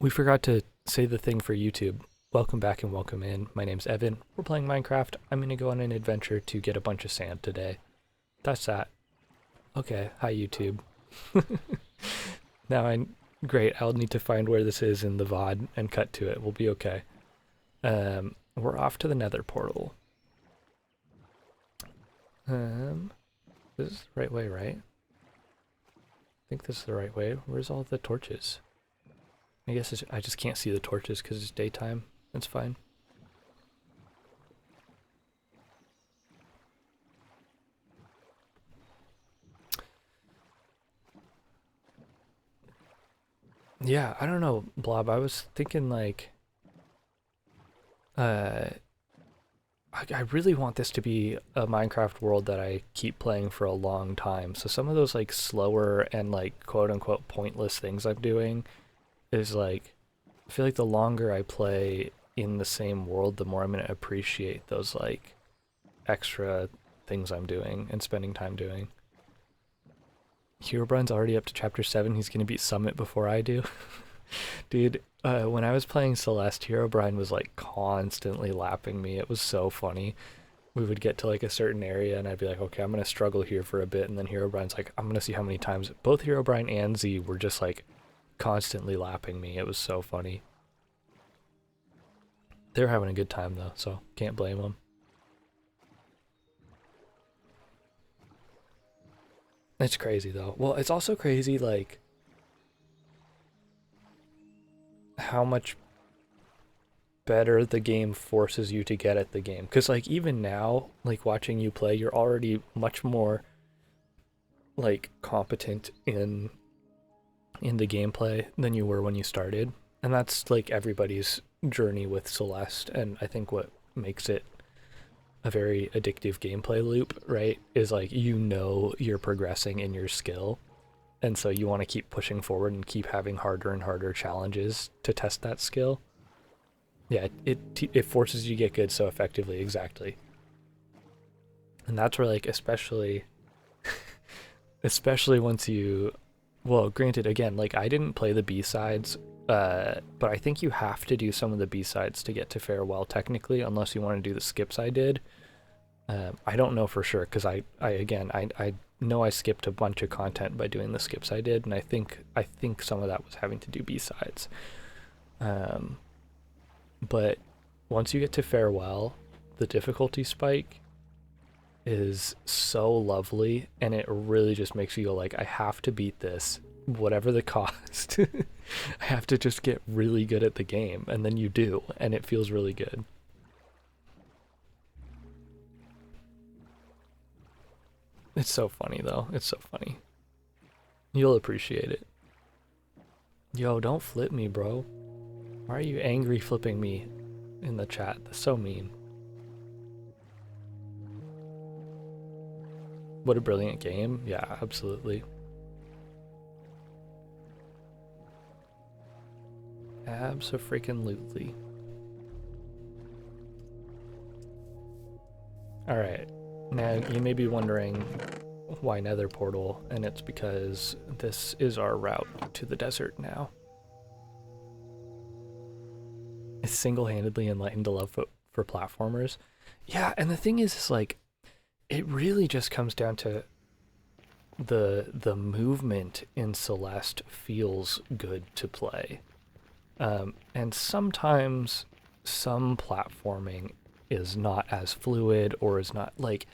We forgot to say the thing for YouTube. Welcome back and welcome in. My name's Evan. We're playing Minecraft. I'm going to go on an adventure to get a bunch of sand today. That's that. Okay, hi YouTube. Now great, I'll need to find where this is in the VOD and cut to it. We'll be okay. We're off to the nether portal. This is the right way, right? I think this is the right way. Where's all the torches? I guess I just can't see the torches because it's daytime. That's fine. Yeah, I don't know, Blob. I was thinking like, uh, I really want this to be a Minecraft world that I keep playing for a long time. So some of those like slower and like quote unquote pointless things I'm doing is like, I feel like the longer I play in the same world, the more I'm going to appreciate those like extra things I'm doing and spending time doing. Herobrine's already up to chapter 7. He's going to beat Summit before I do. Dude, when I was playing Celeste, Herobrine was like constantly lapping me. It was so funny. We would get to like a certain area and I'd be like, okay, I'm going to struggle here for a bit. And then Herobrine's like, I'm going to see how many times. Both Herobrine and Z were just like constantly lapping me. It was so funny. They were having a good time though, so can't blame them. It's crazy though. Well, it's also crazy like how much better the game forces you to get at the game. Cause like even now, like watching you play, you're already much more like competent in the gameplay than you were when you started. And that's like everybody's journey with Celeste, and I think what makes it a very addictive gameplay loop, right, is like you're progressing in your skill, and so you want to keep pushing forward and keep having harder and harder challenges to test that skill. Yeah, it forces you to get good so effectively, exactly. And that's where like especially once you, well, granted, again, like I didn't play the B-sides, but I think you have to do some of the B-sides to get to Farewell technically, unless you want to do the skips I did. I don't know for sure because I know I skipped a bunch of content by doing the skips I did, and I think some of that was having to do B-sides. But once you get to Farewell, the difficulty spike is so lovely, and it really just makes you go like, I have to beat this whatever the cost. I have to just get really good at the game, and then you do, and it feels really good. It's so funny though. It's so funny. You'll appreciate it. Yo, don't flip me, bro. Why are you angry flipping me in the chat? That's so mean. What a brilliant game. Yeah, absolutely. Abso-freaking-lutely. Alright, now you may be wondering why Nether Portal, and it's because this is our route to the desert now. It's single-handedly enlightened a love for platformers. Yeah, and the thing is like, it really just comes down to the movement in Celeste feels good to play. And sometimes some platforming is not as fluid or is not like,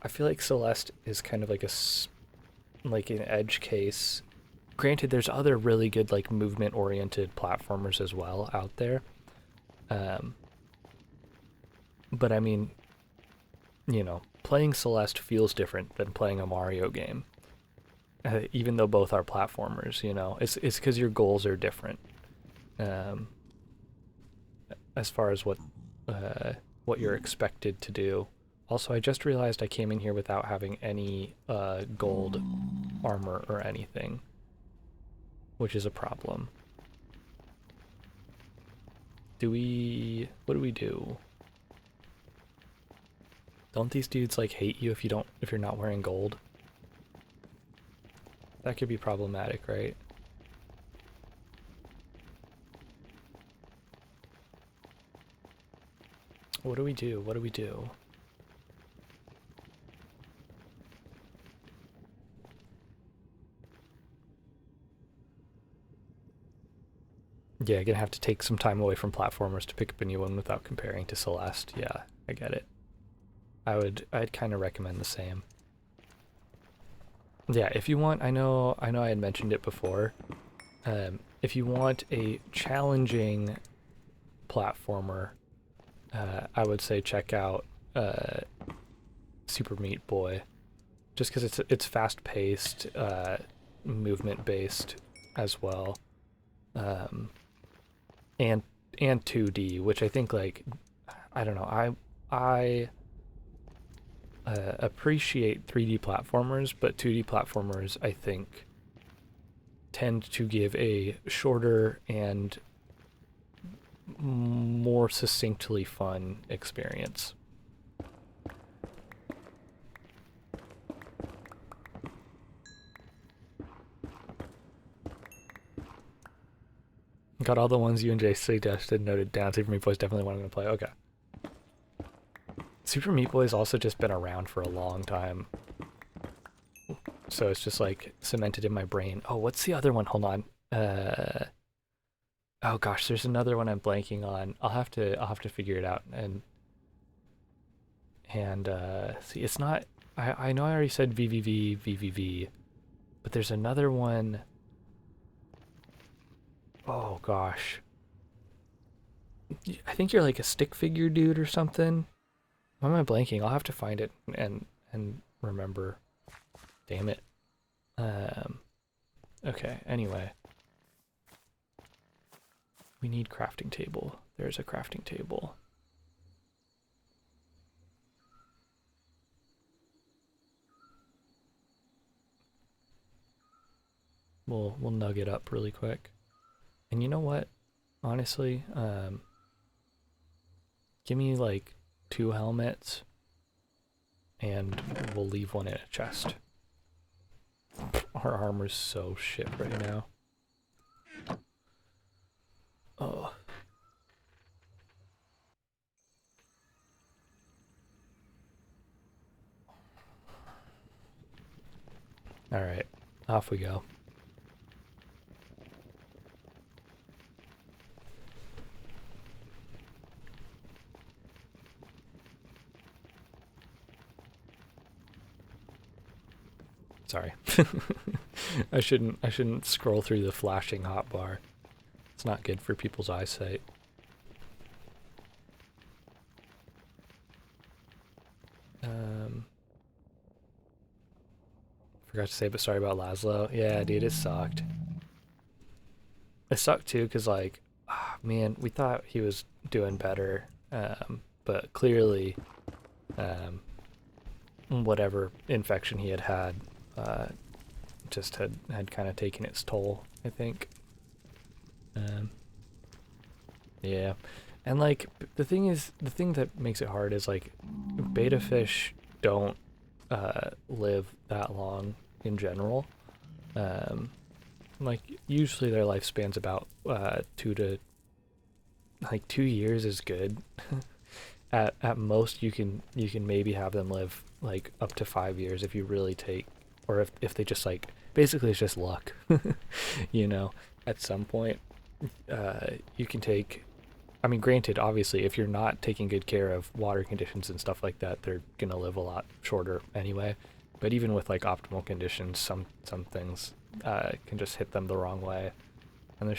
I feel like Celeste is kind of like like an edge case. Granted, there's other really good like movement oriented platformers as well out there. But I mean, playing Celeste feels different than playing a Mario game. Even though both are platformers, it's because your goals are different. Um, as far as what you're expected to do. Also, I just realized I came in here without having any gold armor or anything, which is a problem. What do we do? Don't these dudes like hate you if you're not wearing gold? That could be problematic, right? What do we do? What do we do? Yeah, gonna have to take some time away from platformers to pick up a new one without comparing to Celeste. Yeah, I get it. I'd kind of recommend the same. Yeah, if you want, I know I had mentioned it before. If you want a challenging platformer, I would say check out Super Meat Boy, just because it's fast paced, movement based as well, um, and 2D, which I think like I don't know I appreciate 3D platformers, but 2D platformers I think tend to give a shorter and more succinctly fun experience. Got all the ones you and Jay suggested noted down. Super Meat Boy is definitely one I'm going to play. Okay. Super Meat Boy's also just been around for a long time. So it's just like cemented in my brain. Oh, what's the other one? Hold on. Oh gosh, there's another one I'm blanking on. I'll have to figure it out and see. It's not. I know I already said VVV, but there's another one. Oh gosh. I think you're like a stick figure dude or something. Why am I blanking? I'll have to find it and remember. Damn it. Okay, anyway. We need crafting table. There's a crafting table. We'll nug it up really quick. And you know what? Honestly, give me like 2 helmets and we'll leave one in a chest. Our armor's so shit right now. Oh. Alright, off we go. Sorry. I shouldn't scroll through the flashing hotbar. It's not good for people's eyesight. Forgot to say, but sorry about Laszlo. Yeah, dude, it sucked. It sucked too, cause like, man, we thought he was doing better, but clearly, whatever infection he had, just had kind of taken its toll, I think. Yeah, and like the thing that makes it hard is like beta fish don't live that long in general. Like usually their lifespan's about 2 years is good. At most you can maybe have them live like up to 5 years if you really take, or if they just like basically it's just luck. You know, at some point you can take, I mean, granted, obviously, if you're not taking good care of water conditions and stuff like that, they're gonna live a lot shorter anyway. But even with like optimal conditions, some things can just hit them the wrong way. And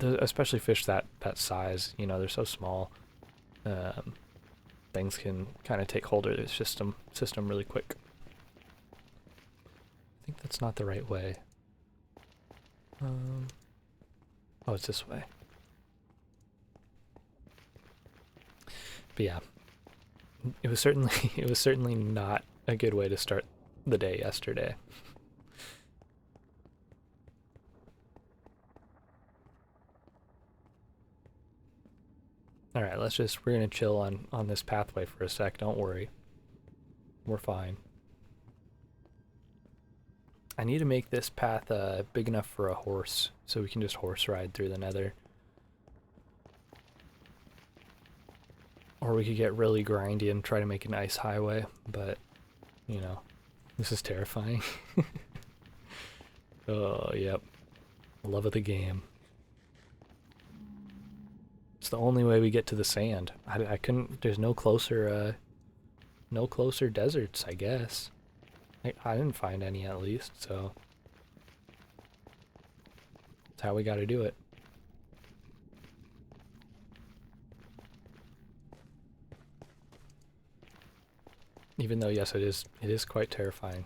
especially fish that size, you know, they're so small. Things can kind of take hold of the system really quick. I think that's not the right way. Oh, it's this way. But yeah, it was certainly not a good way to start the day yesterday. All right, we're gonna chill on this pathway for a sec. Don't worry, we're fine. I need to make this path big enough for a horse, so we can just horse ride through the Nether. Or we could get really grindy and try to make an ice highway, but, you know, this is terrifying. Oh, yep. Love of the game. It's the only way we get to the sand. I couldn't, there's no closer deserts, I guess. I didn't find any at least, so that's how we gotta do it. Even though, yes, it is quite terrifying.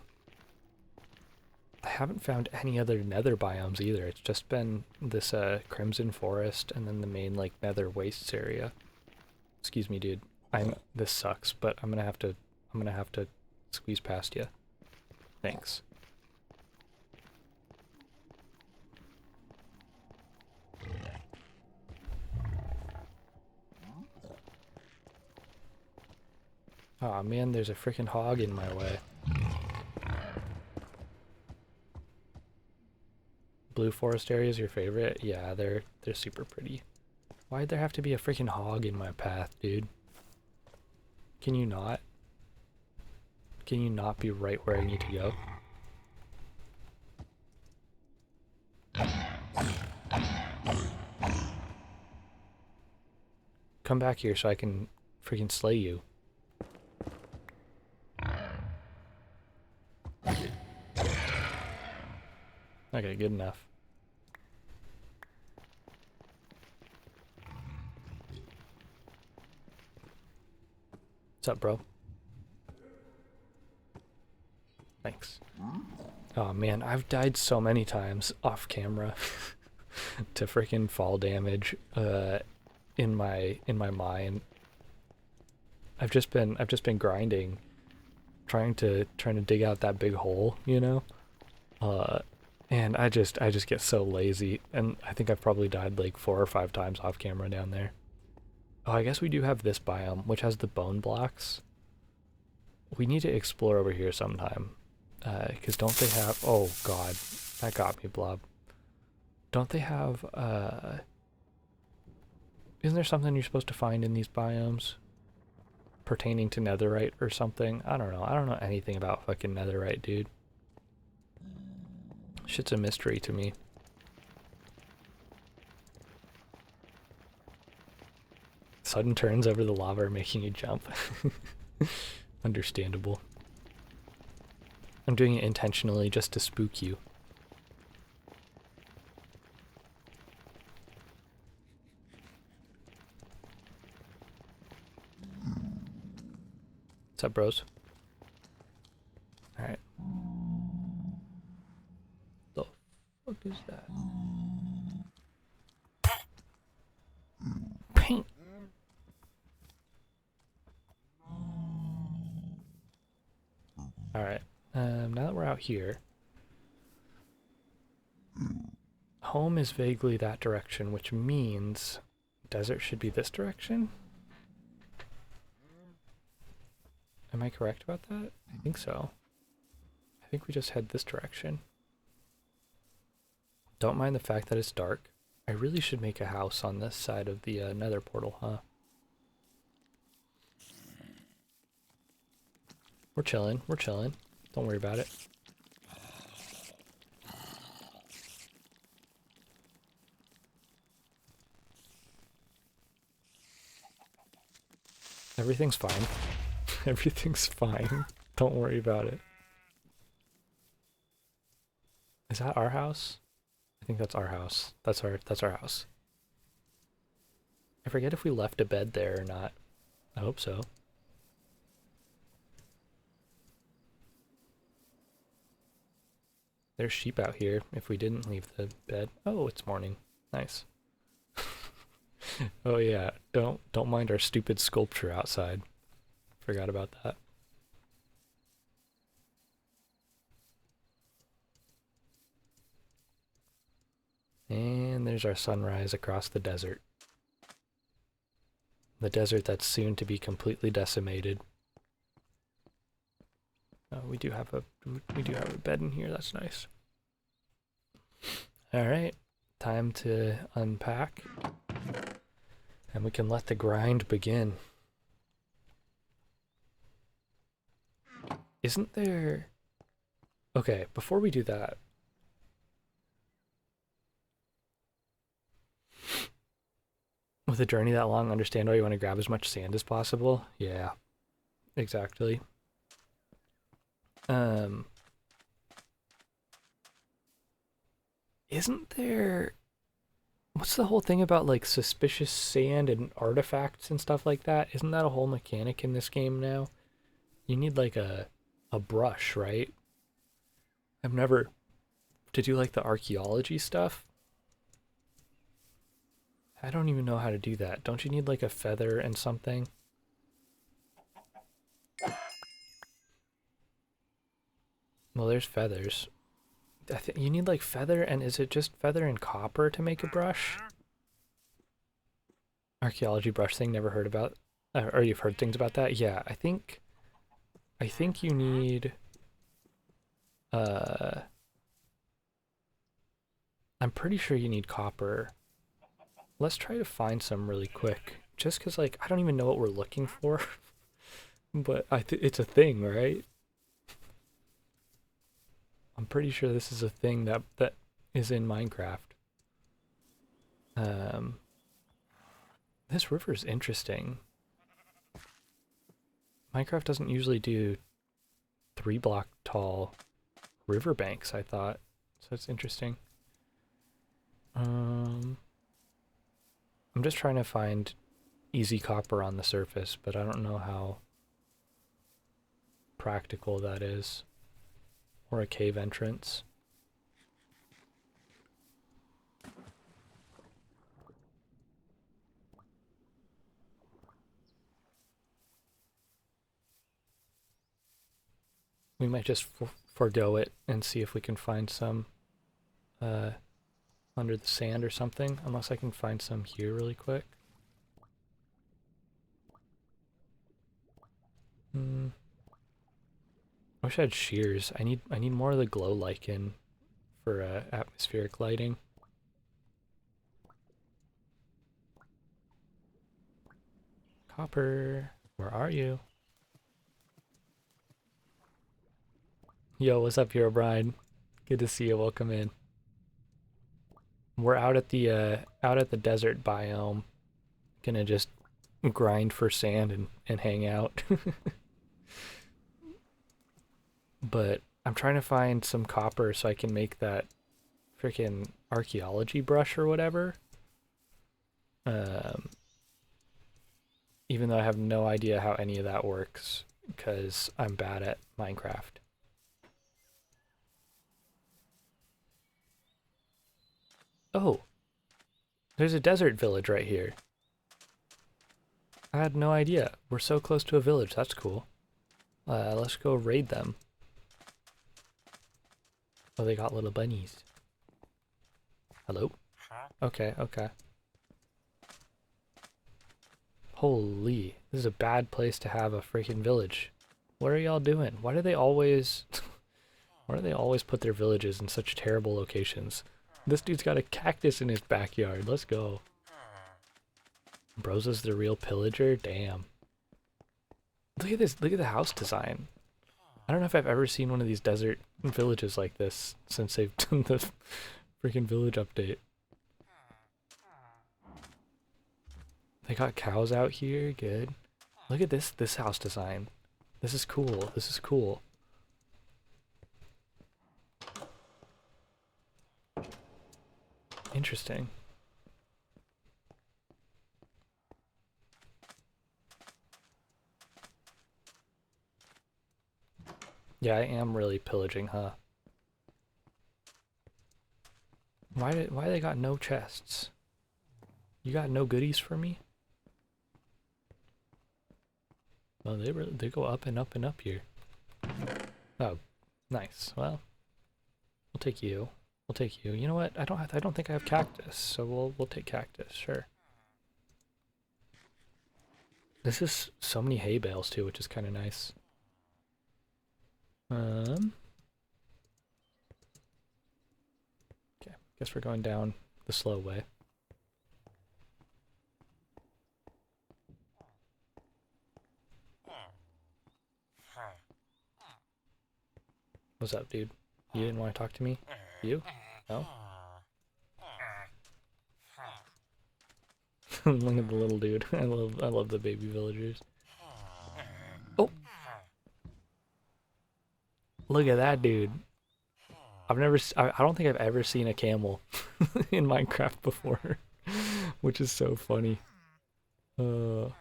I haven't found any other nether biomes either. It's just been this crimson forest and then the main like nether wastes area. Excuse me, dude. This sucks, but I'm gonna have to squeeze past you. Thanks. Aw, man, there's a freaking hog in my way. Blue forest area is your favorite? Yeah, they're super pretty. Why'd there have to be a freaking hog in my path, dude? Can you not? Can you not be right where I need to go? Come back here so I can freaking slay you. Okay, good enough. What's up, bro? Thanks. Oh man, I've died so many times off camera to freaking fall damage in my mine. I've just been grinding, trying to dig out that big hole, you know? And I just get so lazy, and I think I've probably died like 4 or 5 times off camera down there. Oh, I guess we do have this biome, which has the bone blocks. We need to explore over here sometime. Because don't they have... Oh, God. That got me, Blob. Don't they have... Isn't there something you're supposed to find in these biomes? Pertaining to netherite or something? I don't know. I don't know anything about fucking netherite, dude. Shit's a mystery to me. Sudden turns over the lava are making you jump. Understandable. I'm doing it intentionally just to spook you. What's up, bros? Alright. The fuck is that? Paint! Alright. Now that we're out here, home is vaguely that direction, which means desert should be this direction? Am I correct about that? I think so. I think we just head this direction. Don't mind the fact that it's dark. I really should make a house on this side of the nether portal, huh? We're chilling, we're chilling. Don't worry about it. Everything's fine. Everything's fine. Don't worry about it. Is that our house? I think that's our house. That's our house. I forget if we left a bed there or not. I hope so. There's sheep out here if we didn't leave the bed. Oh, it's morning. Nice. Oh yeah, don't mind our stupid sculpture outside. Forgot about that. And there's our sunrise across the desert. The desert that's soon to be completely decimated. Oh, we do have a bed in here. That's nice. All right, time to unpack, and we can let the grind begin. Isn't there... Okay, before we do that, with a journey that long, understand why you want to grab as much sand as possible. Yeah, exactly. Um, isn't there... What's the whole thing about like suspicious sand and artifacts and stuff like that? Isn't that a whole mechanic in this game now? You need like a brush, right? I've never to do like the archaeology stuff. I don't even know how to do that. Don't you need like a feather and something? Well, there's feathers. I think you need like feather, and is it just feather and copper to make a brush? Archaeology brush thing, never heard about, or you've heard things about that? Yeah, I think you need. Uh, I'm pretty sure you need copper. Let's try to find some really quick, just because like I don't even know what we're looking for, but it's a thing, right? I'm pretty sure this is a thing that is in Minecraft. Um, this river's interesting. Minecraft doesn't usually do 3 block tall riverbanks, I thought. So it's interesting. I'm just trying to find easy copper on the surface, but I don't know how practical that is. Or a cave entrance. We might just forgo it and see if we can find some under the sand or something, unless I can find some here really quick. I wish I had shears. I need more of the glow lichen for atmospheric lighting. Copper, where are you? Yo, what's up, Hero Brian? Good to see you. Welcome in. We're out at the desert biome. Gonna just grind for sand and hang out. But I'm trying to find some copper so I can make that freaking archaeology brush or whatever. Um, Even though I have no idea how any of that works because I'm bad at Minecraft. Oh, there's a desert village right here. I had no idea. We're so close to a village. That's cool. Let's go raid them. Oh, they got little bunnies. Hello? Okay, okay. Holy, this is a bad place to have a freaking village. What are y'all doing? Why do they always... why do they always put their villages in such terrible locations? This dude's got a cactus in his backyard. Let's go. Ebrozo's the real pillager? Damn. Look at this. Look at the house design. I don't know if I've ever seen one of these desert villages like this since they've done the freaking village update. They got cows out here. Good. Look at this house design. This is cool. This is cool. Interesting. Yeah, I am really pillaging, huh? Why they got no chests? You got no goodies for me? Well, they go up and up and up here. Oh, nice. Well, we'll take you. We'll take you. You know what? I don't think I have cactus, so we'll take cactus, sure. This is so many hay bales too, which is kind of nice. Okay, guess we're going down the slow way. What's up, dude? You didn't want to talk to me? You? No? Look at the little dude. I love the baby villagers. Oh! Look at that dude. I don't think I've ever seen a camel in Minecraft before, which is so funny. This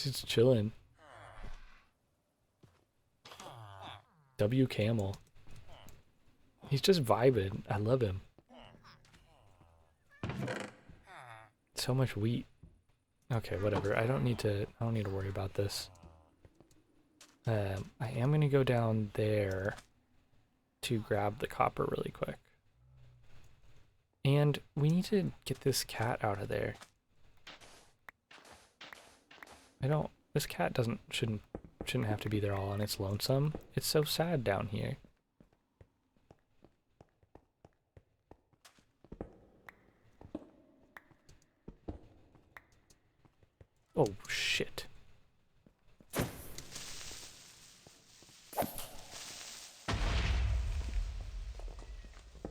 dude's chilling. W camel. He's just vibing. I love him. So much wheat. Okay, whatever. I don't need to worry about this. I am gonna go down there to grab the copper really quick. And we need to get this cat out of there. This cat shouldn't have to be there all on its lonesome. It's so sad down here. Oh, shit.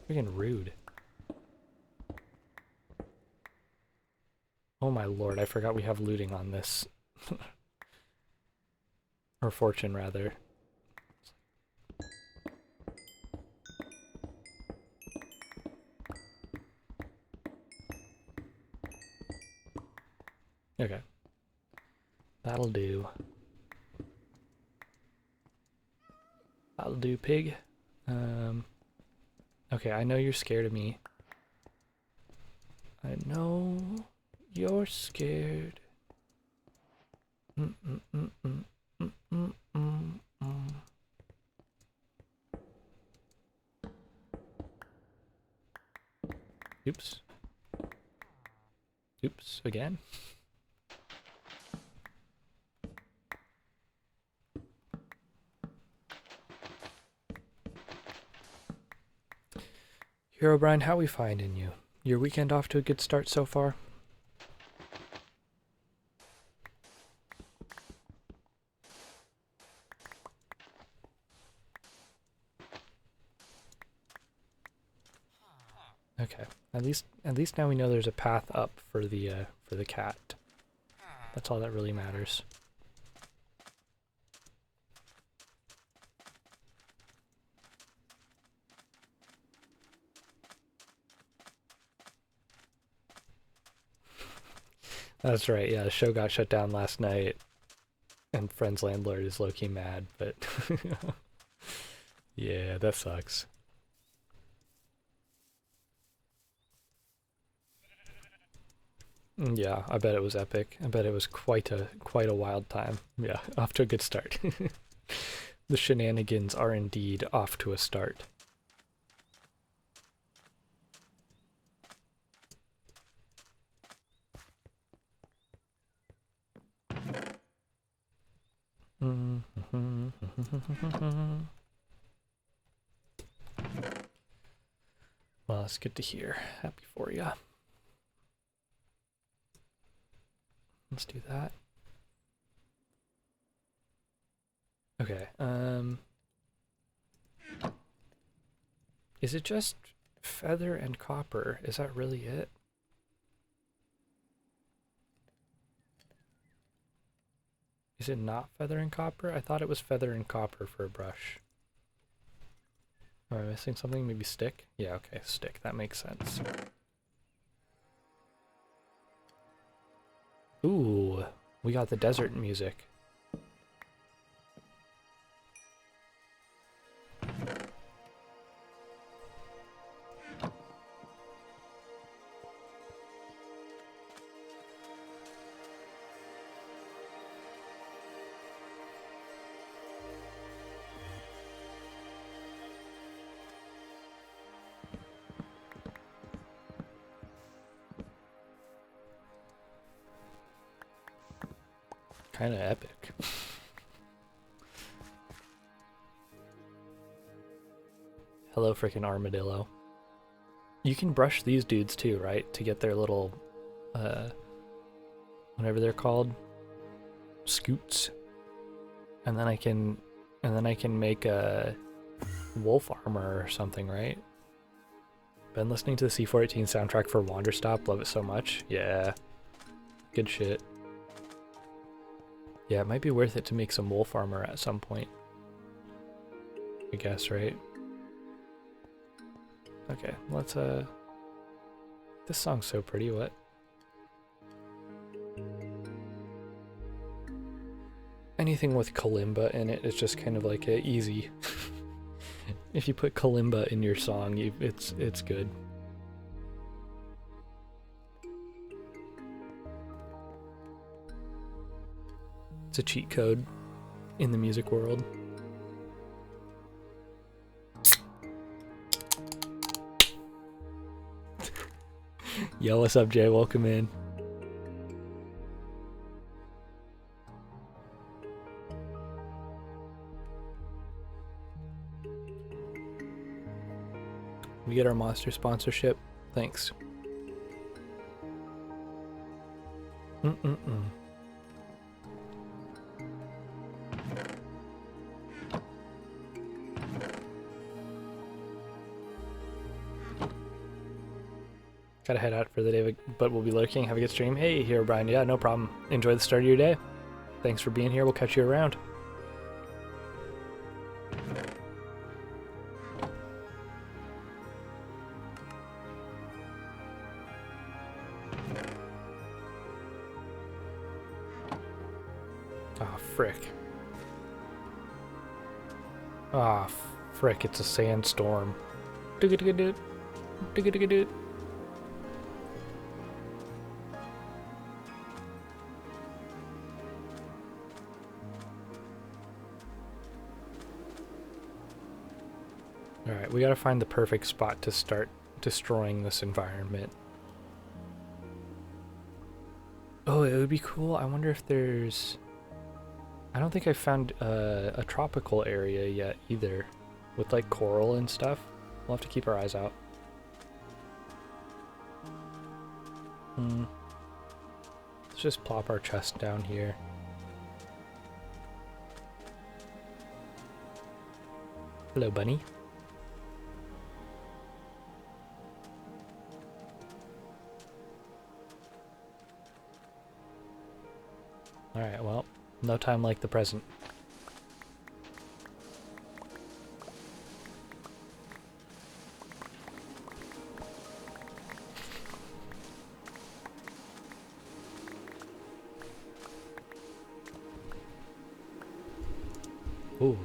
Freaking rude. Oh my lord, I forgot we have looting on this. Or fortune, rather. Okay. That'll do. That'll do, pig. Okay, I know you're scared of me. I know you're scared. Oops. Oops, again. Herobrine, how we finding you? Your weekend off to a good start so far? Okay. At least now we know there's a path up for the cat. That's all that really matters. That's right, yeah, the show got shut down last night, and Friend's landlord is low-key mad, but yeah, that sucks. Yeah, I bet it was epic. I bet it was quite a wild time. Yeah, off to a good start. The shenanigans are indeed off to a start. Well, it's good to hear. Happy for ya. Let's do that. Okay, is it just feather and copper? Is that really it? Is it not feather and copper? I thought it was feather and copper for a brush. Am I missing something? Maybe stick? Yeah, okay, stick. That makes sense. Ooh, we got the desert music. Kind of epic. Hello, frickin' armadillo. You can brush these dudes too, right? To get their little, whatever they're called, scoots. And then I can And then I can make a wolf armor or something, right? Been listening to the C418 soundtrack for Wanderstop. Love it so much. Yeah. Good shit. Yeah, it might be worth it to make some wolf armor at some point. I guess, right? Okay, let's, this song's so pretty, what? Anything with kalimba in it is just kind of like a easy. If you put kalimba in your song, it's good. It's a cheat code in the music world. Yo, what's up, Jay? Welcome in. We get our monster sponsorship. Thanks. Gotta head out for the day, but we'll be lurking. Have a good stream. Hey, here, Brian. Yeah, no problem. Enjoy the start of your day. Thanks for being here. We'll catch you around. Ah, frick. Ah, frick. It's a sandstorm. Digga-digga-doot. Digga-digga-doot. Alright, we gotta find the perfect spot to start destroying this environment. Oh, it would be cool. I wonder if there's... I don't think I found a tropical area yet either, with like coral and stuff. We'll have to keep our eyes out. Let's just plop our chest down here. Hello, bunny. Alright, well, no time like the present. Ooh.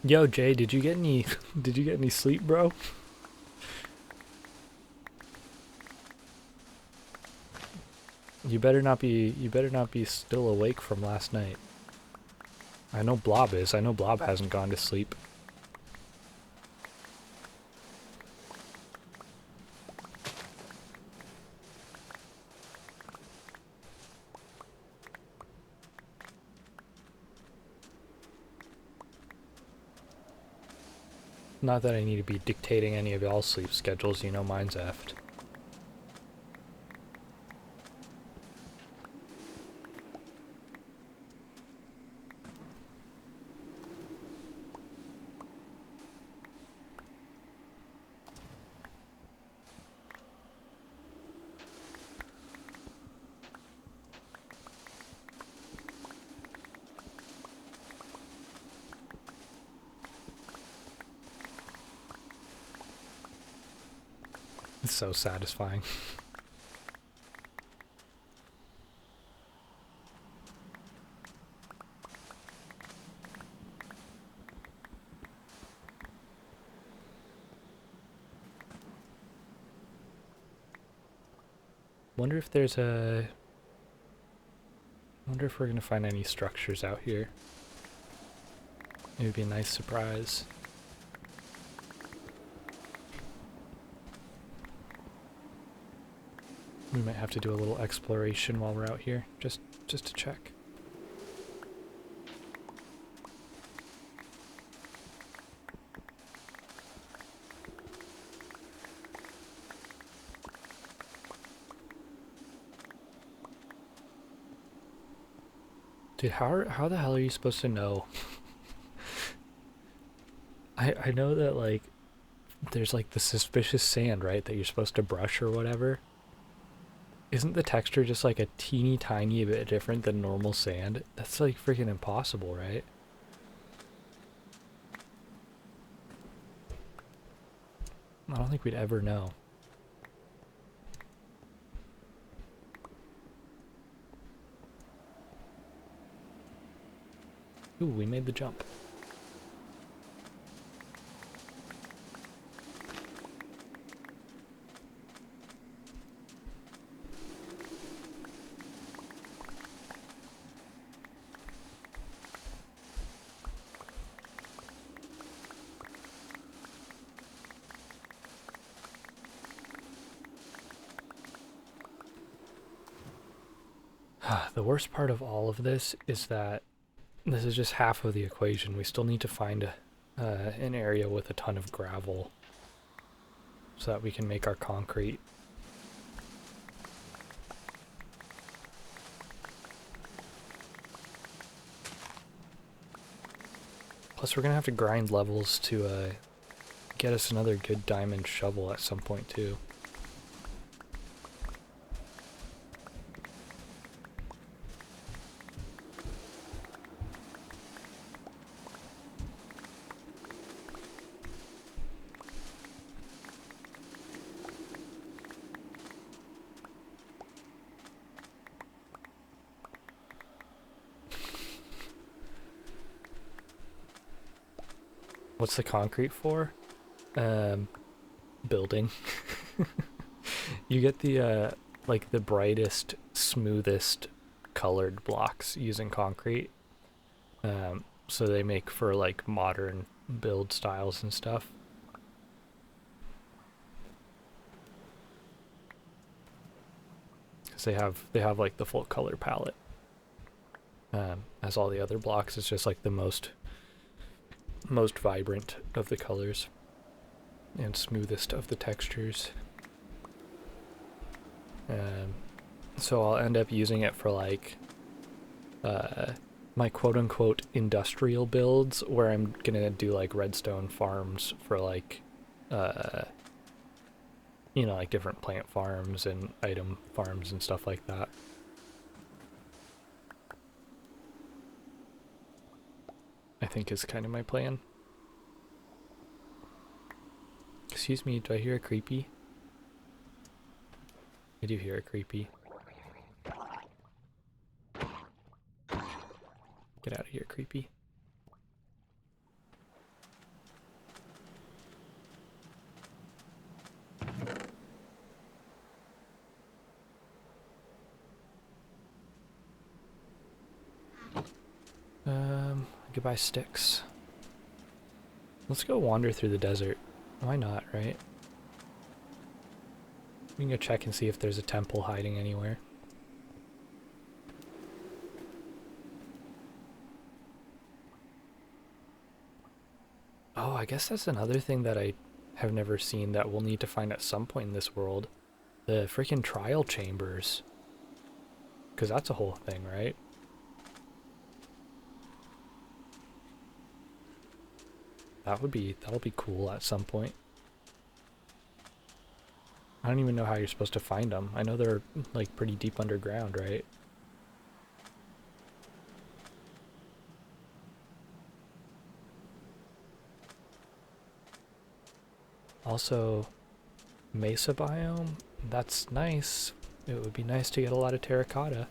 Yo, Jay, did you get any sleep, bro? You better not be still awake from last night. I know Blob is. I know Blob hasn't gone to sleep. Not that I need to be dictating any of y'all's sleep schedules, you know mine's effed. It's so satisfying. Wonder if there's a... Wonder if we're gonna find any structures out here. It would be a nice surprise. We might have to do a little exploration while we're out here, just to check. Dude, how the hell are you supposed to know? I know that like there's like the suspicious sand, right, that you're supposed to brush or whatever. Isn't the texture just like a teeny tiny bit different than normal sand? That's like freaking impossible, right? I don't think we'd ever know. Ooh, we made the jump. The worst part of all of this is that this is just half of the equation. We still need to find an area with a ton of gravel so that we can make our concrete. Plus, we're gonna have to grind levels to get us another good diamond shovel at some point too. What's the concrete for? Building. You get the like the brightest, smoothest colored blocks using concrete. So they make for like modern build styles and stuff. Because they have like the full color palette. As all the other blocks, it's just like the most vibrant of the colors and smoothest of the textures. So I'll end up using it for like my quote-unquote industrial builds, where I'm gonna do like redstone farms for like you know, like different plant farms and item farms and stuff like that. I think is kind of my plan. Excuse me, do I hear a creepy? I do hear a creepy. Get out of here, creepy. Goodbye sticks. Let's go wander through the desert. Why not, right? We can go check and see if there's a temple hiding anywhere. Oh, I guess that's another thing that I have never seen that we'll need to find at some point in this world. The freaking trial chambers. Because that's a whole thing, right? That'll be cool at some point. I don't even know how you're supposed to find them. I know they're like pretty deep underground, right? Also, mesa biome, that's nice. It would be nice to get a lot of terracotta.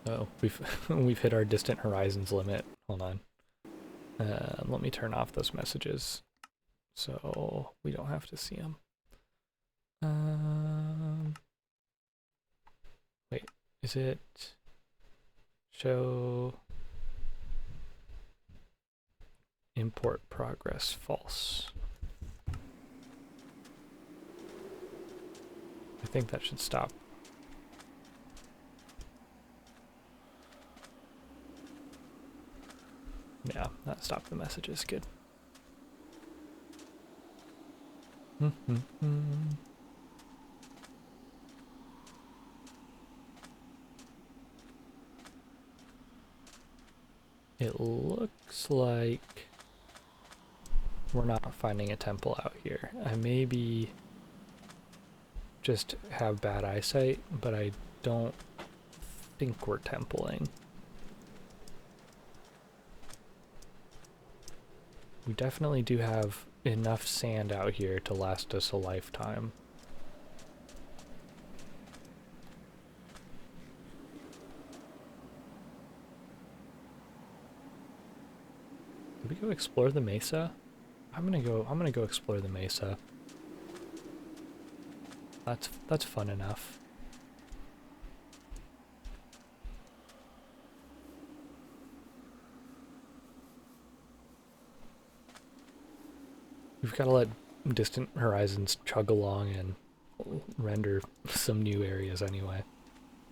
Oh, we've hit our distant horizons limit. Hold on. Let me turn off those messages so we don't have to see them. Wait, is it show import progress false? I think that should stop. Yeah, that stopped the messages. Good. It looks like we're not finding a temple out here. I maybe just have bad eyesight, but I don't think we're templing. We definitely do have enough sand out here to last us a lifetime. Did we go explore the mesa? I'm gonna go explore the mesa. That's fun enough. We've got to let distant horizons chug along and render some new areas anyway.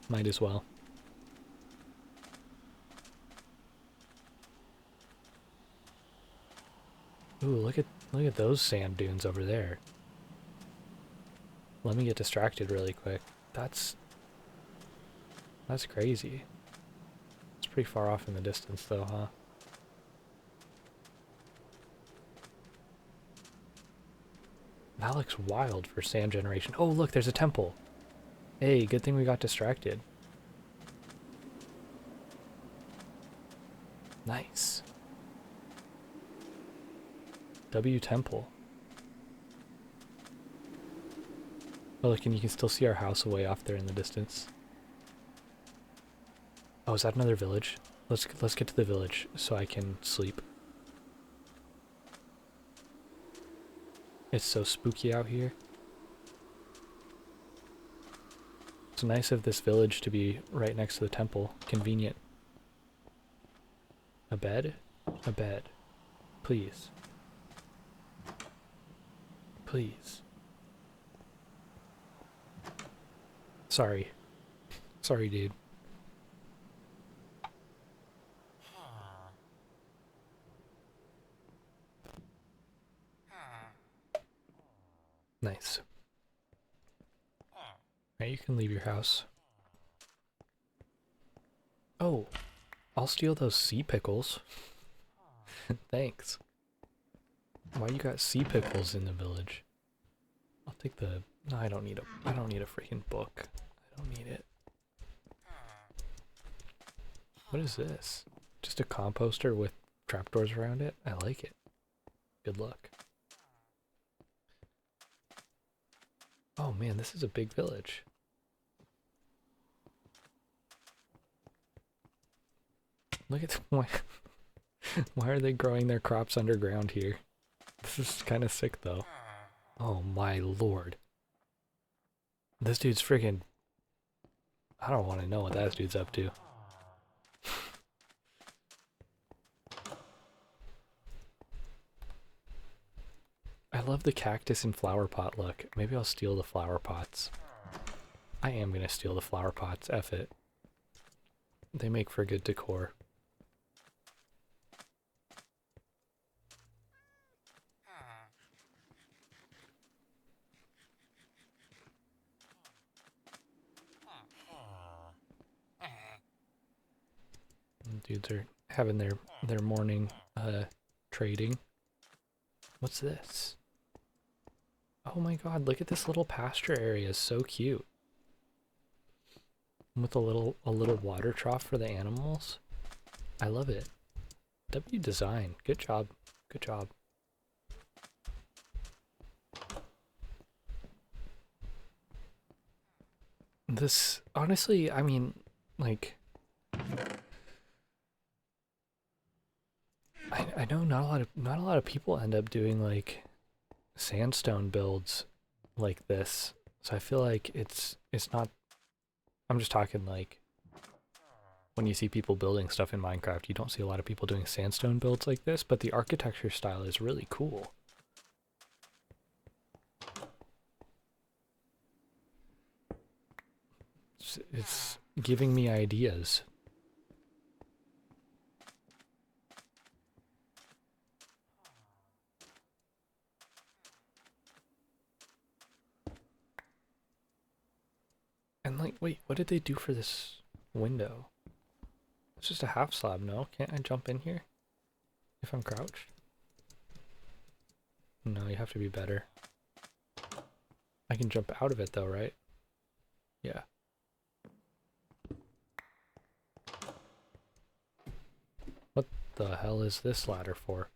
Might as well. Ooh, look at those sand dunes over there. Let me get distracted really quick. That's crazy. It's pretty far off in the distance though, huh? That looks wild for sand generation. Oh, look, there's a temple. Hey, good thing we got distracted. Nice. W Temple. Oh, look, and you can still see our house way off there in the distance. Oh, is that another village? Let's get to the village so I can sleep. It's so spooky out here. It's nice of this village to be right next to the temple. Convenient. A bed? A bed. Please. Please. Sorry. Sorry, dude. Nice. Now you can leave your house. Oh, I'll steal those sea pickles. Thanks. Why you got sea pickles in the village? I'll take the... No, I don't need a freaking book. I don't need it. What is this? Just a composter with trapdoors around it? I like it. Good luck. Oh man, this is a big village. Look at why why are they growing their crops underground here? This is kind of sick though. Oh my lord. This dude's freaking... I don't want to know what that dude's up to. I love the cactus and flower pot look. Maybe I'll steal the flower pots. I am gonna steal the flower pots, F it. They make for good decor. Dudes are having their morning trading. What's this? Oh my god, look at this little pasture area, it's so cute. With a little water trough for the animals. I love it. W design. Good job. Good job. This honestly, I mean, like I know not a lot of people end up doing like sandstone builds like this. So I feel like it's not... I'm just talking like when you see people building stuff in Minecraft, you don't see a lot of people doing sandstone builds like this, but the architecture style is really cool. It's giving me ideas. And like, wait, what did they do for this window? It's just a half slab, no? Can't I jump in here if I'm crouched? No, you have to be better. I can jump out of it though, right? Yeah. What the hell is this ladder for?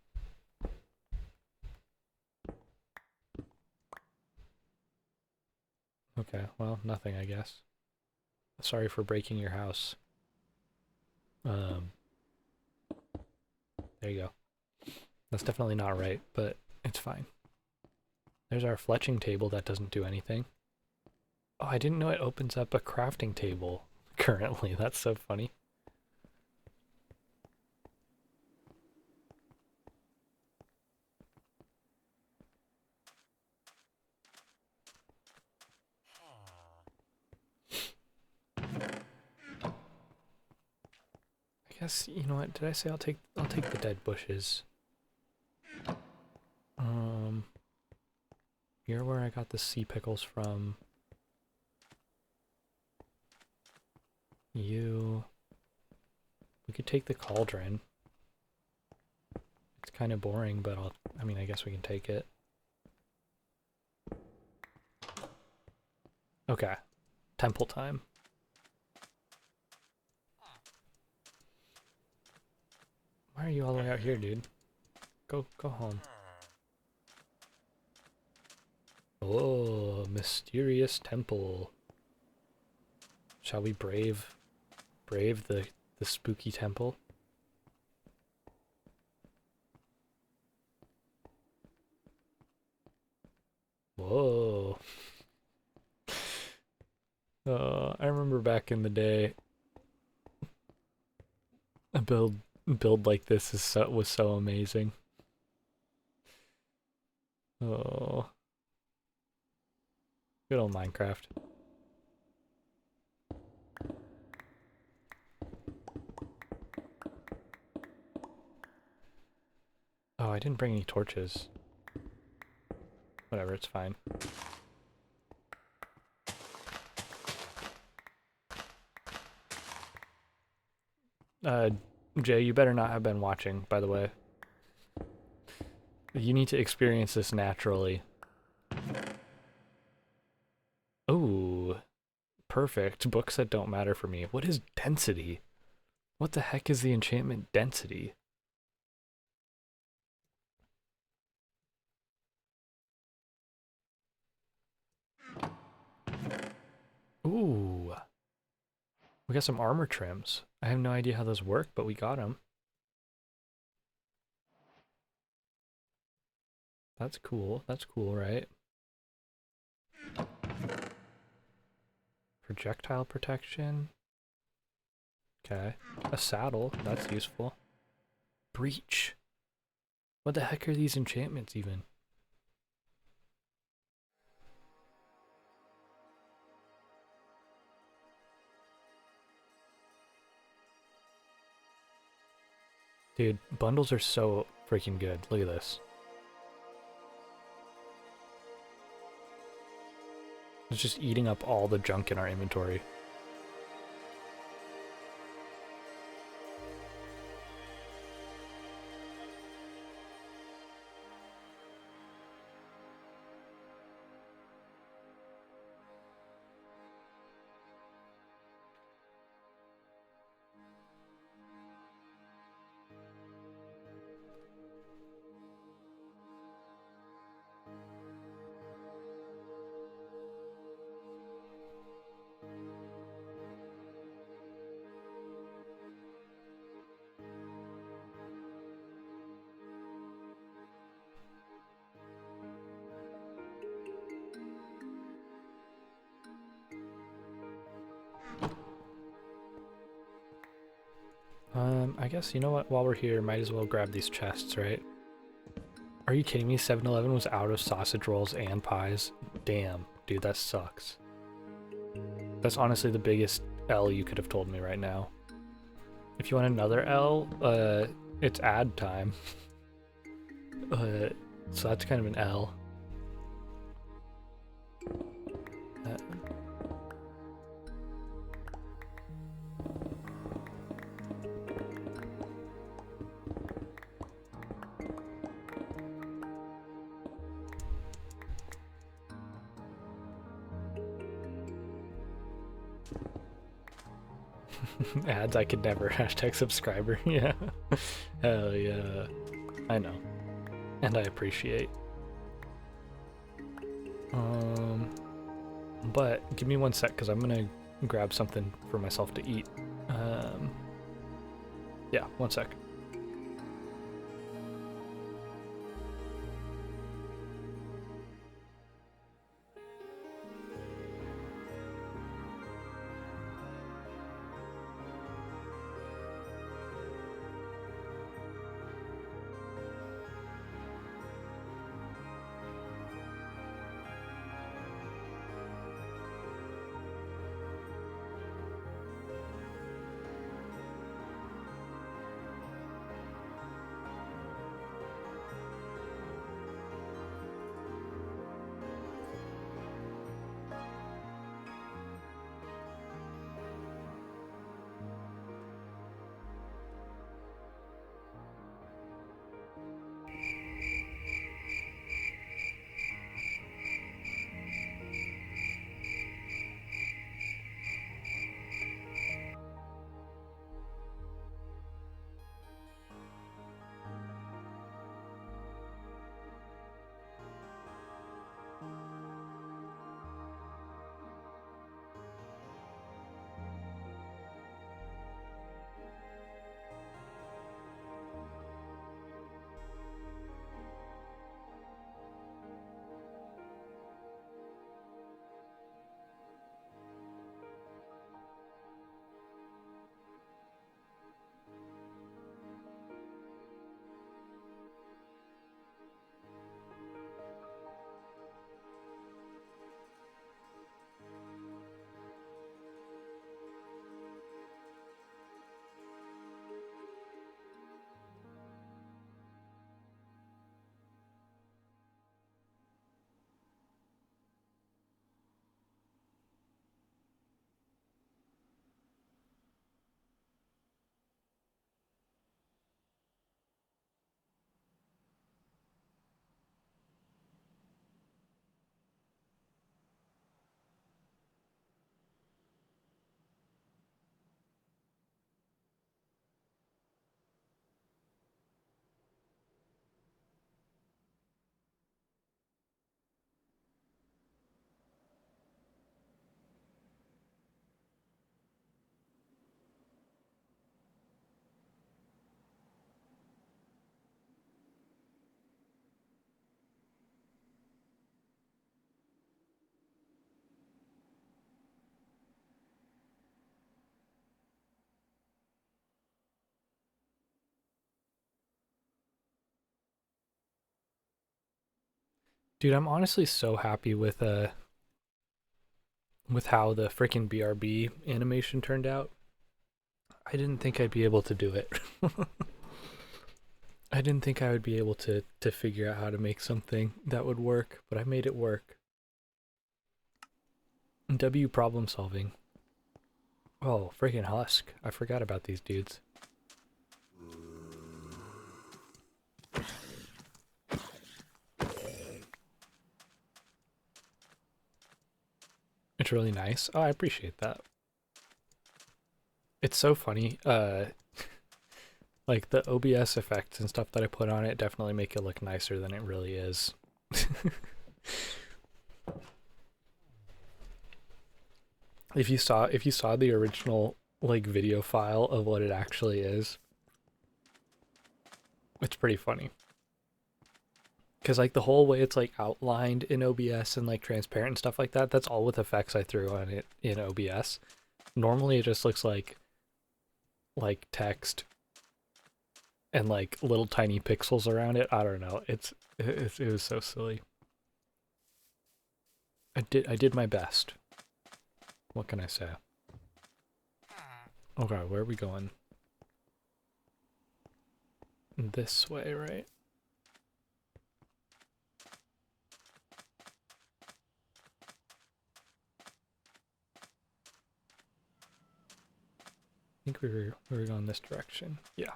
Okay, well, nothing, I guess. Sorry for breaking your house. There you go. That's definitely not right, but it's fine. There's our fletching table that doesn't do anything. Oh, I didn't know it opens up a crafting table currently. That's so funny. I guess, you know what, did I say I'll take the dead bushes? You're where I got the sea pickles from. You. We could take the cauldron. It's kind of boring, but I mean, I guess we can take it. Okay. Temple time. Why are you all the way out here, dude? Go home. Oh, mysterious temple. Shall we brave the spooky temple? Whoa. I remember back in the day, a build like this was so amazing. Oh. Good old Minecraft. Oh, I didn't bring any torches. Whatever, it's fine. Jay, you better not have been watching, by the way. You need to experience this naturally. Ooh, perfect. Books that don't matter for me. What is density? What the heck is the enchantment density? Ooh. We got some armor trims. I have no idea how those work, but we got them. That's cool. That's cool, right? Projectile protection. Okay. A saddle. That's useful. Breach. What the heck are these enchantments even? Dude, bundles are so freaking good. Look at this. It's just eating up all the junk in our inventory. I guess, you know what, while we're here, might as well grab these chests, right? Are you kidding me? 7-Eleven was out of sausage rolls and pies? Damn, dude, that sucks. That's honestly the biggest L you could have told me right now. If you want another L, it's ad time. So that's kind of an L. Ads, I could never. Hashtag subscriber. Yeah. Hell yeah. I know. And I appreciate. But give me 1 sec, because I'm gonna grab something for myself to eat. Yeah, 1 sec. Dude, I'm honestly so happy with how the freaking BRB animation turned out. I didn't think I'd be able to do it. I didn't think I would be able to figure out how to make something that would work, but I made it work. W problem solving. Oh, freaking Husk. I forgot about these dudes. It's really nice. Oh, I appreciate that. It's so funny. Like the OBS effects and stuff that I put on it definitely make it look nicer than it really is. If you saw the original like video file of what it actually is, it's pretty funny. Cause like the whole way it's like outlined in OBS and like transparent and stuff like that, that's all with effects I threw on it in OBS. Normally it just looks like text and like little tiny pixels around it. I don't know. It was so silly. I did my best. What can I say? Okay, where are we going? This way, right? I think we were going this direction. Yeah.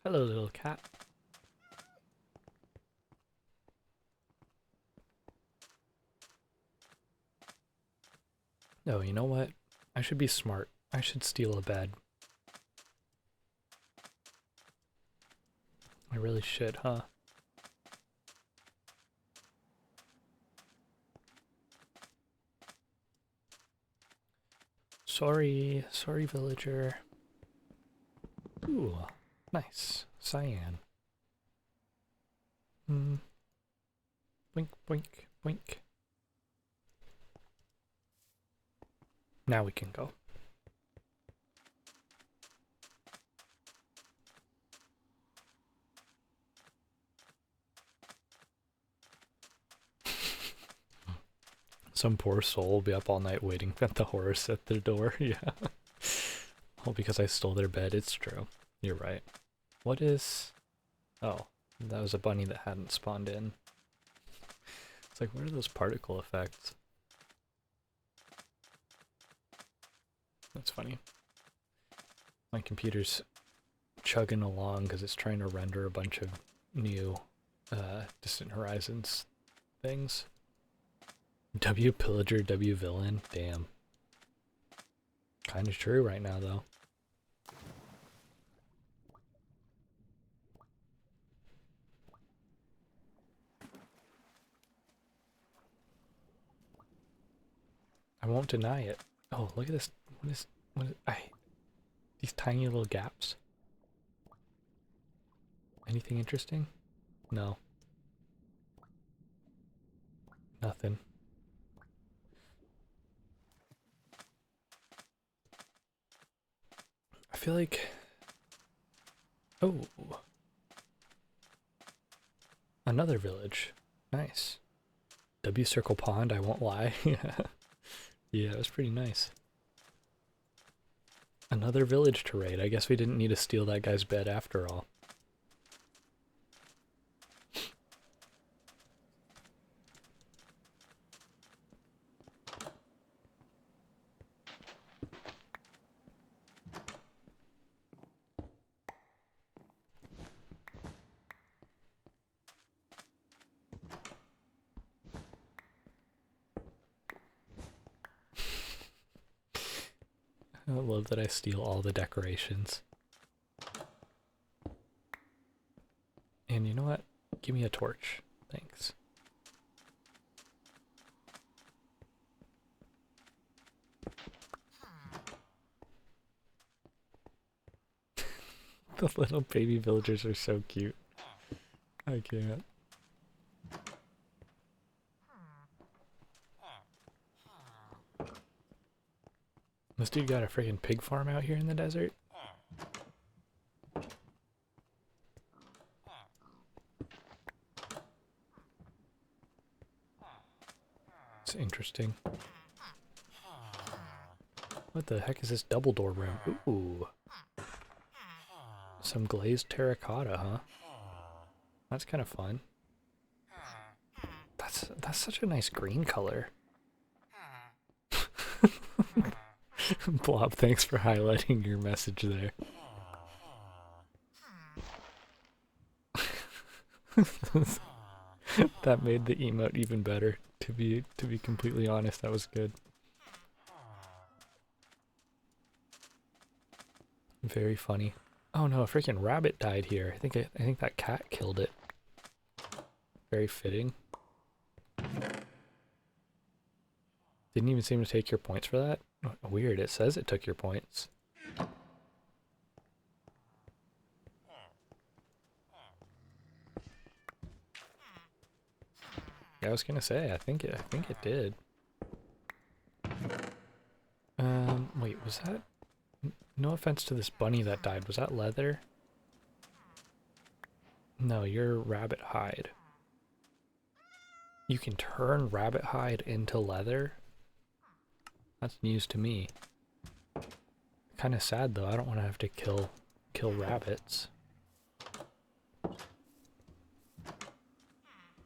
Hello, little cat. Oh, you know what? I should be smart. I should steal a bed. I really should, huh? Sorry, sorry, villager. Ooh, nice. Cyan. Blink, blink, blink. Now we can go. Some poor soul will be up all night waiting at the horse at their door. Yeah. All because I stole their bed. It's true. You're right. What is... Oh, that was a bunny that hadn't spawned in. It's like, what are those particle effects? That's funny. My computer's chugging along because it's trying to render a bunch of new Distant Horizons things. W pillager, W villain. Damn. Kinda true right now, though. I won't deny it. Oh, look at this. What is these tiny little gaps? Anything interesting? No. Nothing. I feel like... Oh. Another village. Nice. W Circle Pond, I won't lie. Yeah, it was pretty nice. Another village to raid. I guess we didn't need to steal that guy's bed after all. I love that I steal all the decorations. And you know what? Give me a torch. Thanks. The little baby villagers are so cute. I can't. This dude got a freaking pig farm out here in the desert. It's interesting. What the heck is this double door room? Ooh. Some glazed terracotta, huh? That's kind of fun. That's such a nice green color. Blob, thanks for highlighting your message there. That made the emote even better. To be completely honest, that was good. Very funny. Oh no, a freaking rabbit died here. I think that cat killed it. Very fitting. Didn't even seem to take your points for that. Weird, it says it took your points. I was gonna say, I think it did. Wait, was that? No offense to this bunny that died. Was that leather? No, you're rabbit hide. You can turn rabbit hide into leather? That's news to me. Kind of sad though. I don't want to have to kill rabbits.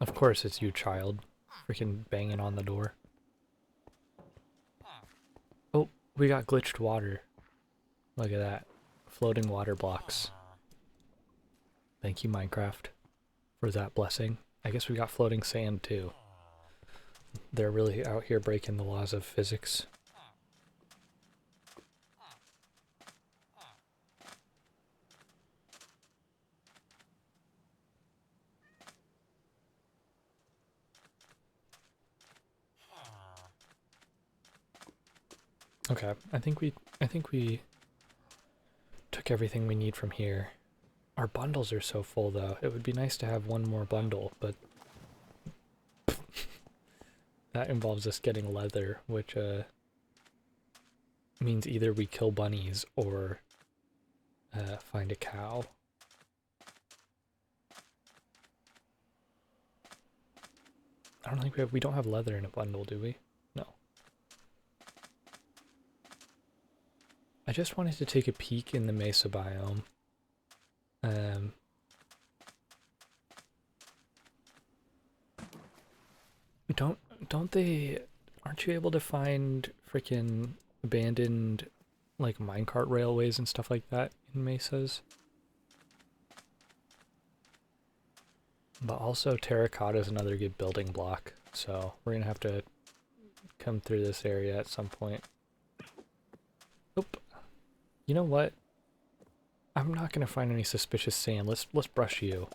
Of course it's you, child. Freaking banging on the door. Oh, we got glitched water. Look at that. Floating water blocks. Thank you, Minecraft, for that blessing. I guess we got floating sand too. They're really out here breaking the laws of physics. Okay, I think we took everything we need from here. Our bundles are so full though. It would be nice to have one more bundle, but that involves us getting leather, which means either we kill bunnies or find a cow. I don't think we don't have leather in a bundle, do we? No. I just wanted to take a peek in the mesa biome. Um, don't don't they? Aren't you able to find freaking abandoned like minecart railways and stuff like that in mesas? But also terracotta is another good building block, so we're gonna have to come through this area at some point. Oop. You know what? I'm not gonna find any suspicious sand. Let's brush you.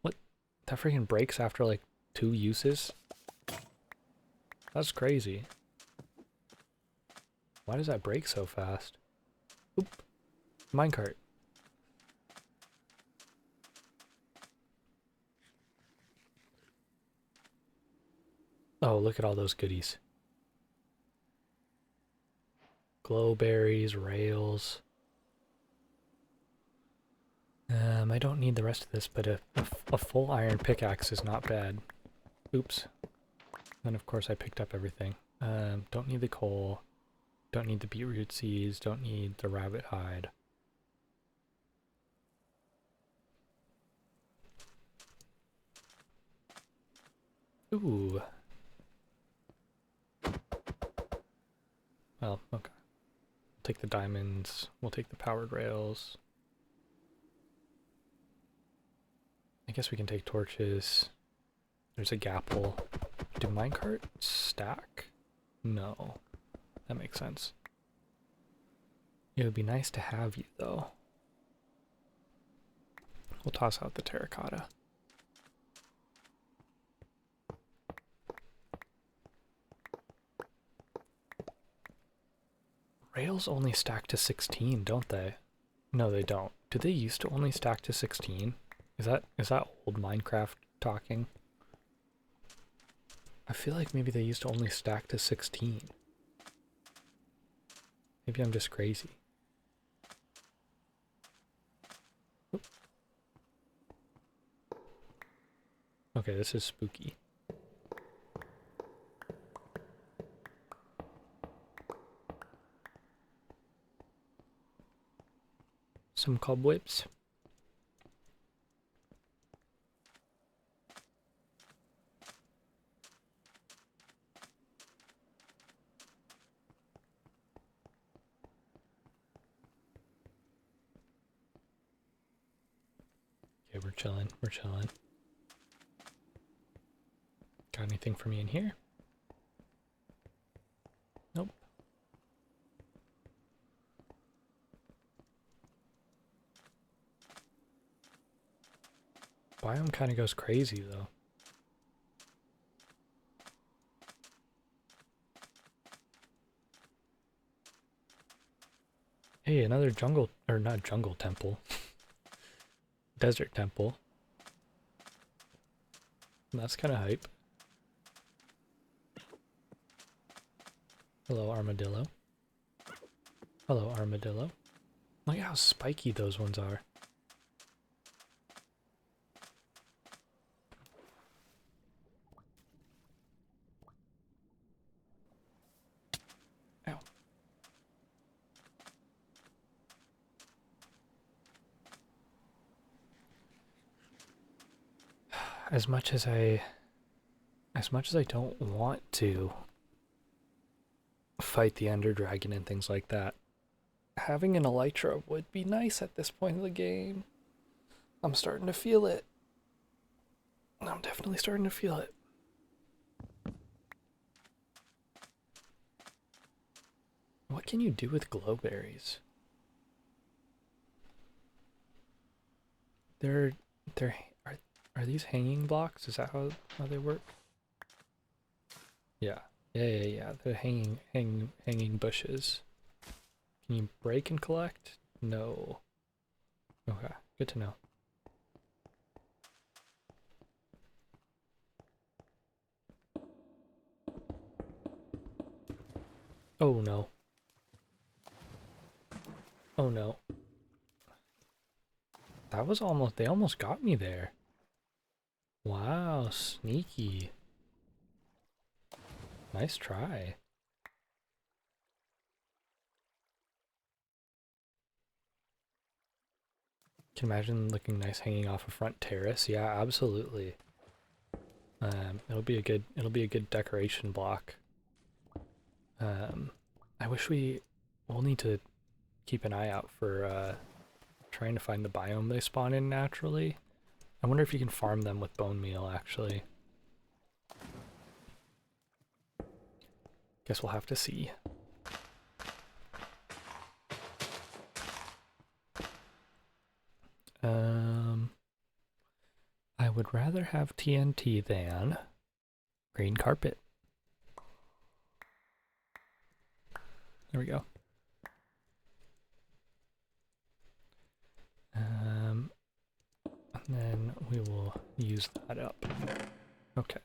What? That freaking breaks after like 2 uses? That's crazy. Why does that break so fast? Oop. Minecart. Oh, look at all those goodies. Glowberries, rails. I don't need the rest of this, but a full iron pickaxe is not bad. Oops. Then of course I picked up everything. Don't need the coal. Don't need the beetroot seeds. Don't need the rabbit hide. Ooh. Well, okay. We'll take the diamonds. We'll take the powered rails. I guess we can take torches. There's a gapple. Do minecart stack? No. That makes sense. It would be nice to have you, though. We'll toss out the terracotta. Rails only stack to 16, don't they? No, they don't. Do they used to only stack to 16? Is that old Minecraft talking? I feel like maybe they used to only stack to 16. Maybe I'm just crazy. Oop. Okay, this is spooky. Some cobwebs. Okay, we're chilling. We're chilling. Got anything for me in here? Nope. Biome kind of goes crazy though. Hey, another jungle, or not jungle temple. Desert temple. That's kind of hype. Hello, armadillo. Hello, armadillo. Look at how spiky those ones are. Ow. As much as I don't want to fight the Ender Dragon and things like that, having an Elytra would be nice at this point of the game. I'm starting to feel it. I'm definitely starting to feel it. What can you do with glowberries? They're are these hanging blocks? Is that how they work? Yeah. Yeah. The hanging bushes. Can you break and collect? No. Okay, good to know. Oh no. Oh no. That was almost, they almost got me there. Wow, sneaky. Nice try. Can you imagine looking nice hanging off a front terrace? Yeah, absolutely. It'll be a good decoration block. I wish we'll need to keep an eye out for trying to find the biome they spawn in naturally. I wonder if you can farm them with bone meal, actually. Guess we'll have to see. I would rather have TNT than green carpet. There we go. And then we will use that up. Okay.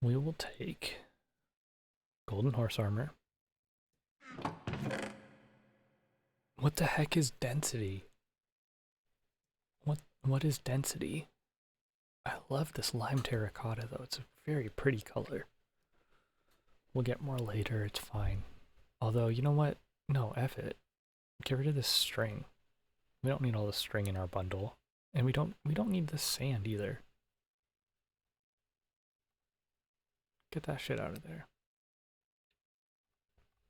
We will take golden horse armor. What the heck is density? What is density? I love this lime terracotta though. It's a very pretty color. We'll get more later, it's fine. Although, you know what? No, F it. Get rid of this string. We don't need all this string in our bundle. And we don't need this sand either. Get that shit out of there.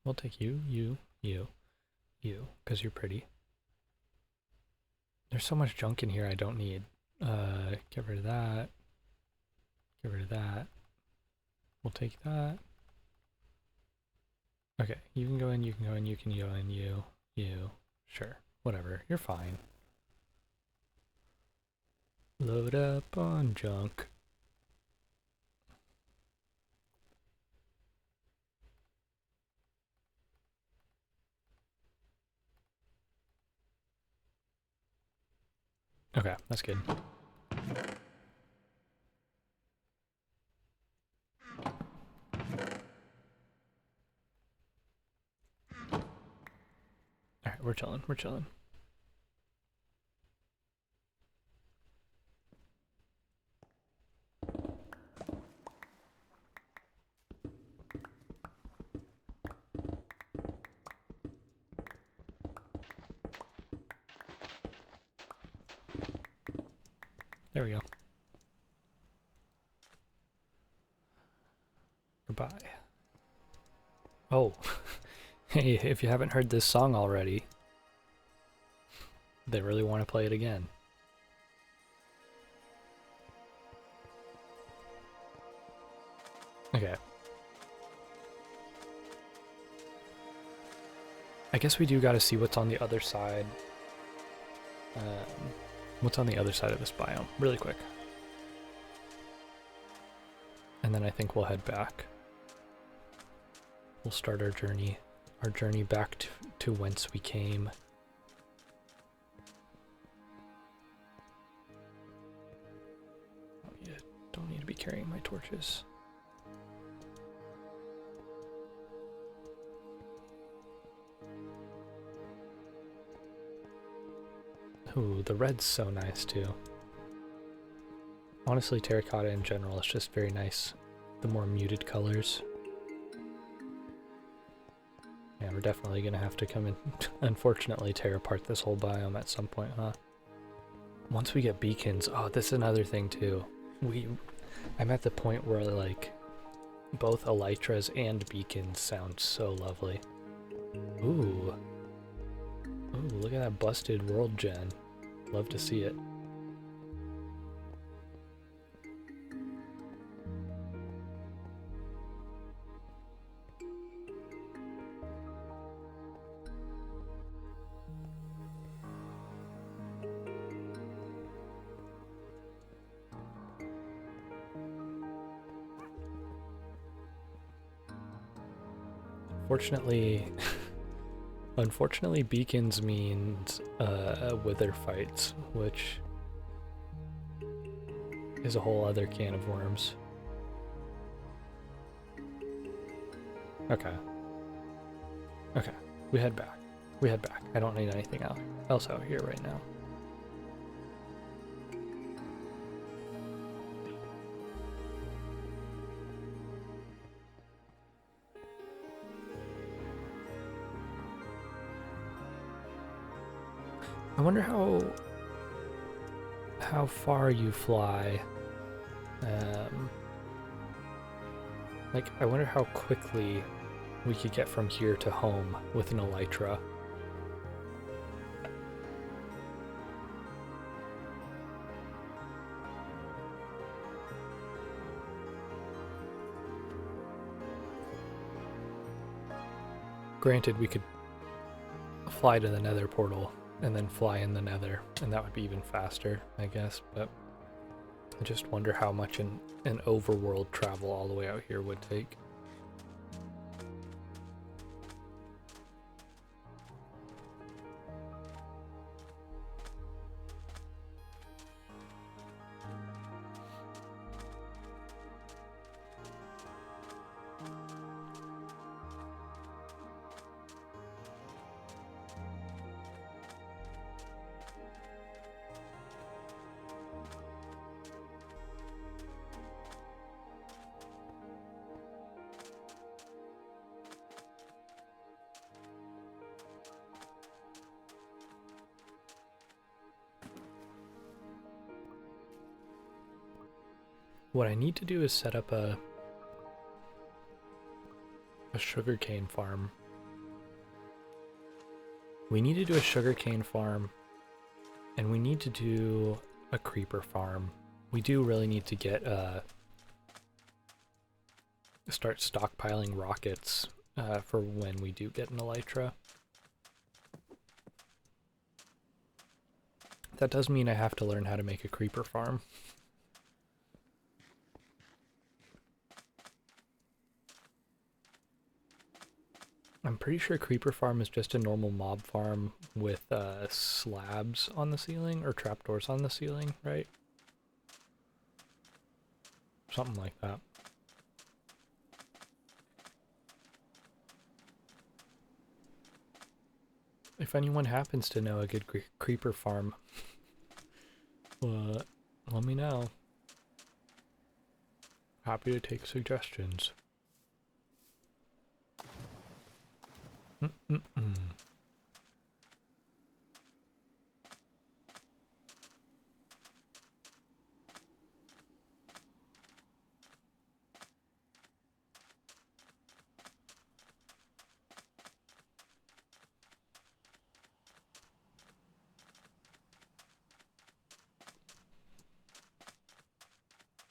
We'll take you, because you're pretty. There's so much junk in here I don't need. Get rid of that. Get rid of that. We'll take that. Okay, you can go in, you can go in, you can go in, you. Sure, whatever, you're fine. Load up on junk. Okay, that's good. Alright, we're chilling, we're chilling. There we go. Goodbye. Oh, hey, if you haven't heard this song already, they really want to play it again. Okay. I guess we do gotta see what's on the other side. What's on the other side of this biome, really quick. And then I think we'll head back. We'll start our journey back to whence we came. Don't need to be carrying my torches. Ooh, the red's so nice too. Honestly, terracotta in general is just very nice. The more muted colors. Yeah, we're definitely gonna have to come in, unfortunately, tear apart this whole biome at some point, huh? Once we get beacons, oh, this is another thing too. I'm at the point where like both elytras and beacons sound so lovely. Ooh. Ooh, look at that busted world gen. Love to see it. Unfortunately, unfortunately, beacons means wither fights, which is a whole other can of worms. Okay. Okay. We head back. We head back. I don't need anything else out here right now. I wonder how far you fly. Like, I wonder how quickly we could get from here to home with an elytra. Granted, we could fly to the nether portal and then fly in the nether, and that would be even faster, I guess, but I just wonder how much an overworld travel all the way out here would take. What I need to do is set up a sugarcane farm. We need to do a sugarcane farm, and we need to do a creeper farm. We do really need to get start stockpiling rockets for when we do get an elytra. That does mean I have to learn how to make a creeper farm. I'm pretty sure creeper farm is just a normal mob farm with slabs on the ceiling or trapdoors on the ceiling, right? Something like that. If anyone happens to know a good creeper farm, let me know. Happy to take suggestions.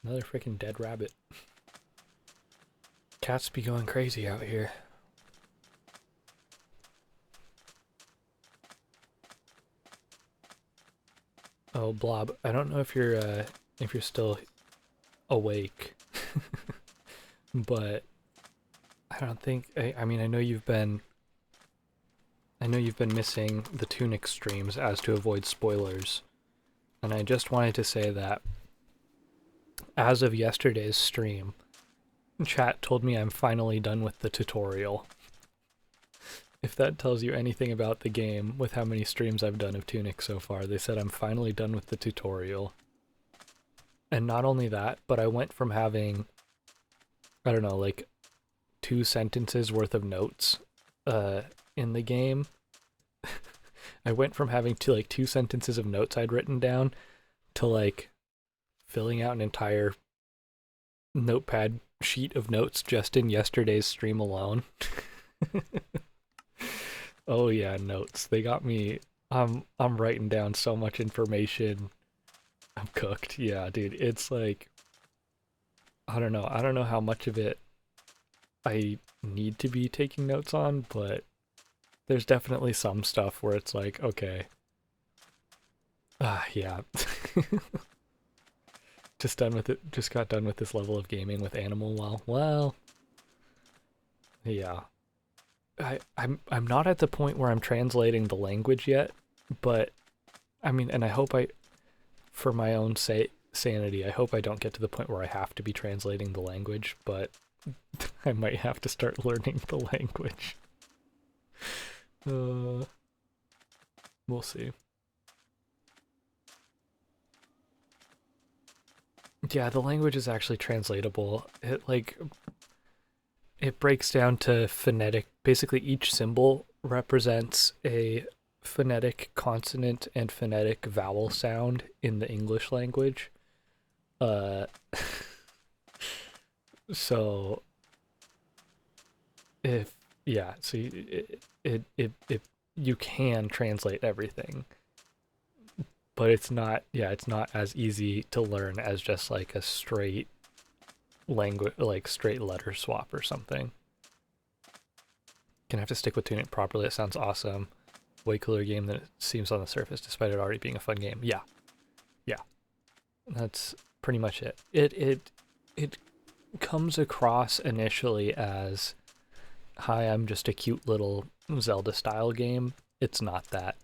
Another freaking dead rabbit. Cats be going crazy out here. Oh, Blob, I don't know if you're still awake, but I don't think. I mean, I know you've been missing the Tunic streams as to avoid spoilers, and I just wanted to say that as of yesterday's stream, chat told me I'm finally done with the tutorial. If that tells you anything about the game, with how many streams I've done of Tunic so far, they said I'm finally done with the tutorial. And not only that, but I went from having, I don't know, like 2 sentences worth of notes in the game. I went from having like 2 sentences of notes I'd written down to like filling out an entire notepad sheet of notes just in yesterday's stream alone. Oh yeah, notes. They got me. I'm writing down so much information. I'm cooked. Yeah, dude. It's like, I don't know. I don't know how much of it I need to be taking notes on, but there's definitely some stuff where it's like, okay. Yeah. Just done with it. Just got done with this level of gaming with Animal Well. Well, yeah. I'm not at the point where I'm translating the language yet, but I mean, and I hope I, for my own sanity, I hope I don't get to the point where I have to be translating the language, but I might have to start learning the language. Uh, we'll see. Yeah, the language is actually translatable. It breaks down to phonetic. Basically, each symbol represents a phonetic consonant and phonetic vowel sound in the English language. Uh, so if yeah, so it you can translate everything, but it's not. Yeah, it's not as easy to learn as just like a straight language, like straight letter swap or something. Gonna have to stick with tuning it properly. It sounds awesome. Way cooler game than it seems on the surface, despite it already being a fun game. Yeah, yeah, that's pretty much it. It comes across initially as, "Hi, I'm just a cute little Zelda style game." It's not that.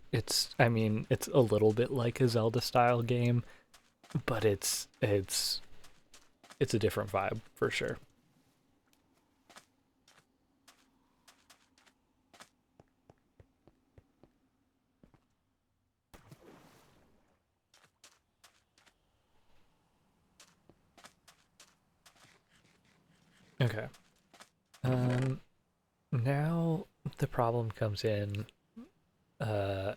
I mean, it's a little bit like a Zelda style game, but it's a different vibe for sure. Okay. Um, Now the problem comes in. Uh,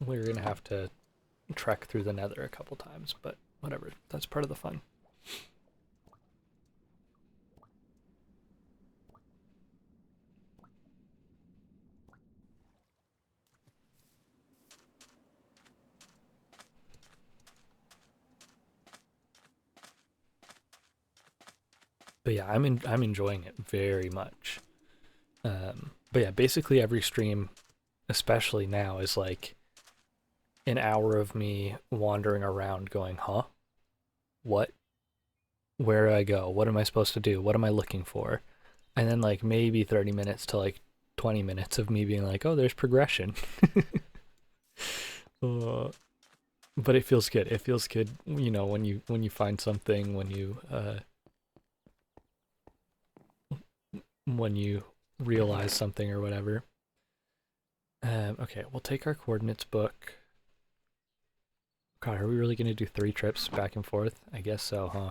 we're gonna have to trek through the Nether a couple times, but whatever. That's part of the fun. But yeah, I'm enjoying it very much. But yeah, basically every stream, especially now, is like an hour of me wandering around, going, "Huh? What? Where do I go? What am I supposed to do? What am I looking for?" And then like maybe 30 minutes to like 20 minutes of me being like, "Oh, there's progression." uh, but it feels good. It feels good, when you find something, when you realize something or whatever. Okay, we'll take our coordinates book. God, are we really gonna do 3 trips back and forth? I guess so, huh?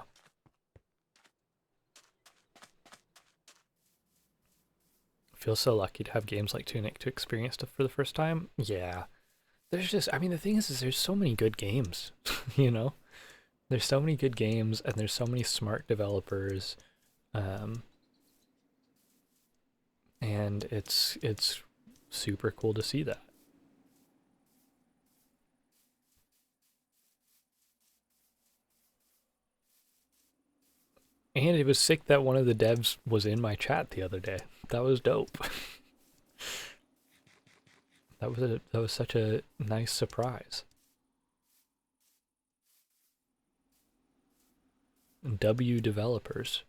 Feel so lucky to have games like Tunic to experience stuff for the first time. Yeah, there's just, I mean, the thing is there's so many good games, you know? There's so many good games, and there's so many smart developers, um, and it's super cool to see that. And it was sick that one of the devs was in my chat the other day. That was dope. That was such a nice surprise. W developers.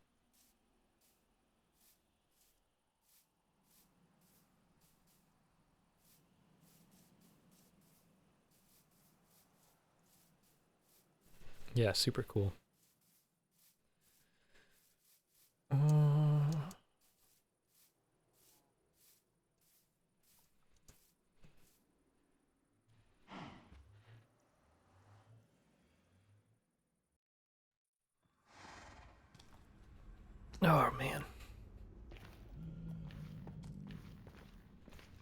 Yeah, super cool. Uh, oh man.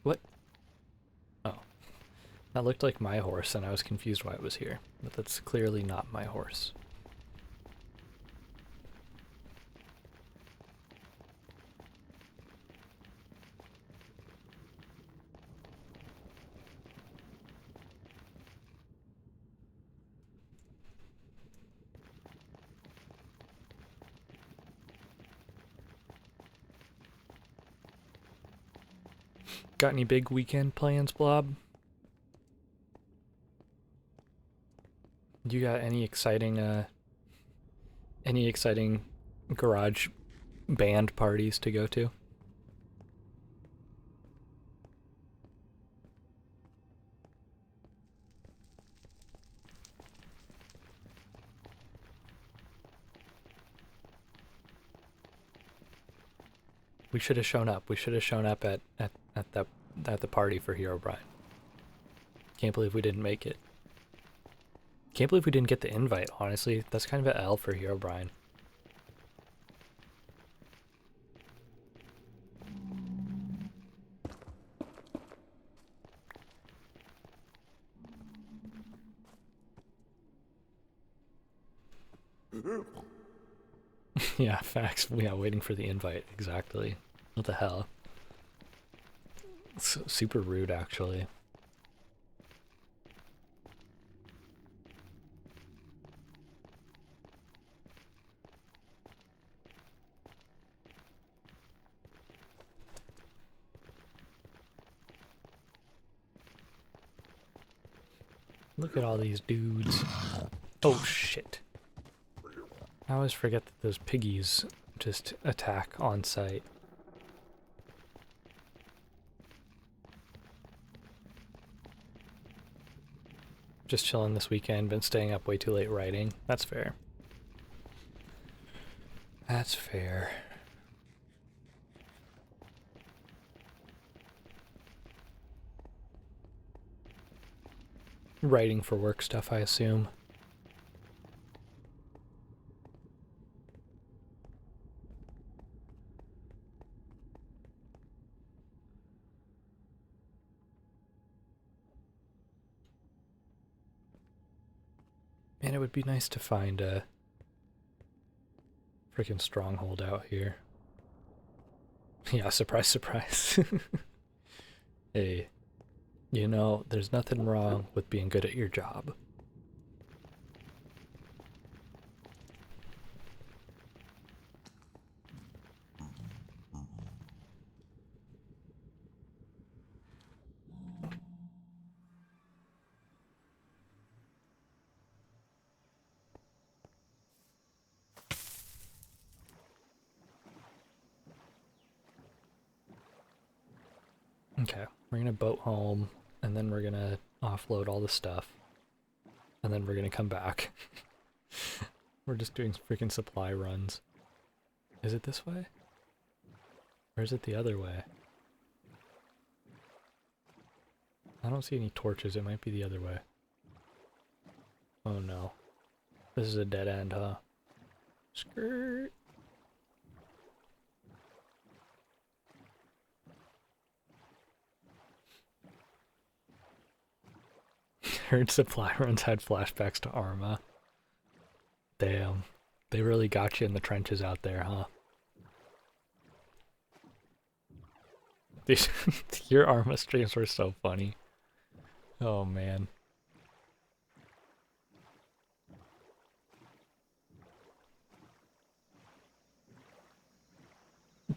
What? Oh, that looked like my horse, and I was confused why it was here. But that's clearly not my horse. Got any big weekend plans, Blob? You got any exciting garage band parties to go to? We should have shown up. We should have shown up at the party for Hero Brian. Can't believe we didn't make it. Can't believe we didn't get the invite, honestly. That's kind of an L for Hero Brian. Yeah, facts. Yeah, waiting for the invite. Exactly. What the hell? It's super rude, actually. Look at all these dudes. Oh, shit. I always forget that those piggies just attack on sight. Just chilling this weekend, been staying up way too late writing. That's fair. That's fair. Writing for work stuff, I assume. Man, it would be nice to find a freaking stronghold out here. Yeah, surprise, surprise. Hey, you know, there's nothing wrong with being good at your job. Okay, we're gonna boat home, and then we're gonna offload all the stuff, and then we're gonna come back. We're just doing freaking supply runs. Is it this way? Or is it the other way? I don't see any torches, it might be the other way. Oh no. This is a dead end, huh? Skirt. Heard supply runs had flashbacks to Arma. Damn. They really got you in the trenches out there, huh? These your Arma streams were so funny. Oh man.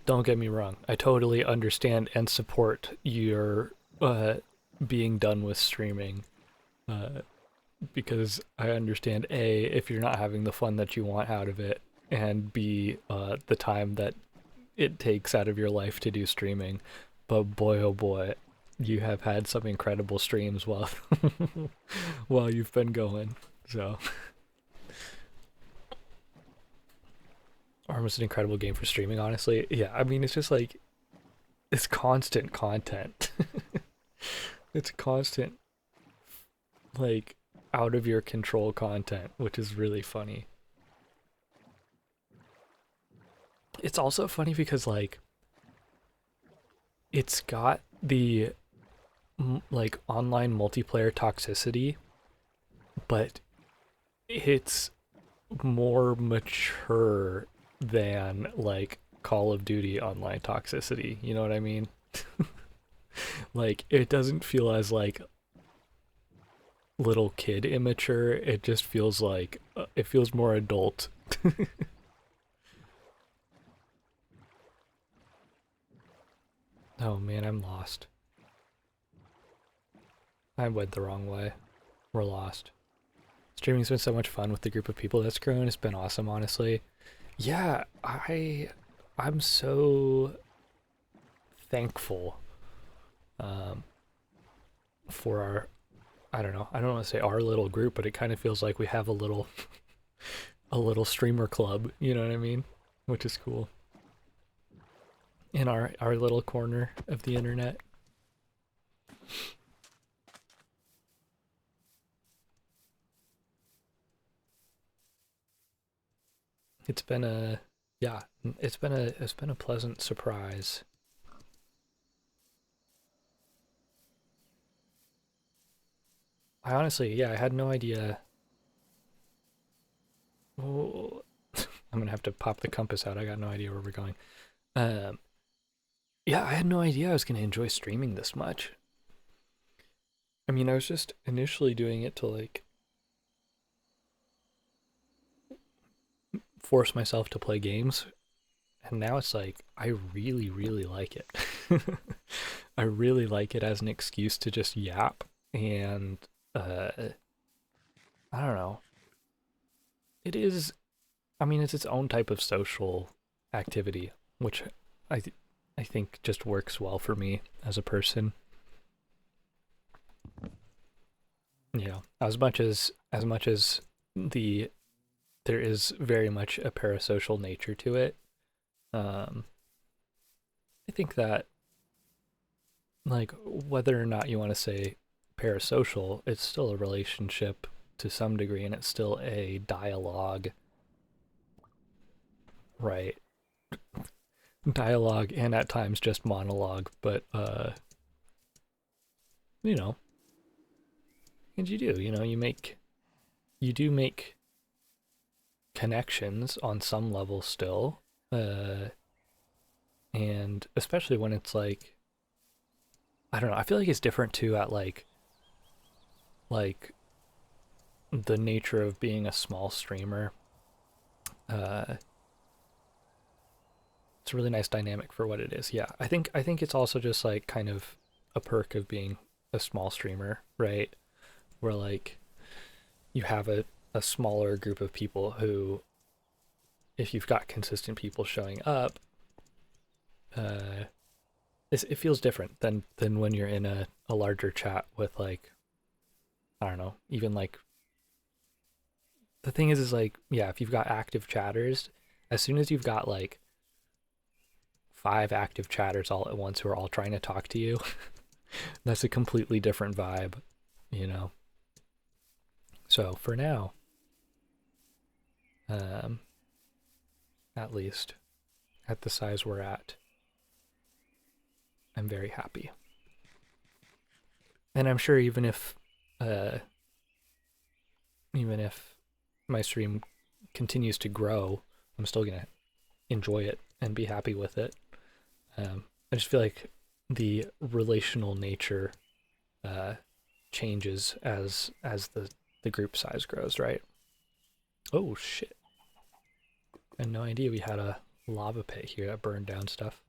Don't get me wrong. I totally understand and support your being done with streaming. Because I understand A, if you're not having the fun that you want out of it, and B, the time that it takes out of your life to do streaming. But boy, oh boy, you have had some incredible streams while while you've been going. So, Arma's an incredible game for streaming, honestly. Yeah, I mean, it's just like, it's constant content. It's constant, like, out of your control content, which is really funny. It's also funny because, like, it's got the like online multiplayer toxicity, but it's more mature than like Call of Duty online toxicity. You know what I mean? Like, it doesn't feel as like little kid immature. It just feels like it feels more adult. Oh man, I'm lost. I went the wrong way. We're lost. Streaming's been so much fun with the group of people that's grown. It's been awesome, honestly. Yeah, I'm so thankful for our, I don't know, I don't want to say our little group, but it kind of feels like we have a little a little streamer club, you know what I mean? Which is cool. in our little corner of the internet. It's been a yeah, it's been a pleasant surprise. I honestly, yeah, I had no idea. Oh, I'm gonna have to pop the compass out. I got no idea where we're going. Um, yeah, I had no idea I was gonna enjoy streaming this much. I mean, I was just initially doing it to like force myself to play games, and now it's like I really, really like it. I really like it as an excuse to just yap, and uh, I don't know. It is. I mean, it's its own type of social activity, which I I think just works well for me as a person. You know, as much as the there is very much a parasocial nature to it. Um, I think that like whether or not you want to say parasocial, it's still a relationship to some degree, and it's still a dialogue, right? Dialogue and at times just monologue, but you know, and you do make connections on some level still, uh, and especially when it's like I don't know, I feel like it's different too at like the nature of being a small streamer. Uh, it's a really nice dynamic for what it is. Yeah, I think it's also just like kind of a perk of being a small streamer, right? Where like you have a smaller group of people who, if you've got consistent people showing up, uh, it feels different than when you're in a larger chat with like I don't know, even like the thing is like yeah, if you've got active chatters, as soon as you've got like five active chatters all at once who are all trying to talk to you, that's a completely different vibe, you know. So for now, um, at least at the size we're at, I'm very happy. And I'm sure uh, even if my stream continues to grow, I'm still gonna enjoy it and be happy with it. I just feel like the relational nature uh, changes as the group size grows, right? Oh shit! I had no idea we had a lava pit here that burned down stuff.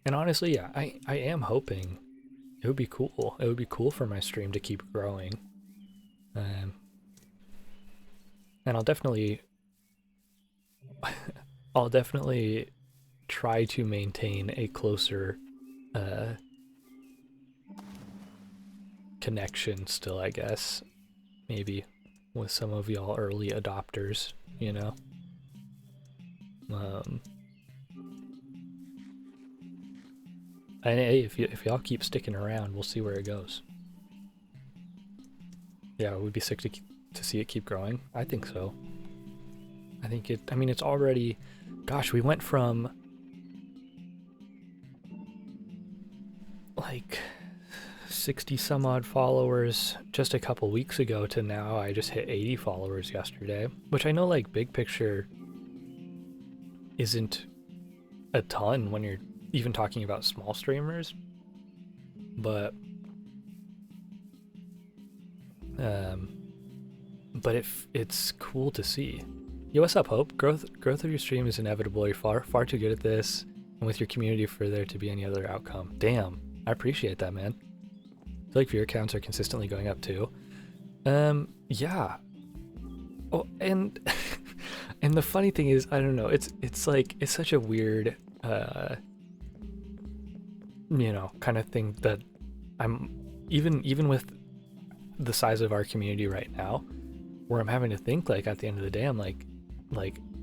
And honestly, yeah, I am hoping it would be cool. It would be cool for my stream to keep growing. Um, and I'll definitely try to maintain a closer uh, connection still, I guess. Maybe with some of y'all early adopters, you know? Um, and hey, if y'all keep sticking around, we'll see where it goes. Yeah, it would be sick to see it keep growing. I think so. I mean, it's already, gosh, we went from like 60 some odd followers just a couple weeks ago to now I just hit 80 followers yesterday, which I know like big picture isn't a ton when you're even talking about small streamers, but um it's cool to see. Yo, what's up, Hope? Growth of your stream is inevitable. You're far too good at this, and with your community for there to be any other outcome. Damn, I appreciate that, man. I feel like viewer counts are consistently going up too. Yeah. Oh, and and the funny thing is, I don't know. It's like it's such a weird, kind of thing that I'm even with the size of our community right now, where I'm having to think, like, at the end of the day, I'm like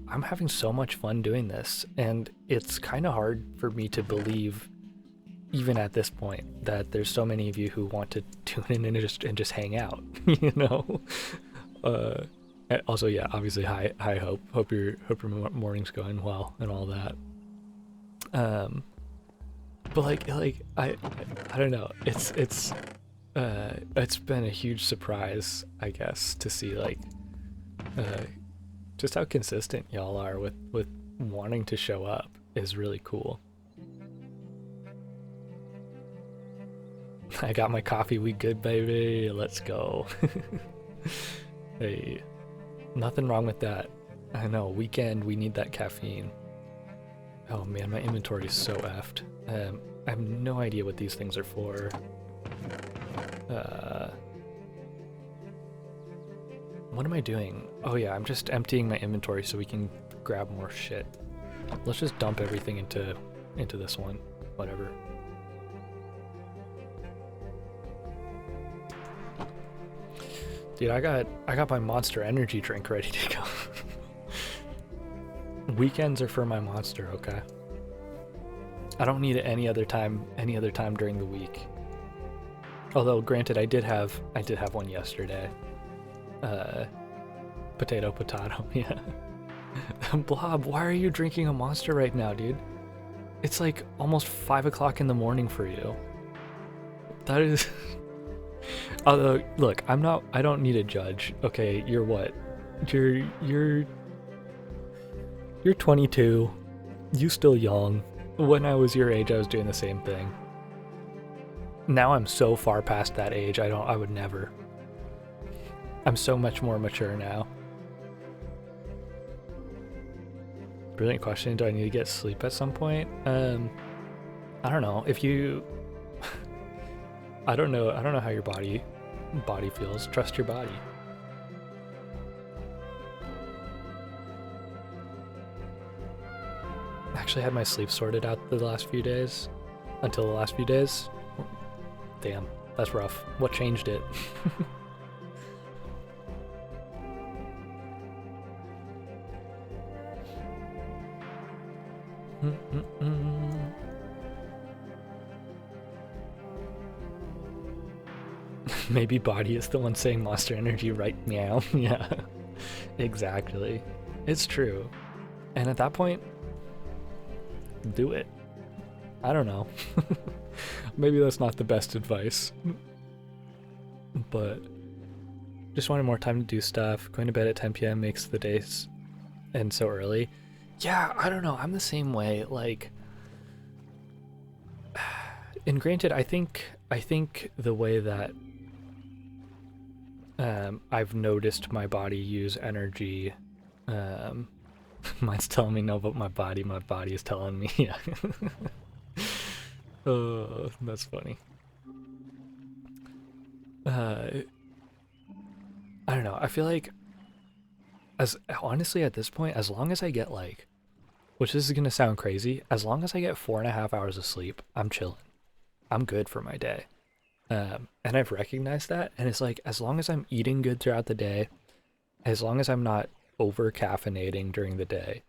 I'm having so much fun doing this, and it's kind of hard for me to believe, even at this point, that there's so many of you who want to tune in and just hang out, you know. Uh, Also, yeah, obviously, hi, hope your morning's going well and all that. Um, but I don't know. It's been a huge surprise, I guess, to see like uh just how consistent y'all are with wanting to show up is really cool. I got my coffee. We good, baby. Let's go. Hey, nothing wrong with that. I know, weekend, we need that caffeine. Oh man, my inventory is so effed. I have no idea what these things are for. Uh, what am I doing? Oh yeah, I'm just emptying my inventory so we can grab more shit. Let's just dump everything into this one. Whatever. Dude, I got my Monster Energy drink ready to go. Weekends are for my Monster, okay? I don't need it any other time during the week. Although granted, I did have one yesterday. Potato, yeah. Blob, why are you drinking a Monster right now, dude? It's like almost 5 o'clock in the morning for you. That is... Although, look, I don't need a judge. Okay, you're what? You're 22. You still young. When I was your age, I was doing the same thing. Now I'm so far past that age, I would never. I'm so much more mature now. Brilliant question. Do I need to get sleep at some point? I don't know. If you I don't know how your body feels. Trust your body. Actually had my sleep sorted out the last few days. Until the last few days. Damn, that's rough. What changed it? Maybe body is the one saying Monster Energy, right? Meow. Yeah, exactly. It's true. And at that point, do it. I don't know. Maybe that's not the best advice. But just wanted more time to do stuff. Going to bed at 10 p.m. makes the days end so early. Yeah, I don't know. I'm the same way. Like, and granted, I think the way that I've noticed my body use energy. Mine's telling me no, but my body is telling me. Yeah. Oh, that's funny. I don't know. I feel like, as honestly at this point, as long as I get like, which this is gonna sound crazy, as long as I get 4.5 hours of sleep, I'm chilling. I'm good for my day. And I've recognized that, and it's like, as long as I'm eating good throughout the day, as long as I'm not over caffeinating during the day,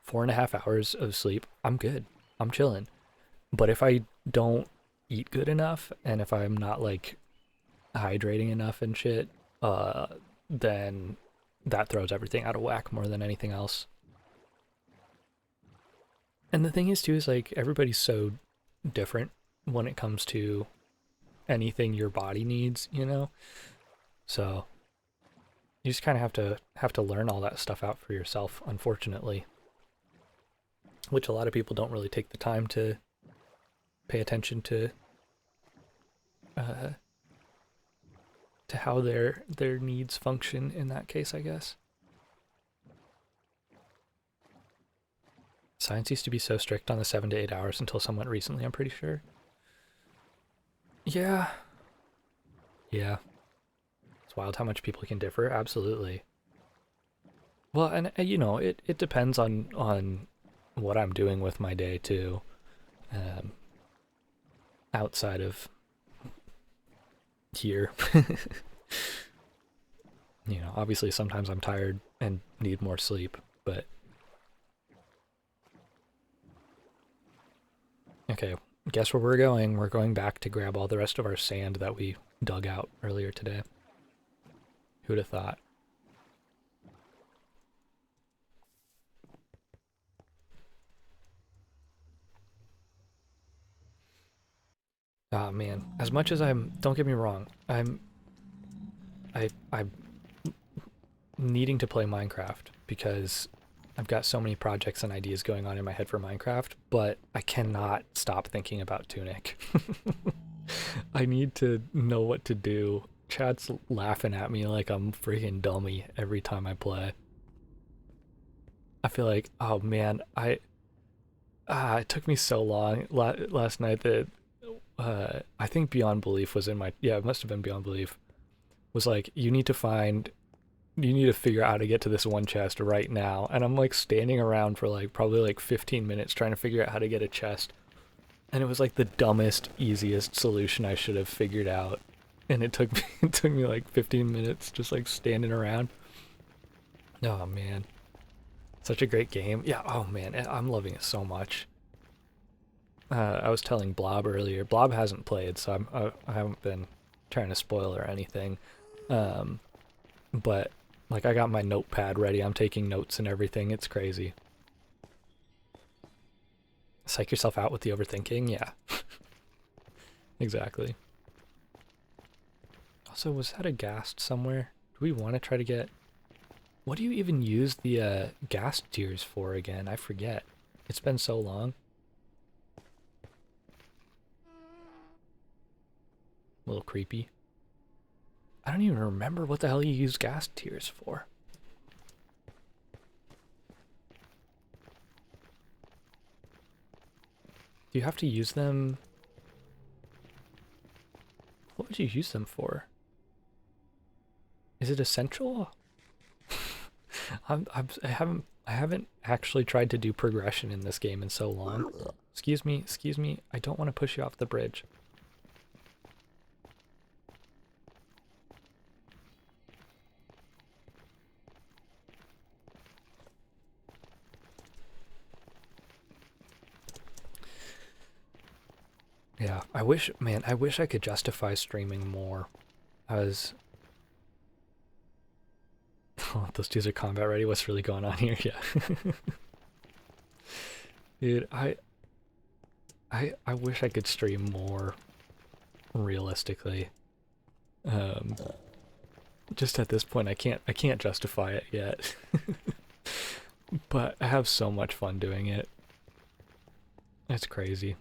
4.5 hours of sleep, I'm good. I'm chilling. But if I don't eat good enough, and if I'm not like hydrating enough and shit, then that throws everything out of whack more than anything else. And the thing is too, is like, everybody's so different when it comes to anything your body needs, you know? So you just kind of have to learn all that stuff out for yourself, unfortunately. Which a lot of people don't really take the time to pay attention to how their needs function in that case, I guess. Science used to be so strict on the 7 to 8 hours until somewhat recently, I'm pretty sure. Yeah. Yeah. It's wild how much people can differ. Absolutely. Well, and you know, it depends on what I'm doing with my day too. Outside of here. You know, obviously sometimes I'm tired and need more sleep, but okay, guess where we're going? We're going back to grab all the rest of our sand that we dug out earlier today. Who'd have thought? Ah, man, as much as don't get me wrong, I'm needing to play Minecraft because I've got so many projects and ideas going on in my head for Minecraft, but I cannot stop thinking about Tunic. I need to know what to do. Chad's laughing at me like I'm freaking dummy every time I play. I feel like, oh man, it took me so long last night that I think Beyond Belief was in my, yeah, it must have been Beyond Belief, was like, you need to figure out how to get to this one chest right now. And I'm like standing around for like probably like 15 minutes trying to figure out how to get a chest. And it was like the dumbest, easiest solution I should have figured out. And it took me, it took me like 15 minutes just like standing around. Oh man. Such a great game. Yeah, oh man, I'm loving it so much. I was telling Blob earlier. Blob hasn't played, so I haven't been trying to spoil or anything. But like I got my notepad ready. I'm taking notes and everything. It's crazy. Psych yourself out with the overthinking. Yeah. Exactly. Also, was that a ghast somewhere? Do we want to try to get... What do you even use the ghast tears for again? I forget. It's been so long. A little creepy. I don't even remember what the hell you use ghast tears for. Do you have to use them? What would you use them for? Is it essential? I haven't actually tried to do progression in this game in so long. Excuse me, I don't want to push you off the bridge. Yeah, I wish I could justify streaming more. I was... Oh, those dudes are combat ready. What's really going on here? Yeah. Dude, I wish I could stream more realistically. Just at this point, I can't justify it yet. But I have so much fun doing it. It's crazy.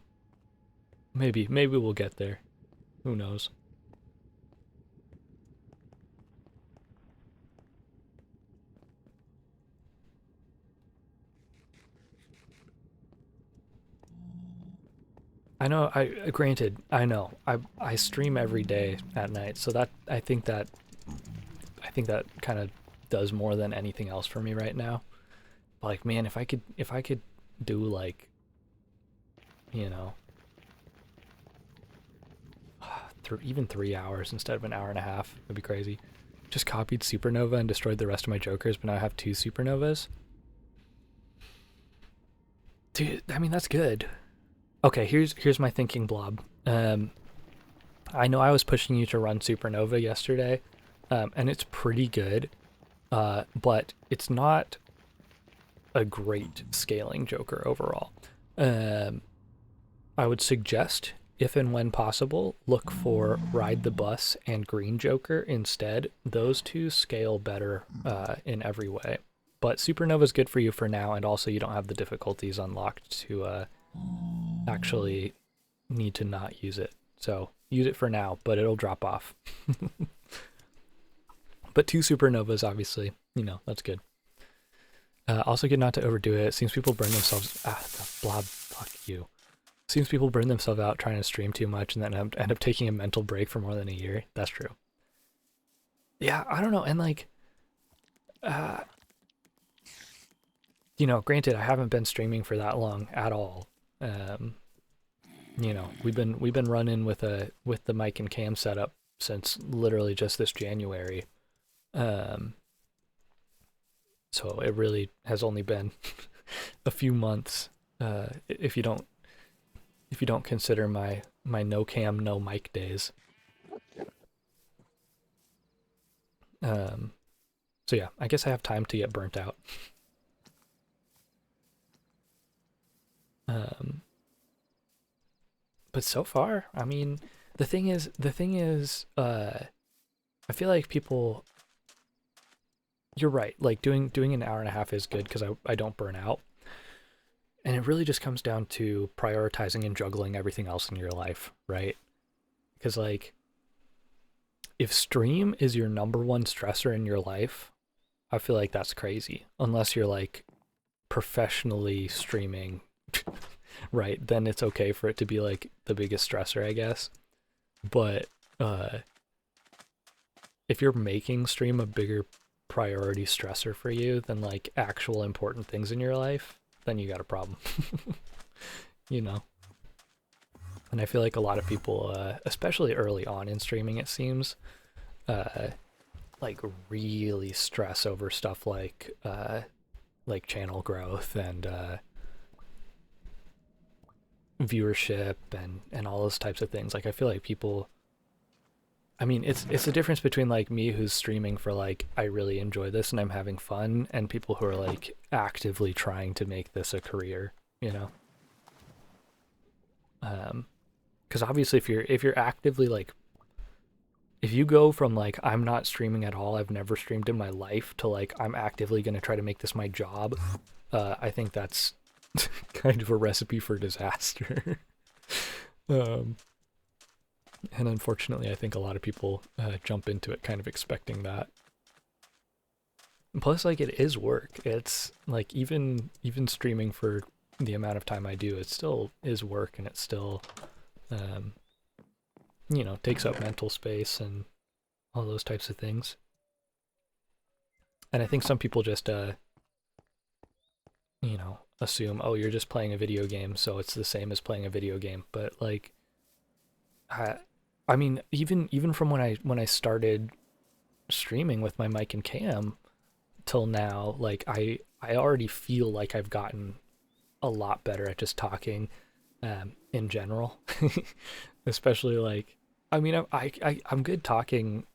Maybe we'll get there. Who knows? I know, granted, I know. I stream every day at night, so that I think that kind of does more than anything else for me right now. Like, man, if I could do like, you know, even 3 hours instead of an hour and a half, it'd be crazy. Just copied Supernova and destroyed the rest of my Jokers, but now I have 2 Supernovas. Dude, I mean, that's good. Okay, here's my thinking, Blob. I know I was pushing you to run Supernova yesterday, and it's pretty good, but it's not a great scaling Joker overall. I would suggest, if and when possible, look for Ride the Bus and Green Joker instead. Those two scale better in every way. But Supernova is good for you for now, and also you don't have the difficulties unlocked to actually need to not use it. So use it for now, but it'll drop off. But 2 Supernovas, obviously, you know, that's good. Also good not to overdo it. It seems people burn themselves... the Blob, fuck you. Seems people burn themselves out trying to stream too much and then end up taking a mental break for more than a year. That's true. Yeah, I don't know. And like, you know, granted, I haven't been streaming for that long at all. You know, we've been running with the mic and cam setup since literally just this January. Um, so it really has only been a few months. If you don't consider my no cam no mic days. Um, so yeah, I guess I have time to get burnt out. Um, but so far, I mean, the thing is, I feel like people. You're right. Like doing an hour and a half is good because I don't burn out, and it really just comes down to prioritizing and juggling everything else in your life, right? Because like if stream is your number one stressor in your life, I feel like that's crazy. Unless you're like professionally streaming, right? Then it's okay for it to be like the biggest stressor, I guess. But uh if you're making stream a bigger priority stressor for you than like actual important things in your life, then you got a problem. you know. And I feel like a lot of people, especially early on in streaming, it seems, uh, like really stress over stuff like channel growth and viewership and all those types of things. Like I feel like people. I mean, it's the difference between like me who's streaming for like I really enjoy this and I'm having fun, and people who are like actively trying to make this a career. You know, because obviously if you're actively like if you go from like I'm not streaming at all, I've never streamed in my life, to like I'm actively going to try to make this my job, I think that's kind of a recipe for disaster. um, and unfortunately, I think a lot of people jump into it kind of expecting that. And plus, like it is work. It's like even streaming for the amount of time I do, it still is work, and it still um, takes up mental space and all those types of things. And I think some people just assume, oh, you're just playing a video game, so it's the same as playing a video game. But like, I, I mean, even from when I started streaming with my mic and cam till now, like I already feel like I've gotten a lot better at just talking, in general, especially like, I mean, I'm good talking,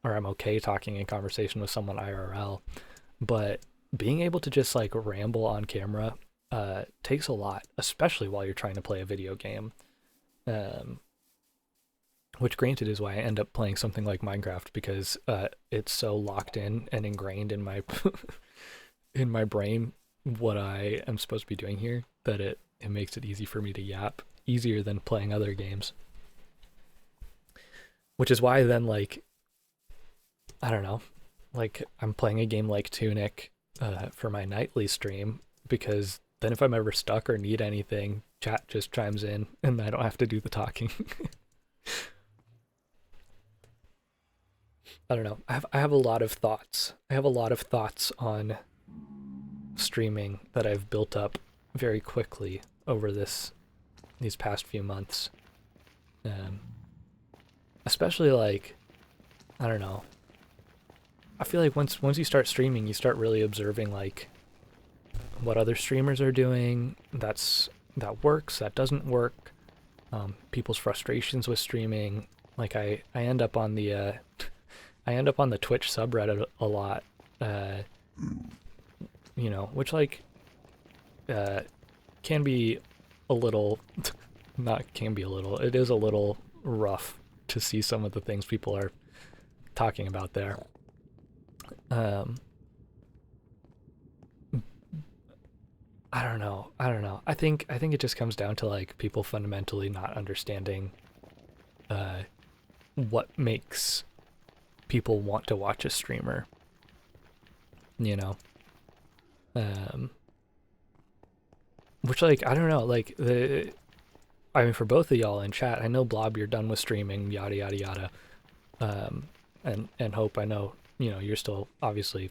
or I'm okay talking in conversation with someone IRL, but being able to just like ramble on camera takes a lot, especially while you're trying to play a video game. Um, which granted is why I end up playing something like Minecraft, because it's so locked in and ingrained in my in my brain what I am supposed to be doing here, that it makes it easy for me to yap, easier than playing other games. Which is why then like I don't know, like I'm playing a game like Tunic for my nightly stream, because then if I'm ever stuck or need anything, chat just chimes in and I don't have to do the talking. I don't know. I have a lot of thoughts. I have a lot of thoughts on streaming that I've built up very quickly over these past few months. Um, especially like I don't know. I feel like once you start streaming, you start really observing like what other streamers are doing. That works. That doesn't work. People's frustrations with streaming. Like I end up on the I end up on the Twitch subreddit a lot. Uh, which like can be a little not can be a little. It is a little rough to see some of the things people are talking about there. Um, I don't know. I don't know. I think it just comes down to like people fundamentally not understanding uh, what makes people want to watch a streamer. You know, um, which like I don't know. Like the I mean, for both of y'all in chat, I know Blob, you're done with streaming, yada yada yada. Um, and Hope, I know you're still obviously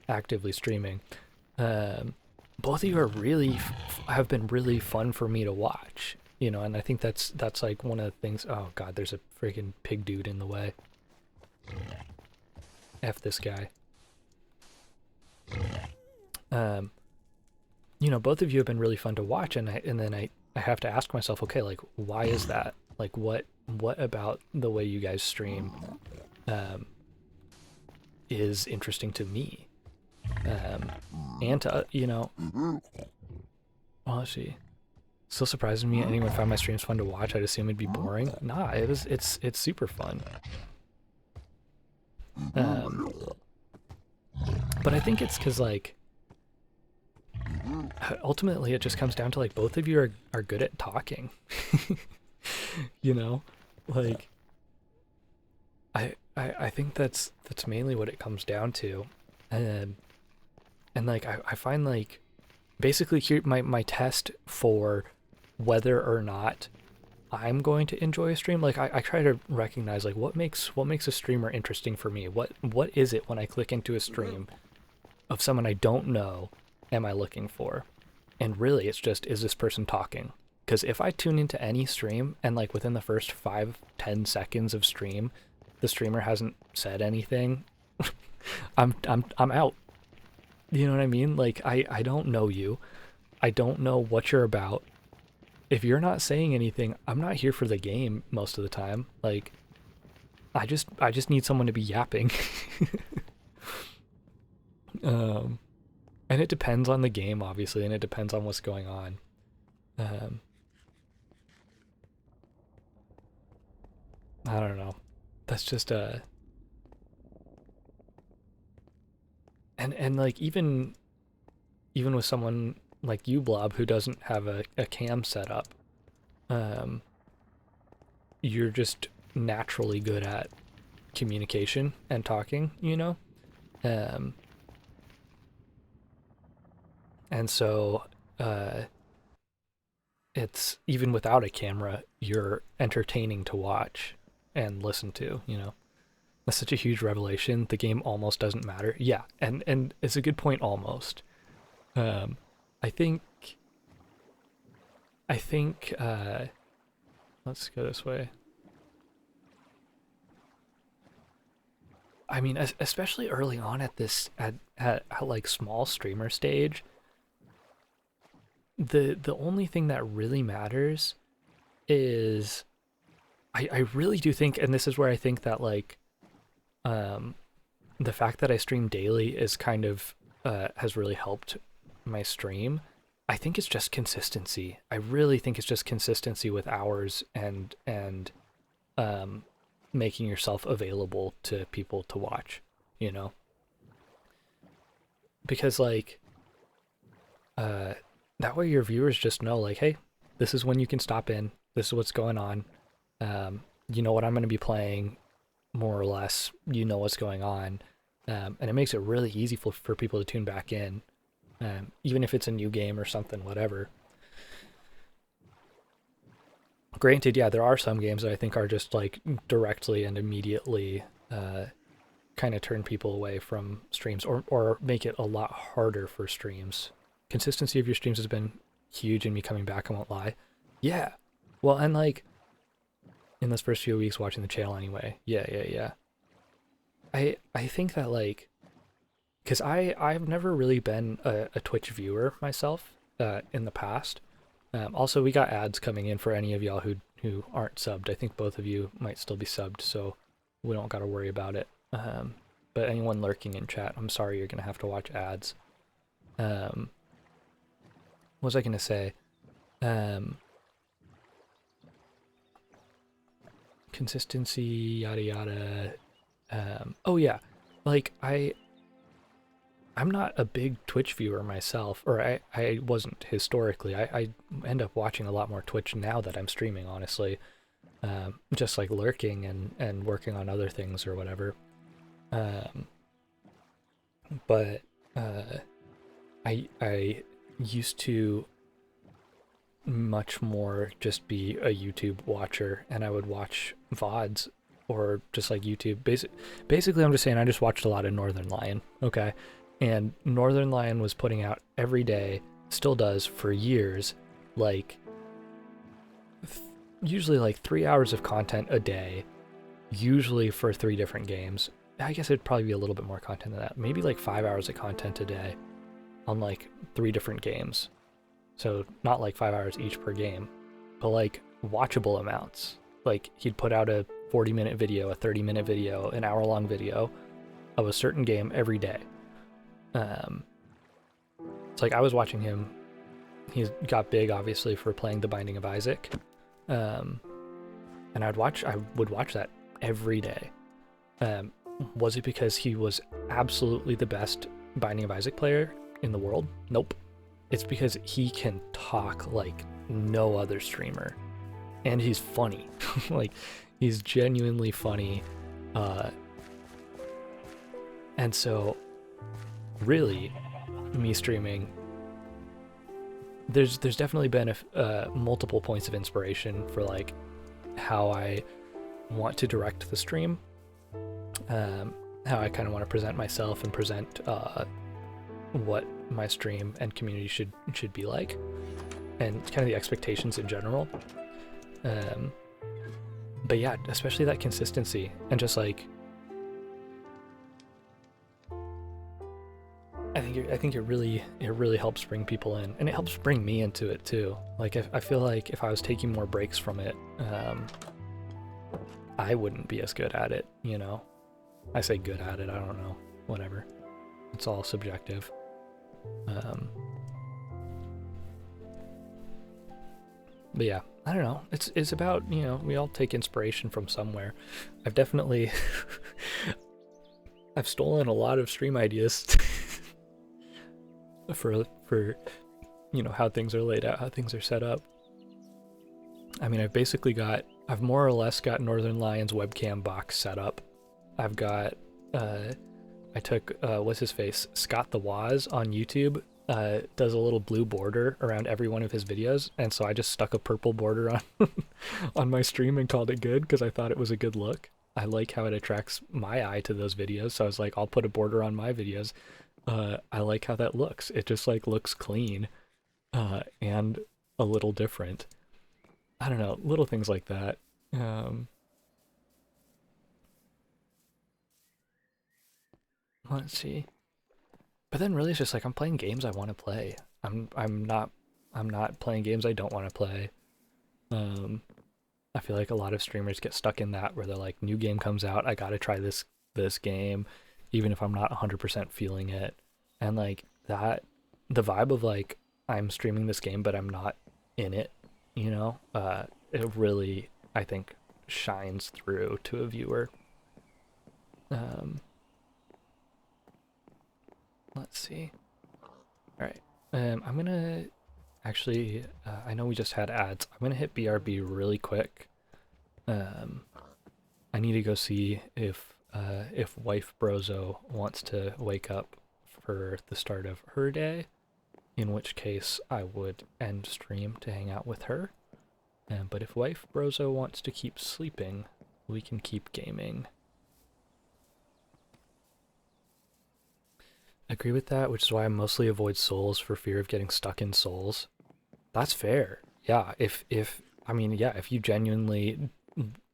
actively streaming. Um, both of you are really have been really fun for me to watch. you know, and I think that's like one of the things. Oh God, there's a freaking pig dude in the way. F this guy. You know, both of you have been really fun to watch, and then I have to ask myself, okay, like why is that? Like what about the way you guys stream is interesting to me, and to you know, well, let's see. Still surprises me anyone found my streams fun to watch. I'd assume it'd be boring. Nah, it's super fun. But I think it's because like ultimately it just comes down to like both of you are good at talking. You know, like I think that's mainly what it comes down to, and like I find like basically here my test for whether or not I'm going to enjoy a stream, like I try to recognize like what makes a streamer interesting for me. What is it when I click into a stream of someone I don't know am I looking for? And really it's just, is this person talking? Because if I tune into any stream and like within the first 5-10 seconds of stream the streamer hasn't said anything, I'm out. You know what I mean? Like I don't know you. I don't know what you're about. If you're not saying anything, I'm not here for the game most of the time. Like I just need someone to be yapping. And it depends on the game, obviously, and it depends on what's going on. I don't know. That's just and like even with someone like you, Blob, who doesn't have a cam set up, you're just naturally good at communication and talking, you know? And so it's even without a camera, you're entertaining to watch and listen to, you know? That's such a huge revelation. The game almost doesn't matter. Yeah, and it's a good point, almost. I think let's go this way. I mean, especially early on at this at like small streamer stage, the only thing that really matters is I really do think, and this is where I think that like the fact that I stream daily is kind of has really helped my stream. I think it's just consistency. I really think it's just consistency with hours and making yourself available to people to watch, you know? Because like that way your viewers just know like, hey, this is when you can stop in. This is what's going on. You know what I'm going to be playing, more or less. You know what's going on. And it makes it really easy for people to tune back in, even if it's a new game or something, whatever. Granted, yeah, there are some games that I think are just like directly and immediately kind of turn people away from streams, or make it a lot harder for streams. Consistency of your streams has been huge in me coming back, I won't lie. Yeah. Well, and like in those first few weeks watching the channel anyway. Yeah. I think that like, because I've never really been a Twitch viewer myself in the past. Also, we got ads coming in for any of y'all who aren't subbed. I think both of you might still be subbed, so we don't got to worry about it. But anyone lurking in chat, I'm sorry, you're gonna have to watch ads. What was I gonna say? Consistency, yada yada. Oh yeah, like I'm not a big Twitch viewer myself, or I wasn't historically. I end up watching a lot more Twitch now that I'm streaming, honestly. Just like lurking and working on other things or whatever. But I used to much more just be a YouTube watcher, and I would watch VODs or just like YouTube. Basically, I'm just saying I just watched a lot of Northern Lion, okay? And Northern Lion was putting out every day, still does for years, like usually like 3 hours of content a day, usually for 3 different games. I guess it'd probably be a little bit more content than that. Maybe like 5 hours of content a day on like 3 different games. So not like 5 hours each per game, but like watchable amounts. Like he'd put out a 40-minute video, a 30-minute video, an hour-long video of a certain game every day. It's like I was watching him. He's got big, obviously, for playing The Binding of Isaac, and I would watch that every day. Was it because he was absolutely the best Binding of Isaac player in the world? Nope. It's because he can talk like no other streamer, and he's funny. Like, he's genuinely funny, and so really, me streaming, there's definitely been multiple points of inspiration for like how I want to direct the stream, how I kind of want to present myself and present what my stream and community should be like, and kind of the expectations in general. But yeah, especially that consistency and just like, I think it really helps bring people in, and it helps bring me into it too. Like I feel like if I was taking more breaks from it, I wouldn't be as good at it, you know? I say good at it, I don't know, whatever. It's all subjective. But yeah, I don't know. It's about, you know, we all take inspiration from somewhere. I've definitely I've stolen a lot of stream ideas for you know, how things are laid out, how things are set up. I mean, I've more or less got Northern Lion's webcam box set up. I've got I took what's his face, Scott the Waz on YouTube, does a little blue border around every one of his videos, and so I just stuck a purple border on on my stream and called it good because I thought it was a good look. I like how it attracts my eye to those videos, so I was like, I'll put a border on my videos. I like how that looks. It just like looks clean, and a little different. I don't know, little things like that. Let's see. But then really it's just like I'm playing games I want to play. I'm not playing games I don't want to play. Um, I feel like a lot of streamers get stuck in that where they're like, new game comes out, I gotta try this game, even if I'm not 100% feeling it. And like that, the vibe of like I'm streaming this game but I'm not in it, you know, it really, I think, shines through to a viewer. Um, let's see. All right. I'm gonna actually. I know we just had ads. I'm gonna hit BRB really quick. Um, I need to go see if wife Brozo wants to wake up for the start of her day. In which case, I would end stream to hang out with her. But if wife Brozo wants to keep sleeping, we can keep gaming. Agree with that, which is why I mostly avoid Souls for fear of getting stuck in Souls. That's fair. Yeah, if I mean, yeah, if you genuinely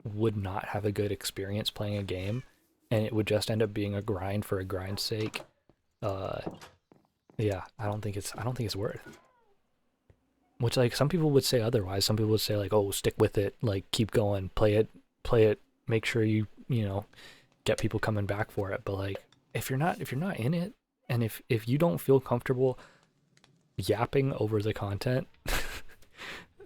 would not have a good experience playing a game and it would just end up being a grind for a grind's sake, uh yeah, I don't think it's worth. Which like some people would say otherwise. Some people would say like, "Oh, stick with it, like keep going, play it, make sure you know, get people coming back for it." But like if you're not in it, and if you don't feel comfortable yapping over the content,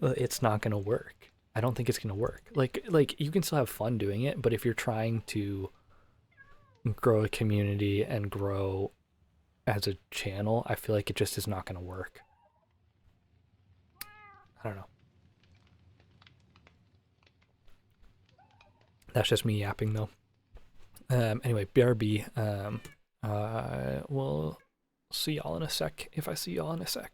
it's not going to work. I don't think it's going to work. Like you can still have fun doing it, but if you're trying to grow a community and grow as a channel, I feel like it just is not going to work. I don't know. That's just me yapping though. Anyway, BRB. We'll see y'all in a sec if I see y'all in a sec.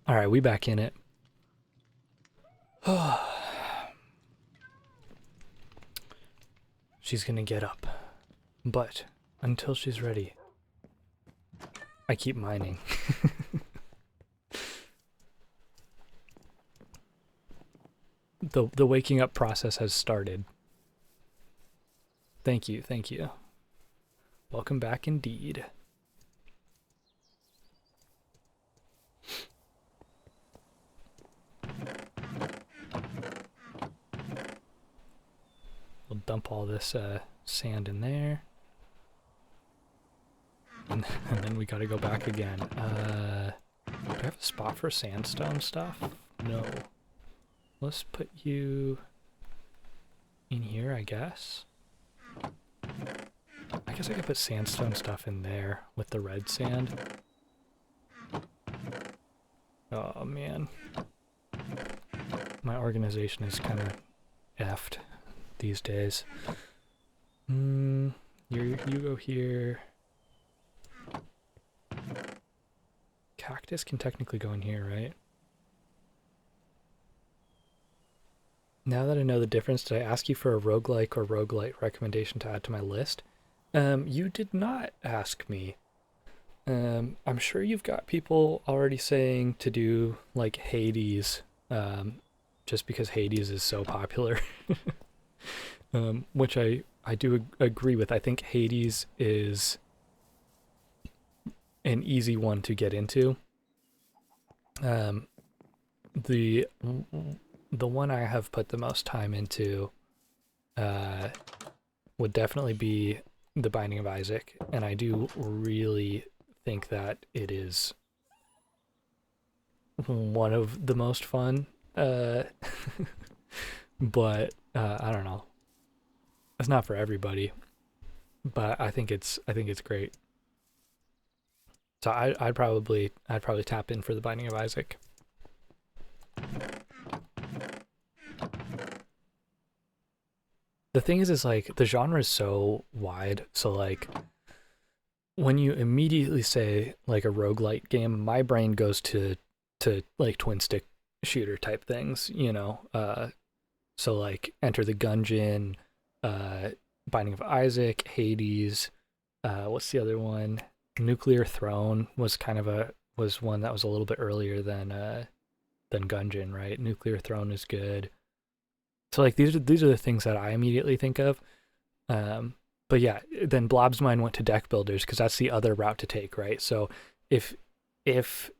All right, we back in it. She's gonna get up. But until she's ready, I keep mining. The waking up process has started. Thank you, thank you. Welcome back indeed. We'll dump all this sand in there. And then we gotta go back again. Do I have a spot for sandstone stuff? No. Let's put you in here, I guess. I guess I could put sandstone stuff in there with the red sand. Oh man. My organization is kind of effed these days. You go here. Cactus can technically go in here, right? Now that I know the difference, did I ask you for a roguelike or roguelite recommendation to add to my list? You did not ask me. I'm sure you've got people already saying to do like Hades, just because Hades is so popular. Which I do agree with. I think Hades is an easy one to get into. The one I have put the most time into would definitely be The Binding of Isaac, and I do really think that it is one of the most fun. But I don't know. It's not for everybody, but I think it's great. So I'd probably tap in for The Binding of Isaac. The thing is like the genre is so wide, so like when you immediately say like a roguelite game, my brain goes to like twin stick shooter type things, you know. So like Enter the Gungeon, Binding of Isaac, Hades, what's the other one? Nuclear Throne was one that was a little bit earlier than Gungeon, right? Nuclear Throne is good. So like these are the things that I immediately think of. But yeah, then Blob's mind went to deck builders because that's the other route to take, right? So if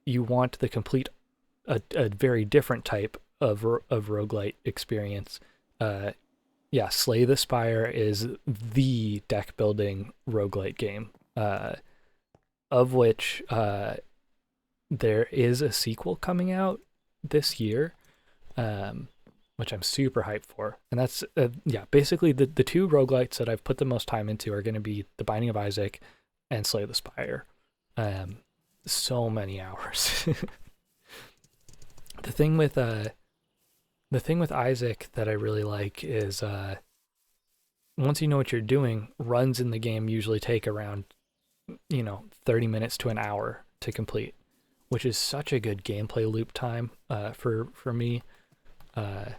you want the complete a very different type of roguelite experience, yeah, Slay the Spire is the deck building roguelite game. Of which there is a sequel coming out this year, which I'm super hyped for. And that's, yeah, basically the two roguelites that I've put the most time into are going to be The Binding of Isaac and Slay the Spire. So many hours. The thing with Isaac that I really like is once you know what you're doing, runs in the game usually take around 30 minutes to an hour to complete, which is such a good gameplay loop time for me. The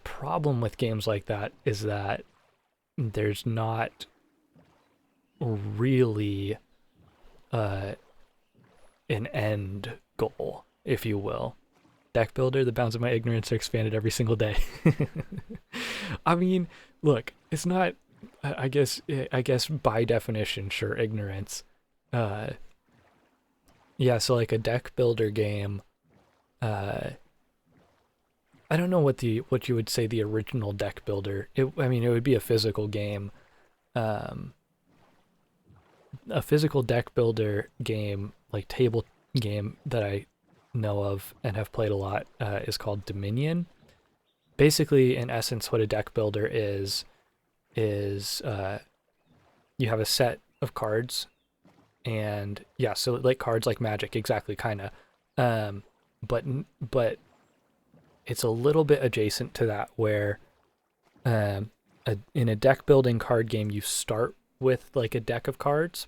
problem with games like that is that there's not really an end goal, if you will. Deck Builder, the bounds of my ignorance are expanded every single day. I mean, look, it's not, I guess by definition, sure, ignorance. Yeah, so like a deck builder game, I don't know what you would say the original deck builder. I mean, it would be a physical game. A physical deck builder game, like table game that I know of and have played a lot, is called Dominion. Basically, in essence, what a deck builder is you have a set of cards, and yeah, so like cards like Magic, exactly, kind of. But it's a little bit adjacent to that, where in a deck building card game, you start with like a deck of cards,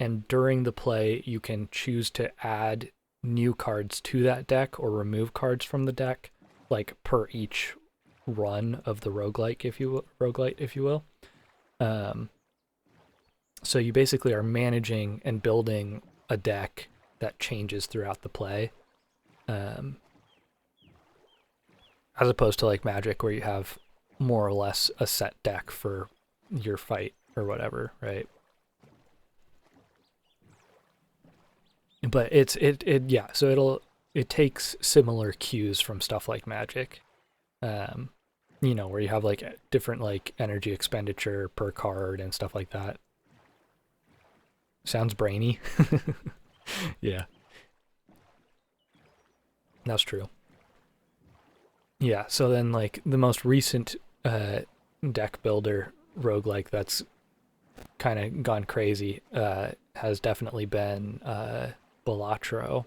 and during the play, you can choose to add new cards to that deck or remove cards from the deck, like per each run of the roguelike, if you will. Um, so you basically are managing and building a deck that changes throughout the play, as opposed to like Magic, where you have more or less a set deck for your fight or whatever, right? But yeah. So it takes similar cues from stuff like Magic, um, where you have like different like energy expenditure per card and stuff like that. Sounds brainy. Yeah, that's true. Yeah, so then like the most recent deck builder roguelike that's kind of gone crazy has definitely been Balatro,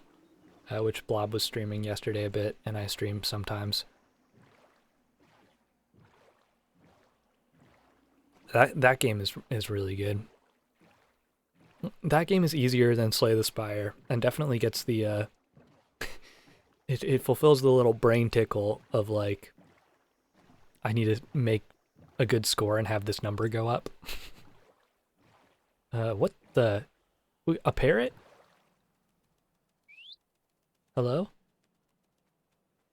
which Blob was streaming yesterday a bit, and I stream sometimes. That game is really good. That game is easier than Slay the Spire, and definitely gets the it fulfills the little brain tickle of like, I need to make a good score and have this number go up. What the? A parrot? Hello?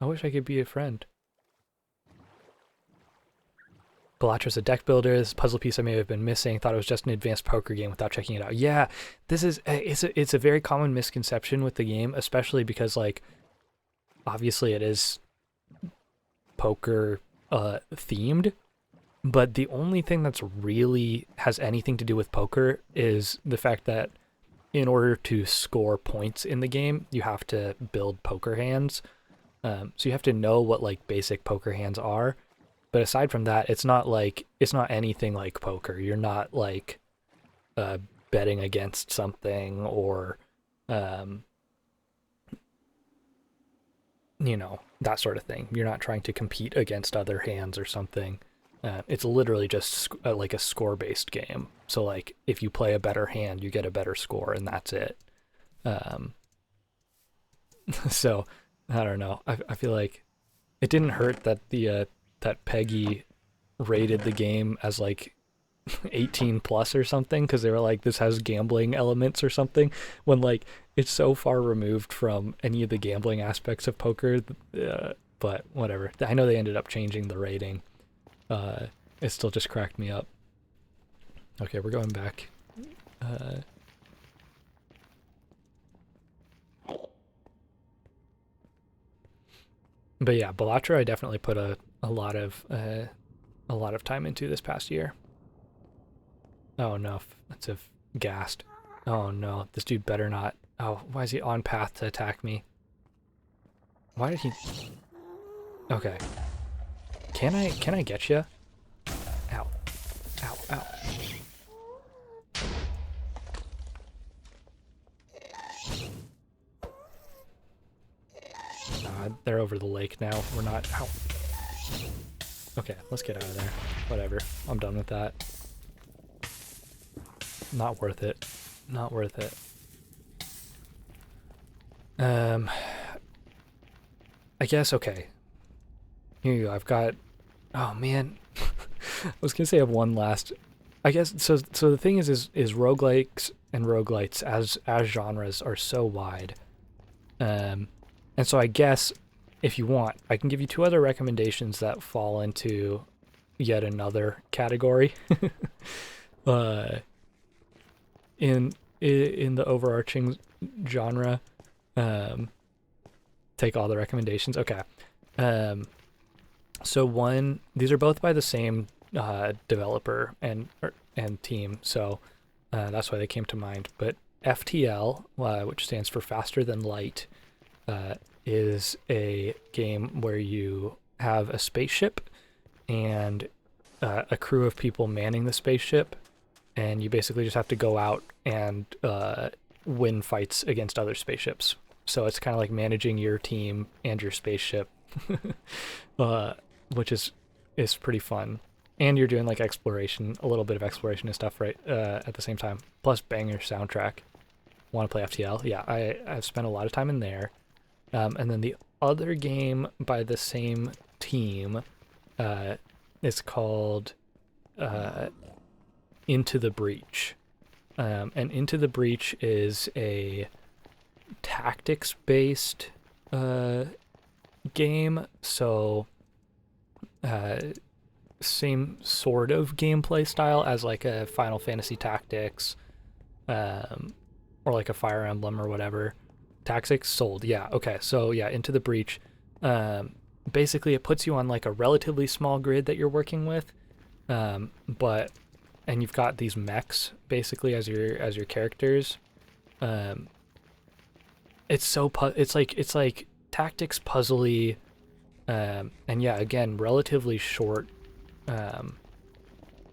I wish I could be a friend. Balatra's a deck builder. This puzzle piece I may have been missing. Thought it was just an advanced poker game without checking it out. Yeah, this is it's a very common misconception with the game, especially because like obviously it is poker themed, but the only thing that's really has anything to do with poker is the fact that in order to score points in the game, you have to build poker hands. So you have to know what like basic poker hands are. But aside from that, it's not anything like poker. You're not like betting against something or that sort of thing. You're not trying to compete against other hands or something. It's literally just like a score-based game. So like if you play a better hand, you get a better score, and that's it. So I don't know. I feel like it didn't hurt that that Peggy rated the game as like 18 plus or something, because they were like, this has gambling elements or something, when like it's so far removed from any of the gambling aspects of poker. But whatever. I know they ended up changing the rating. It still just cracked me up. Okay, we're going back. But yeah, Balatro I definitely put a lot of time into this past year. Oh no, that's a gassed. Oh no, this dude better not. Oh, why is he on path to attack me? Why did he? Okay. Can I get you? Ow, ow, ow. They're over the lake now. We're not. Ow. Okay, let's get out of there. Whatever. I'm done with that. Not worth it. Not worth it. I guess, okay. Here you go. I've got... Oh, man. I was going to say I have one last... I guess, so the thing is roguelikes and roguelites as genres are so wide. And so I guess, if you want, I can give you two other recommendations that fall into yet another category. In the overarching genre. Take all the recommendations. Okay. So one, these are both by the same developer and team, so that's why they came to mind. But FTL, which stands for Faster Than Light, is a game where you have a spaceship and a crew of people manning the spaceship, and you basically just have to go out and win fights against other spaceships. So it's kind of like managing your team and your spaceship, which is pretty fun. And you're doing like exploration, a little bit of exploration and stuff, right? At the same time. Plus banger soundtrack. Want to play FTL? Yeah, I've spent a lot of time in there. And then the other game by the same team uh, is called uh, Into the Breach. And Into the Breach is a tactics-based game, so uh, same sort of gameplay style as like a Final Fantasy Tactics, or like a Fire Emblem or whatever. Tactics sold, yeah. Okay, so yeah, Into the Breach. Um, Basically, it puts you on like a relatively small grid that you're working with, but and you've got these mechs basically as your characters. Um, it's like tactics puzzly, and yeah, again, relatively short. Um,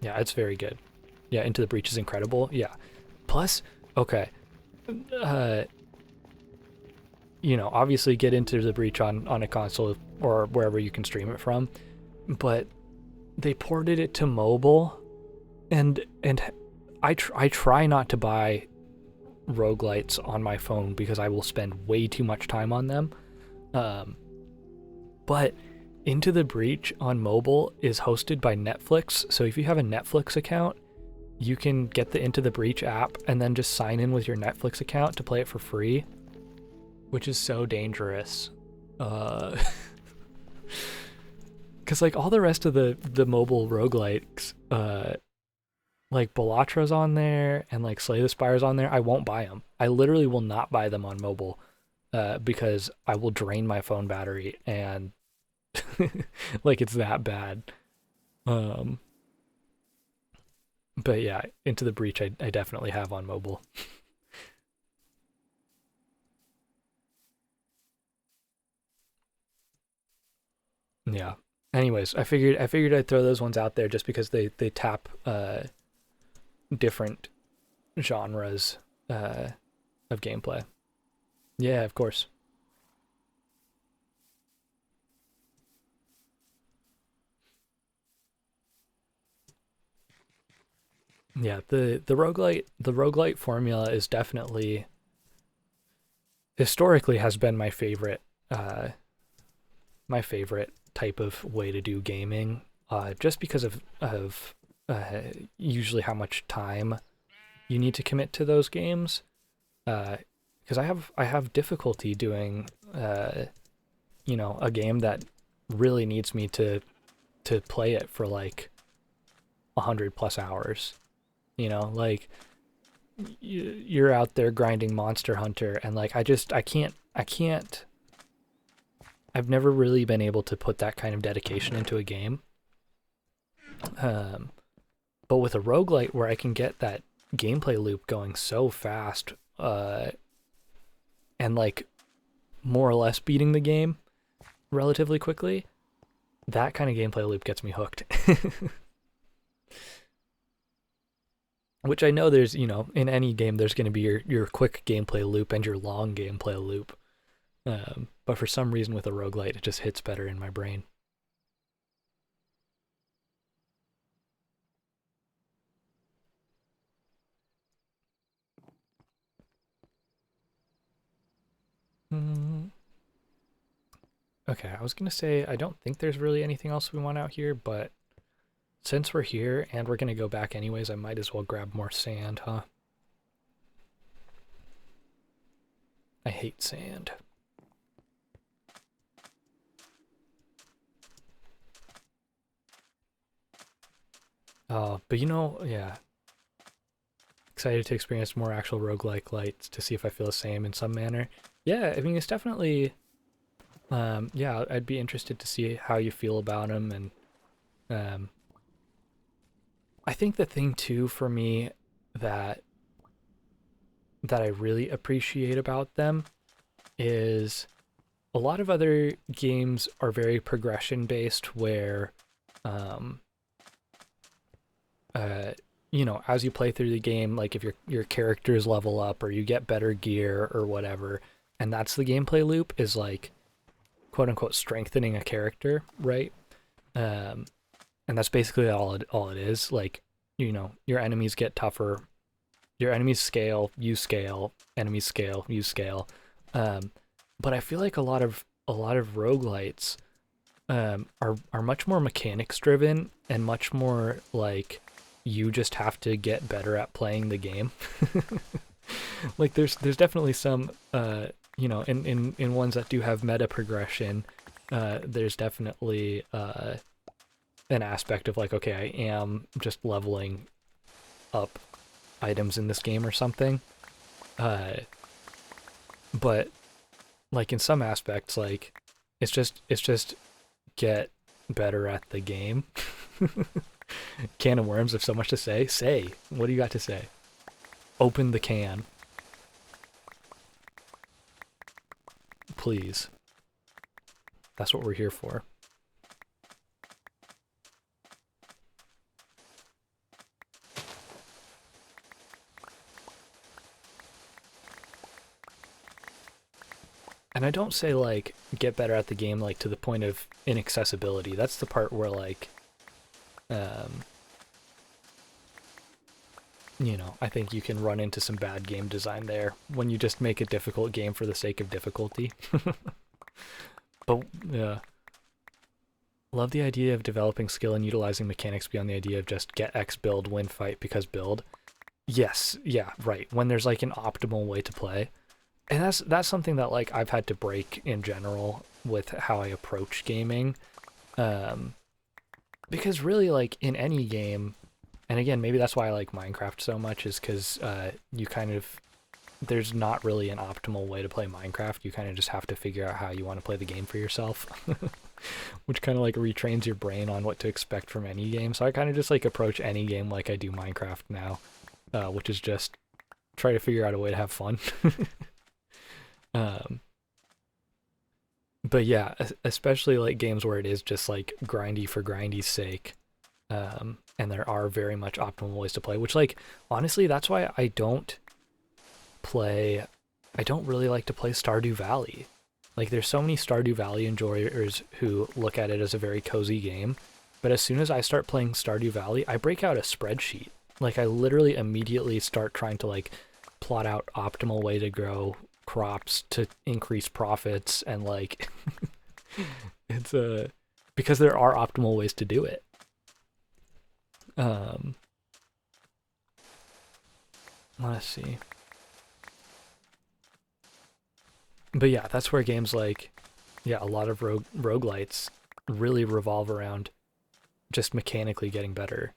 yeah, it's very good. Yeah, Into the Breach is incredible. Yeah, plus, okay, uh, obviously get Into the Breach on a console or wherever you can stream it from, but they ported it to mobile, and I try not to buy roguelites on my phone because I will spend way too much time on them. Um, but Into the Breach on mobile is hosted by Netflix, so if you have a Netflix account, you can get the Into the Breach app and then just sign in with your Netflix account to play it for free, which is so dangerous. Because like all the rest of the mobile roguelikes, like Balatra's on there and like Slay the Spire's on there, I won't buy them. I literally will not buy them on mobile, because I will drain my phone battery and like it's that bad. Um, but yeah, Into the Breach I definitely have on mobile. Yeah. Anyways, I figured I'd throw those ones out there just because they tap different genres uh, of gameplay. Yeah, of course. Yeah, the roguelite formula is definitely historically has been uh my favorite type of way to do gaming, just because of usually how much time you need to commit to those games. Because I have difficulty doing a game that really needs me to play it for like 100 plus hours. Like you're out there grinding Monster Hunter, and like I can't. I've never really been able to put that kind of dedication into a game. Um, but with a roguelite where I can get that gameplay loop going so fast, and like more or less beating the game relatively quickly, that kind of gameplay loop gets me hooked. Which I know there's, in any game, there's going to be your quick gameplay loop and your long gameplay loop. But for some reason with a roguelite, it just hits better in my brain. Mm, okay, I was going to say, I don't think there's really anything else we want out here, but since we're here and we're going to go back anyways, I might as well grab more sand, huh? I hate sand. But yeah, excited to experience more actual roguelike lights to see if I feel the same in some manner. Yeah, I mean, it's definitely, yeah, I'd be interested to see how you feel about them. And um, I think the thing too for me that I really appreciate about them is a lot of other games are very progression based where um uh as you play through the game, like if your characters level up or you get better gear or whatever, and that's the gameplay loop, is like quote unquote strengthening a character, right? um and that's basically all it is. Like, your enemies get tougher, your enemies scale, you scale, enemies scale, you scale. Um, but I feel like a lot of roguelites are much more mechanics driven and much more like you just have to get better at playing the game. Like there's definitely some in ones that do have meta progression, there's definitely an aspect of like, okay, I am just leveling up items in this game or something. Uh, but like in some aspects, like it's just get better at the game. Can of worms, have so much to say. Say, what do you got to say? Open the can, please. That's what we're here for. And I don't say like get better at the game like to the point of inaccessibility. That's the part where like um I think you can run into some bad game design there when you just make a difficult game for the sake of difficulty. But yeah, love the idea of developing skill and utilizing mechanics beyond the idea of just get X build, win fight because build. Yes, yeah, right. When there's like an optimal way to play. And that's something that like I've had to break in general with how I approach gaming. Um because really like in any game, and again, maybe that's why I like Minecraft so much is cuz you kind of there's not really an optimal way to play Minecraft. You kind of just have to figure out how you want to play the game for yourself, which kind of like retrains your brain on what to expect from any game. So I kind of just like approach any game like I do Minecraft now, which is just try to figure out a way to have fun. um, but yeah, especially like games where it is just like grindy for grindy's sake. And there are very much optimal ways to play, which like honestly, that's why play I don't really like to play Stardew Valley. Like there's so many Stardew Valley enjoyers who look at it as a very cozy game, but as soon as I start playing Stardew Valley, I break out a spreadsheet. Like I literally immediately start trying to like plot out optimal way to grow crops to increase profits and like it's a because there are optimal ways to do it. Um let's see. But yeah, that's where games like, yeah, a lot of roguelites really revolve around just mechanically getting better.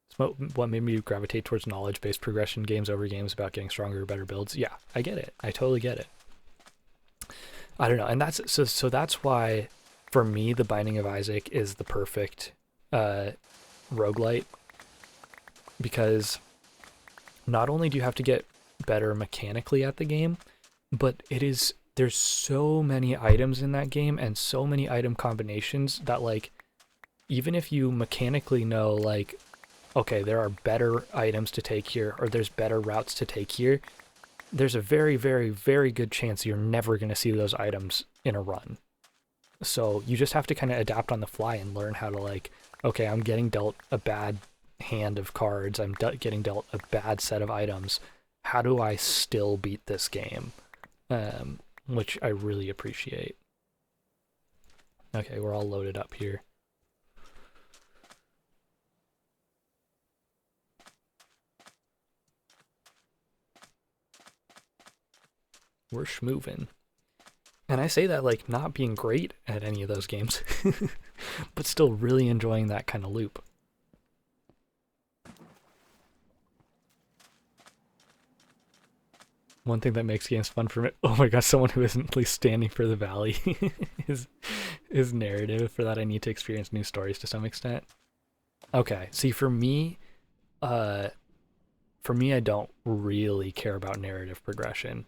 It's what made me gravitate towards knowledge-based progression games over games about getting stronger, better builds. Yeah, I get it. I totally get it. I don't know, and so that's why, for me, The Binding of Isaac is the perfect roguelite, because not only do you have to get better mechanically at the game, but there's so many items in that game and so many item combinations that like even if you mechanically know like okay, there are better items to take here or there's better routes to take here, there's a very very very good chance you're never going to see those items in a run. So you just have to kind of adapt on the fly and learn how to like, okay, I'm getting dealt a bad hand of cards, I'm getting dealt a bad set of items, how do I still beat this game? Which I really appreciate. Okay, we're all loaded up here. We're schmoovin'. And I say that like not being great at any of those games, but still really enjoying that kind of loop. One thing that makes games fun for me, oh my gosh, someone who isn't at least standing for the valley is narrative. For that I need to experience new stories to some extent. Okay, see uh for me I don't really care about narrative progression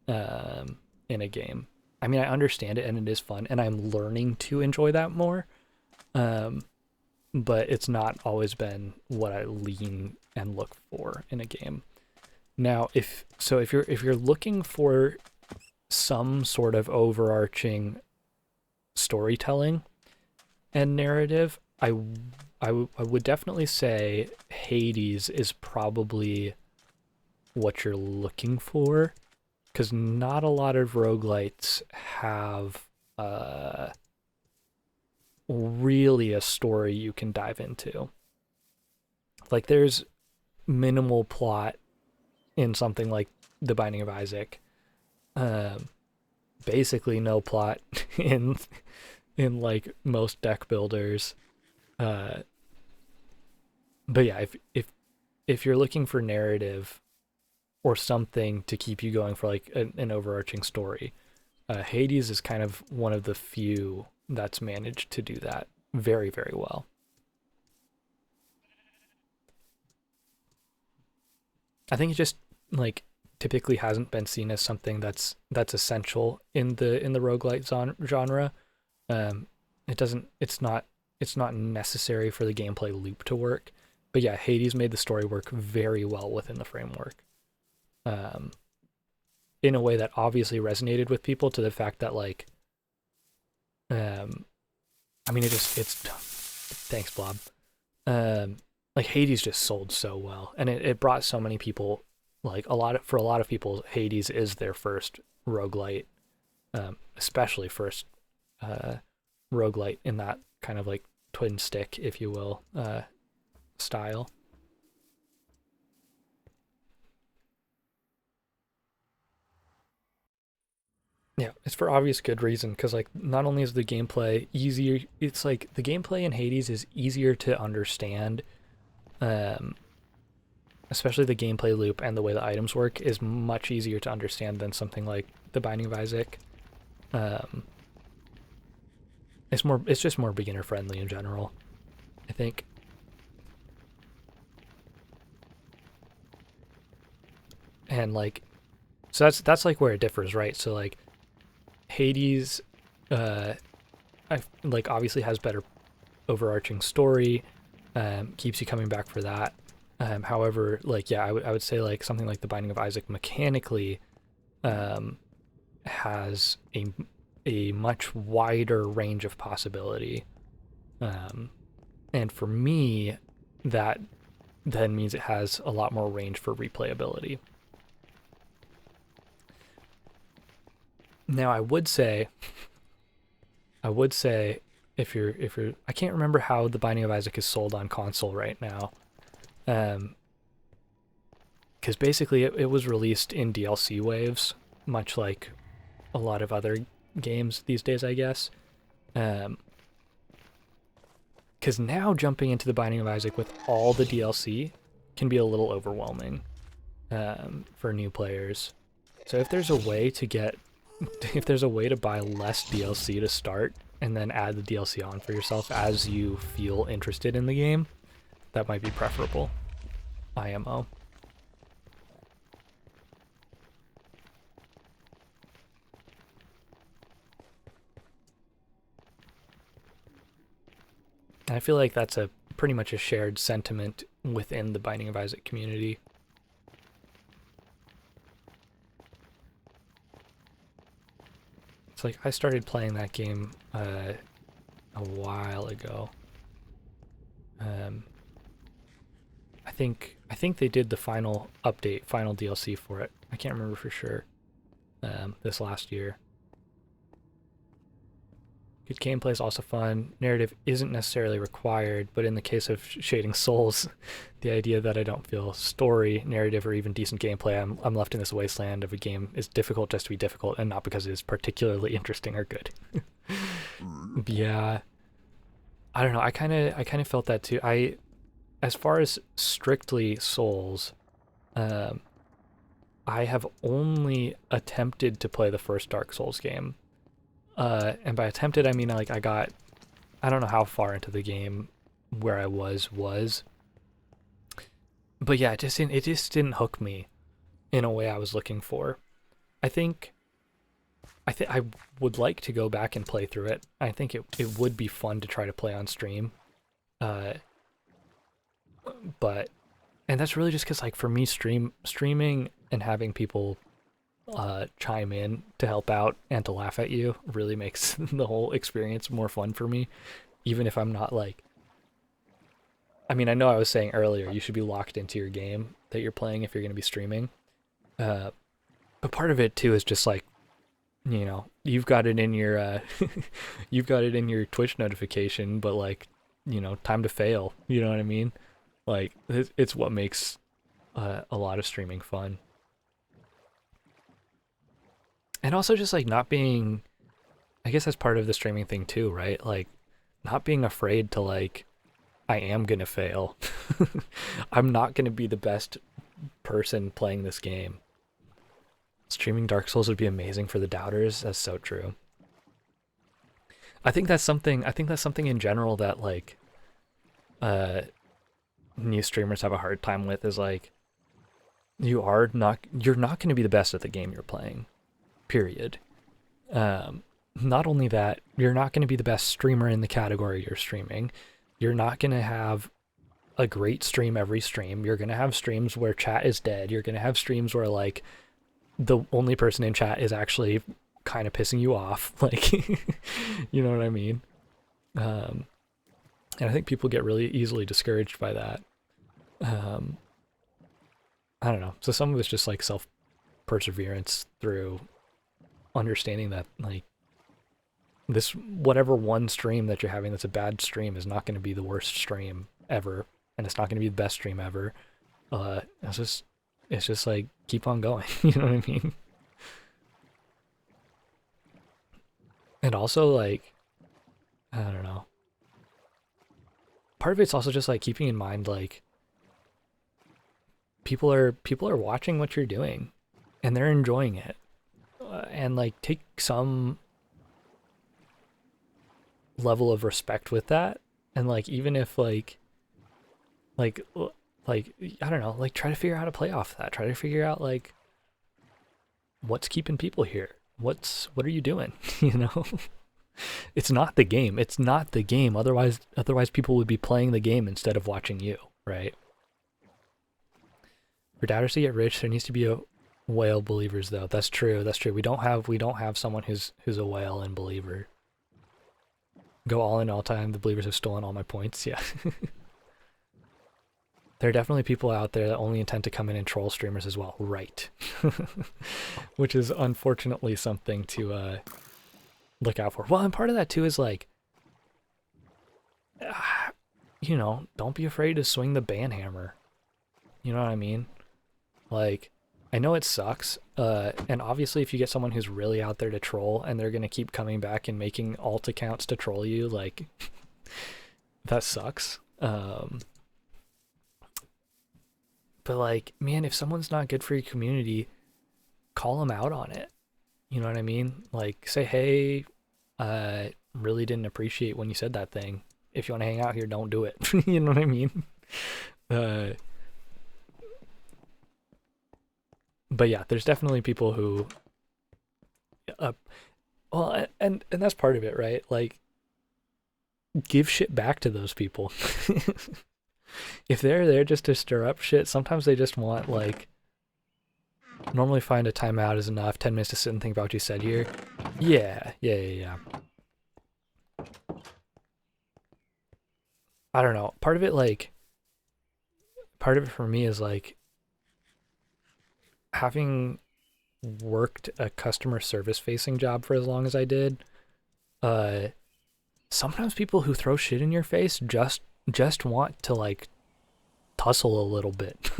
in a game. I mean I understand it and it is fun and I'm learning to enjoy that more. Um but it's not always been what I lean and look for in a game. Now, if you're looking for some sort of overarching storytelling and narrative, I would definitely say Hades is probably what you're looking for, because not a lot of roguelites have really a story you can dive into. Like, there's minimal plot in something like The Binding of Isaac. Um, Basically no plot in like most deck builders. Uh, but yeah, if you're looking for narrative or something to keep you going for like an overarching story, Hades is kind of one of the few that's managed to do that very, very well. I think it just like typically hasn't been seen as something that's essential in the roguelite genre. Um, it doesn't. It's not necessary for the gameplay loop to work. But yeah, Hades made the story work very well within the framework. Um, in a way that obviously resonated with people to the fact that like, um, I mean, it's thanks, Blob. Um, like Hades just sold so well, and it brought so many people. Like for a lot of people, Hades is their first roguelite, especially first uh, roguelite in that kind of like twin stick, if you will, style. Yeah, it's for obvious good reason because like not only is the gameplay easier, it's like the gameplay in Hades is easier to understand, um, especially the gameplay loop and the way the items work is much easier to understand than something like The Binding of Isaac. Um, it's just more beginner friendly in general, I think. And like so that's like where it differs, right? So like Hades, uh, I like obviously has better overarching story, keeps you coming back for that. However, like yeah, I would say like something like The Binding of Isaac mechanically um, has a much wider range of possibility, um, and for me, that then means it has a lot more range for replayability. Now, I would say if you're I can't remember how The Binding of Isaac is sold on console right now. Um, because basically it was released in DLC waves, much like a lot of other games these days, I guess. Um, because now jumping into The Binding of Isaac with all the DLC can be a little overwhelming for new players. So if there's a way to get if there's a way to buy less DLC to start and then add the DLC on for yourself as you feel interested in the game, that might be preferable. IMO. And I feel like that's a pretty much a shared sentiment within the Binding of Isaac community. It's like I started playing that game a while ago. Um, I think they did the final update, final DLC for it. I can't remember for sure. This last year. Good gameplay is also fun. Narrative isn't necessarily required, but in the case of Shading Souls, the idea that I don't feel story, narrative, or even decent gameplay, I'm left in this wasteland of a game is difficult just to be difficult, and not because it is particularly interesting or good. Yeah, I don't know. I kind of felt that too. As far as strictly Souls, um, I have only attempted to play the first Dark Souls game. And by attempted, I mean like I don't know how far into the game where I was, but yeah, it just didn't hook me in a way I was looking for. I think I would like to go back and play through it. I think it would be fun to try to play on stream, uh, but and that's really just because like for me streaming and having people chime in to help out and to laugh at you really makes the whole experience more fun for me, even if I'm not like. I mean, I know I was saying earlier you should be locked into your game that you're playing if you're going to be streaming, Uh, but part of it too is just like, you've got it in your you've got it in your Twitch notification, but like, time to fail. You know what I mean? Like it's what makes a lot of streaming fun, and also just like not being. I guess that's part of the streaming thing too, right? Like not being afraid to like I am gonna fail. I'm not gonna be the best person playing this game. Streaming Dark Souls would be amazing for the doubters. That's so true. I think that's something in general that like uh new streamers have a hard time with is like you're not going to be the best at the game you're playing. Period. Not only that, you're not going to be the best streamer in the category you're streaming. You're not going to have a great stream every stream. You're going to have streams where chat is dead. You're going to have streams where like the only person in chat is actually kind of pissing you off. Like, you know what I mean? Um, and I think people get really easily discouraged by that. Um, I don't know. So some of it's just like self perseverance through understanding that like this whatever one stream that you're having that's a bad stream is not going to be the worst stream ever, and it's not going to be the best stream ever. It's just like keep on going. You know what I mean? And also like I don't know. Part of it's also just like keeping in mind like people are watching what you're doing and they're enjoying it. And like take some level of respect with that, and like even if like like I don't know, like try to figure out how to play off that. Try to figure out like what's keeping people here. What are you doing? You know? It's not the game. It's not the game. Otherwise people would be playing the game instead of watching you, right? For doubters to get rich, there needs to be a whale believers though. That's true. That's true. We don't have someone who's a whale and believer. Go all in all time. The believers have stolen all my points. Yeah. There are definitely people out there that only intend to come in and troll streamers as well. Right. Which is unfortunately something to look out for. Well, and part of that too is like, don't be afraid to swing the ban hammer. You know what I mean? Like, I know it sucks, and obviously if you get someone who's really out there to troll and they're gonna keep coming back and making alt accounts to troll you, like, that sucks. But like, man, if someone's not good for your community, call them out on it. You know what I mean? Like, say, hey, really didn't appreciate when you said that thing. If you want to hang out here, don't do it. You know what I mean? Uh, but yeah, there's definitely people who, uh, well, and that's part of it, right? Like, give shit back to those people. If they're there just to stir up shit, sometimes they just want like. Normally, find a timeout is enough. 10 minutes to sit and think about what you said here. Yeah. I don't know. Part of it for me is like having worked a customer service facing job for as long as I did. Uh, Sometimes people who throw shit in your face just want to like tussle a little bit.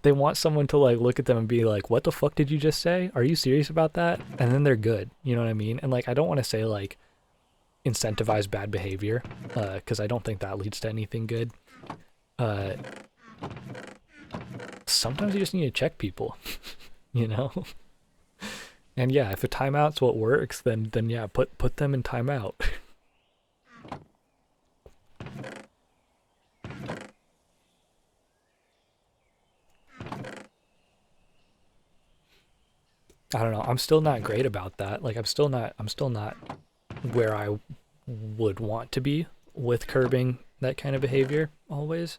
They want someone to like look at them and be like, "What the fuck did you just say? Are you serious about that?" And then they're good. You know what I mean? And like, I don't want to say like incentivize bad behavior, because I don't think that leads to anything good. Uh, Sometimes you just need to check people, you know. And yeah, if a timeout's what works, then yeah, put them in timeout. I don't know. I'm still not great about that. Like I'm still not where I would want to be with curbing that kind of behavior always.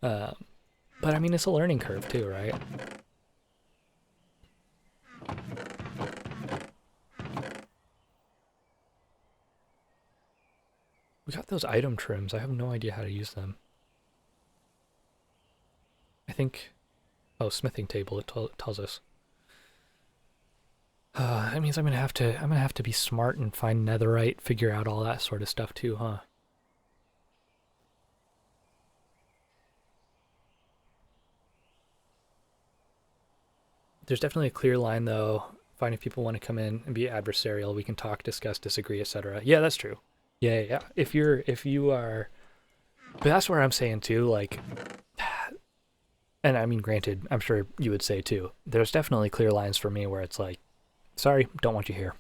Um, but I mean, it's a learning curve too, right? We got those item trims. I have no idea how to use them. I think Oh, smithing table. It tells us. That means I'm gonna have to be smart and find netherite, figure out all that sort of stuff too, huh? There's definitely a clear line though. Fine, if people want to come in and be adversarial, we can talk, discuss, disagree, etc. Yeah, that's true. Yeah. If you are, but that's where I'm saying too. Like, and I mean, granted, I'm sure you would say too. There's definitely clear lines for me where it's like, sorry, don't want you here.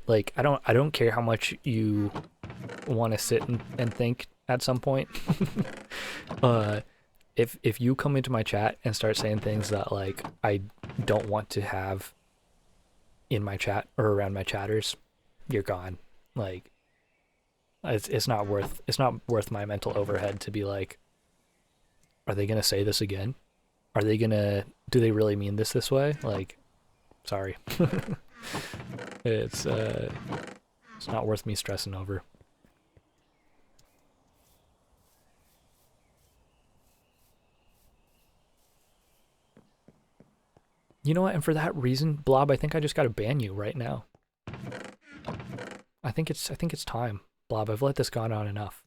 Like, I don't care how much you want to sit and think at some point. uh, if you come into my chat and start saying things that like I don't want to have in my chat or around my chatters, you're gone. Like, it's not worth my mental overhead to be like, are they gonna say this again? Are they gonna do they really mean this way? Like, sorry. It's not worth me stressing over. You know what? And for that reason, Blob, I think I just got to ban you right now. I think it's time, Blob. I've let this go on enough.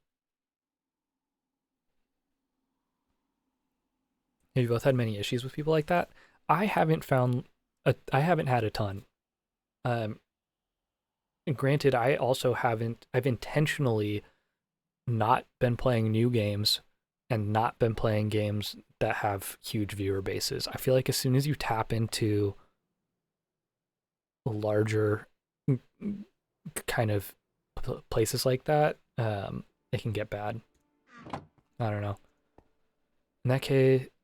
Have you both had many issues with people like that? I haven't had a ton. Granted, I also haven't. I've intentionally not been playing new games and not been playing games that have huge viewer bases. I feel like as soon as you tap into larger kind of places like that, it can get bad. I don't know.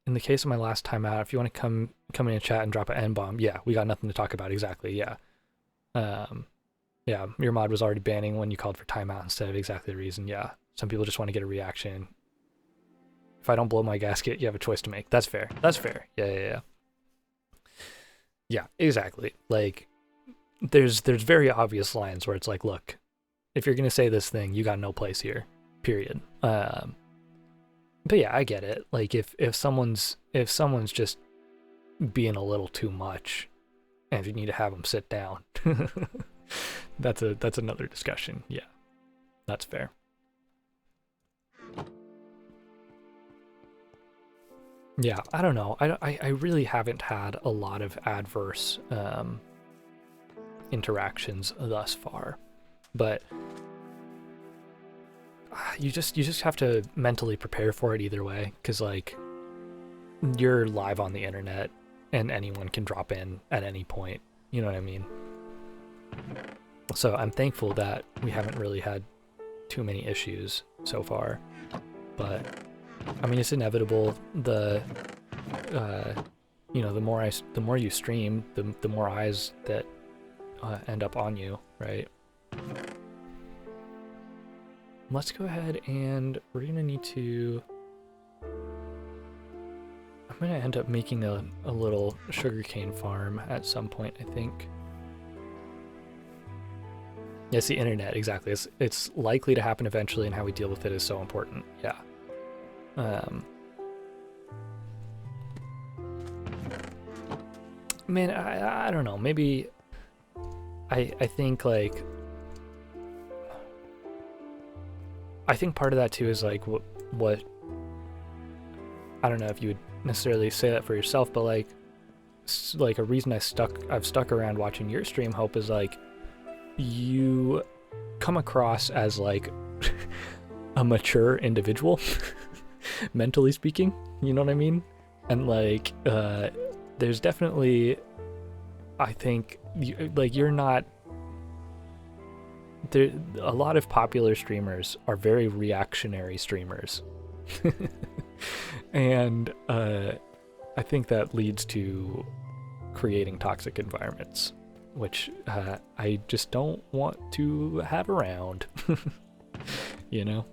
In the case of my last time out, if you want to come in and chat and drop an N-bomb, yeah, we got nothing to talk about. Exactly, yeah. Yeah, your mod was already banning when you called for timeout instead of exactly the reason. Yeah, some people just want to get a reaction. If I don't blow my gasket, you have a choice to make. That's fair. That's fair. Yeah. Yeah, exactly. Like, there's very obvious lines where it's like, look, if you're gonna say this thing, you got no place here. Period. But yeah, I get it. Like, if someone's just being a little too much, and if you need to have them sit down, that's another discussion. Yeah, that's fair. Yeah, I don't know. I really haven't had a lot of adverse interactions thus far, but you just have to mentally prepare for it either way, because like, you're live on the internet and anyone can drop in at any point. You know what I mean? So I'm thankful that we haven't really had too many issues so far, but I mean, it's inevitable. The the more you stream, the more eyes that end up on you, right? Let's go ahead and we're gonna need to. I'm gonna end up making a little sugarcane farm at some point, I think. Yes, the internet, exactly. It's likely to happen eventually, and how we deal with it is so important. Yeah. Man, I don't know. Maybe I think like I think part of that too is like what I don't know if you would necessarily say that for yourself, but like a reason I've stuck around watching your stream, Hope, is like you come across as like a mature individual, mentally speaking, you know what I mean? And like there's definitely, I think, you're not there. A lot of popular streamers are very reactionary streamers. And I think that leads to creating toxic environments, which I just don't want to have around. You know?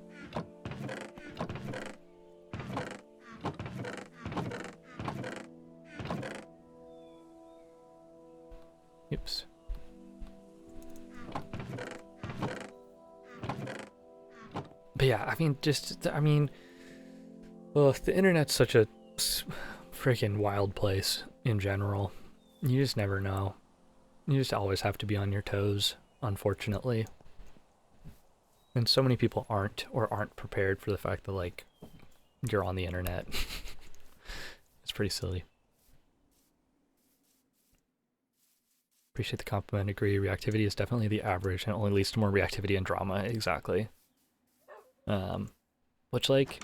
Oops. But yeah, I mean, well, the internet's such a freaking wild place in general. You just never know. You just always have to be on your toes, unfortunately. And so many people aren't prepared for the fact that, like, you're on the internet. It's pretty silly. Appreciate the compliment. Agree. Reactivity is definitely the average and only leads to more reactivity and drama. Exactly. Which, like,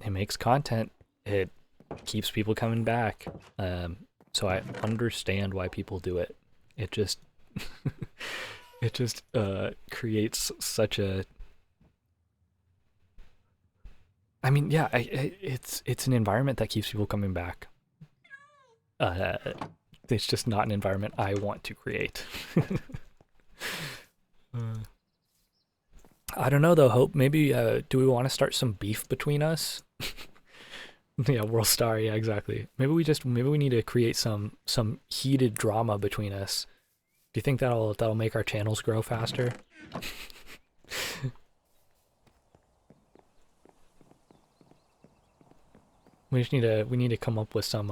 it makes content. It keeps people coming back. So I understand why people do it. It just it just creates such a. I mean, yeah, it's an environment that keeps people coming back. It's just not an environment I want to create. I don't know though, Hope. Maybe do we want to start some beef between us? Yeah, World Star. Yeah, exactly. Maybe we need to create some heated drama between us. Do you think that'll make our channels grow faster? We need to come up with some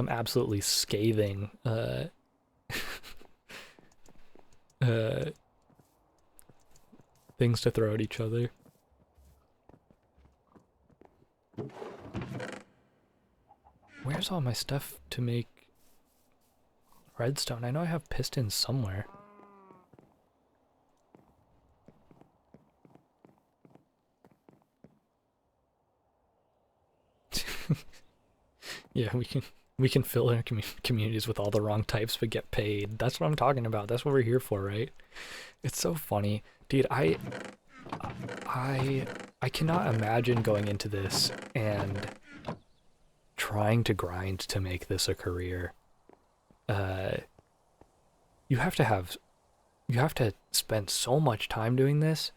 absolutely scathing uh things to throw at each other. Where's all my stuff to make redstone? I know I have pistons somewhere. Yeah, we can fill our communities with all the wrong types but get paid. That's what I'm talking about. That's what we're here for, right? It's so funny. Dude, I cannot imagine going into this and trying to grind to make this a career. You have to spend so much time doing this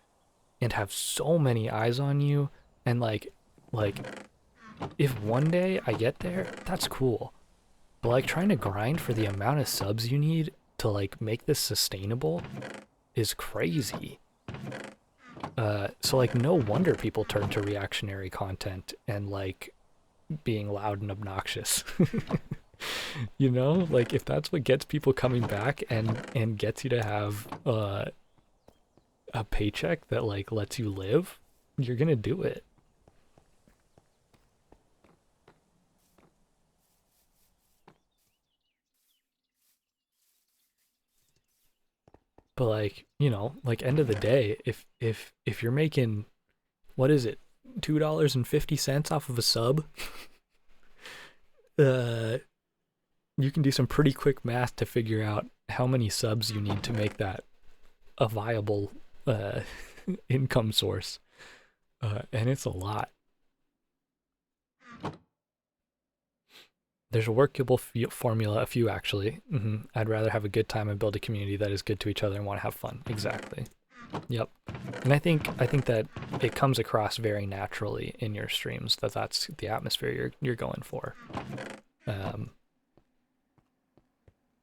and have so many eyes on you, and like if one day I get there, that's cool. But like trying to grind for the amount of subs you need to like make this sustainable is crazy. So like no wonder people turn to reactionary content and like being loud and obnoxious. You know, like if that's what gets people coming back and gets you to have a paycheck that like lets you live, you're gonna do it. But like, you know, like end of the day, if you're making, what is it, $2.50 off of a sub, uh you can do some pretty quick math to figure out how many subs you need to make that a viable income source. And it's a lot. There's a workable formula, a few actually. I'd rather have a good time and build a community that is good to each other and want to have fun. Exactly. Yep. And I think that it comes across very naturally in your streams that that's the atmosphere you're going for,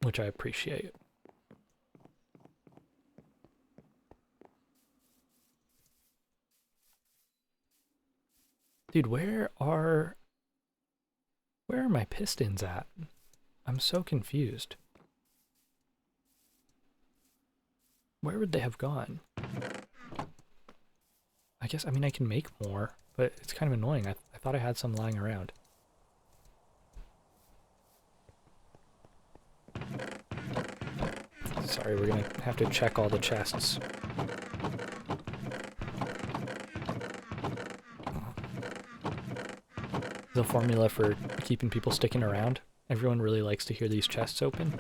which I appreciate. Dude, where are my pistons at? I'm so confused. Where would they have gone? I guess, I mean, I can make more, but it's kind of annoying. I thought I had some lying around. Sorry, we're gonna have to check all the chests. The formula for keeping people sticking around. Everyone really likes to hear these chests open.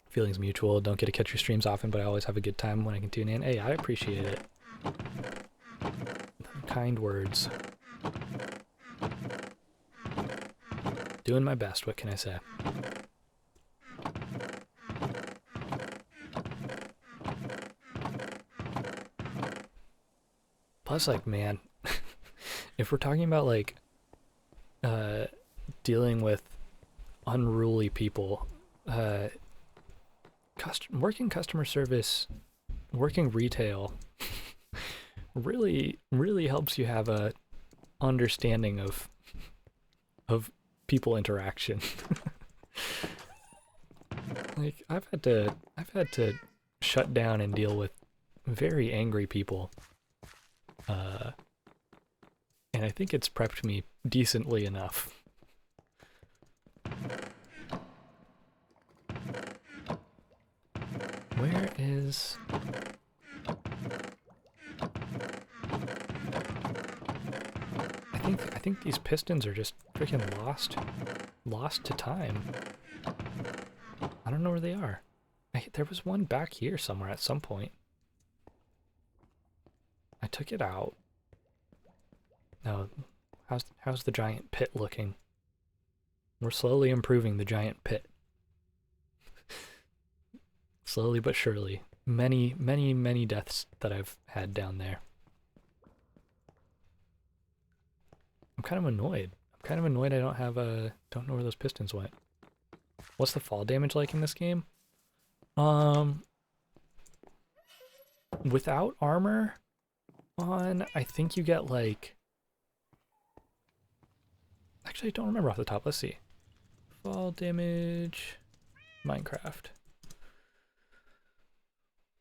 Feelings mutual. Don't get to catch your streams often, but I always have a good time when I can tune in. Hey, I appreciate it. Kind words. Doing my best, what can I say? Plus, like, man, if we're talking about, like, dealing with unruly people, working customer service, working retail, really helps you have a understanding of people interaction. Like I've had to shut down and deal with very angry people. Uh, and I think it's prepped me decently enough. Where is... I think these pistons are just freaking lost to time. I don't know where they are. There was one back here somewhere at some point. I took it out. No, how's the giant pit looking? We're slowly improving the giant pit. Slowly but surely. Many deaths that I've had down there. I'm kind of annoyed. I don't have don't know where those pistons went. What's the fall damage like in this game? Without armor on, I think you get like... Actually, I don't remember off the top. Let's see. Fall damage... Minecraft.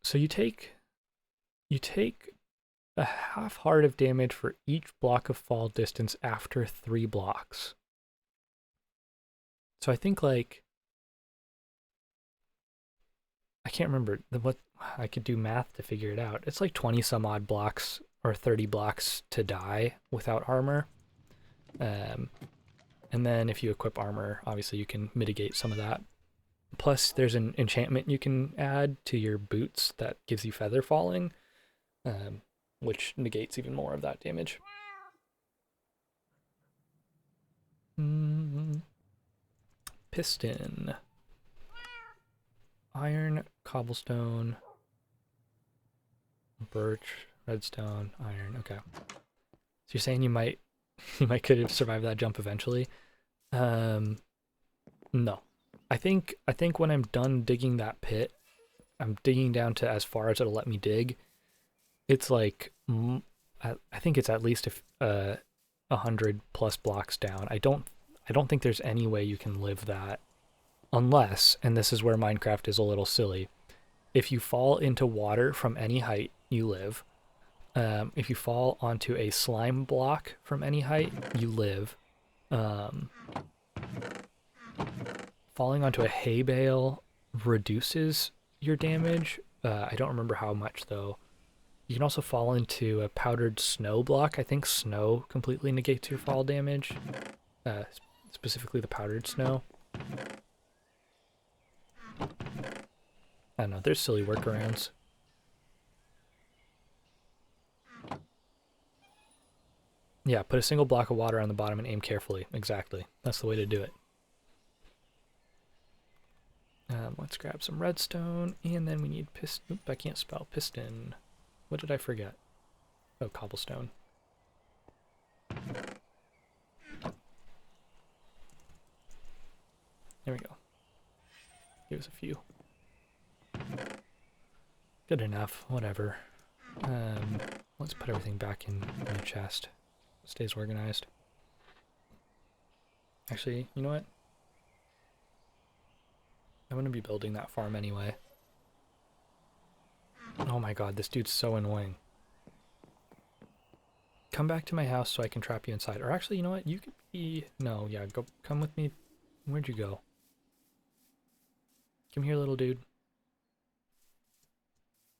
So you take a half heart of damage for each block of fall distance after 3 blocks. So I think like... I can't remember what I could do math to figure it out. It's like 20 some odd blocks or 30 blocks to die without armor. And then if you equip armor, obviously you can mitigate some of that. Plus there's an enchantment you can add to your boots that gives you feather falling, which negates even more of that damage. Piston. Iron, cobblestone, birch, redstone, iron. Okay. So you're saying you might could have survived that jump eventually? No. I think when I'm done digging that pit, I'm digging down to as far as it'll let me dig. It's like I think it's at least 100 plus blocks down. I don't think there's any way you can live that. Unless, and this is where Minecraft is a little silly, if you fall into water from any height, you live. If you fall onto a slime block from any height, you live. Falling onto a hay bale reduces your damage. I don't remember how much, though. You can also fall into a powdered snow block. I think snow completely negates your fall damage, specifically the powdered snow. I don't know, there's silly workarounds. Yeah, put a single block of water on the bottom and aim carefully. Exactly. That's the way to do it. Let's grab some redstone, and then we need piston. Oop, I can't spell piston. What did I forget? Oh, cobblestone. There we go. Give us a few. Good enough, whatever. Let's put everything back in the chest. It stays organized. Actually, you know what? I'm gonna be building that farm anyway. Oh my god, this dude's so annoying. Come back to my house so I can trap you inside. Or actually, you know what? You could be... No, yeah, come with me. Where'd you go? Come here, little dude.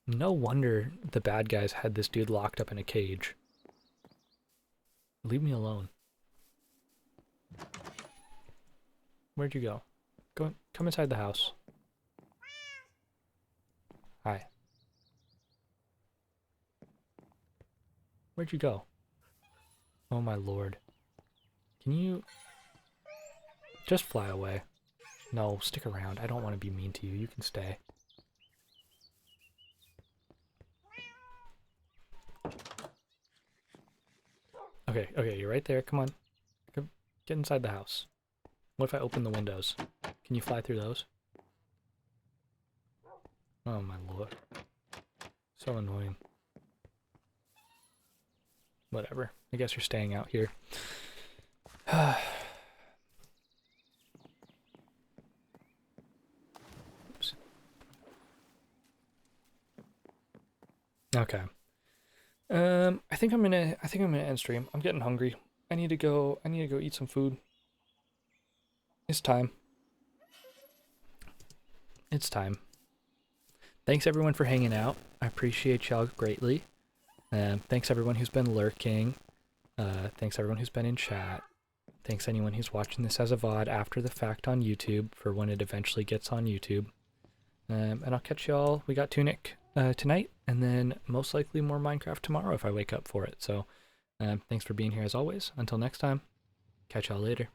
No wonder the bad guys had this dude locked up in a cage. Leave me alone. Where'd you go? Come inside the house. Hi. Where'd you go? Oh my lord. Can you... Just fly away. No, stick around. I don't want to be mean to you. You can stay. Okay, you're right there. Come on. Come, get inside the house. What if I open the windows? Can you fly through those? Oh my lord. So annoying. whatever. I guess you're staying out here. Oops. Okay. I think I'm gonna end stream. I'm getting hungry. I need to go eat some food. It's time. It's time. Thanks everyone for hanging out. I appreciate y'all greatly. Thanks everyone who's been lurking. Thanks everyone who's been in chat. Thanks anyone who's watching this as a VOD after the fact on YouTube for when it eventually gets on YouTube. And I'll catch y'all. We got Tunic tonight, and then most likely more Minecraft tomorrow if I wake up for it. So thanks for being here as always. Until next time, catch y'all later.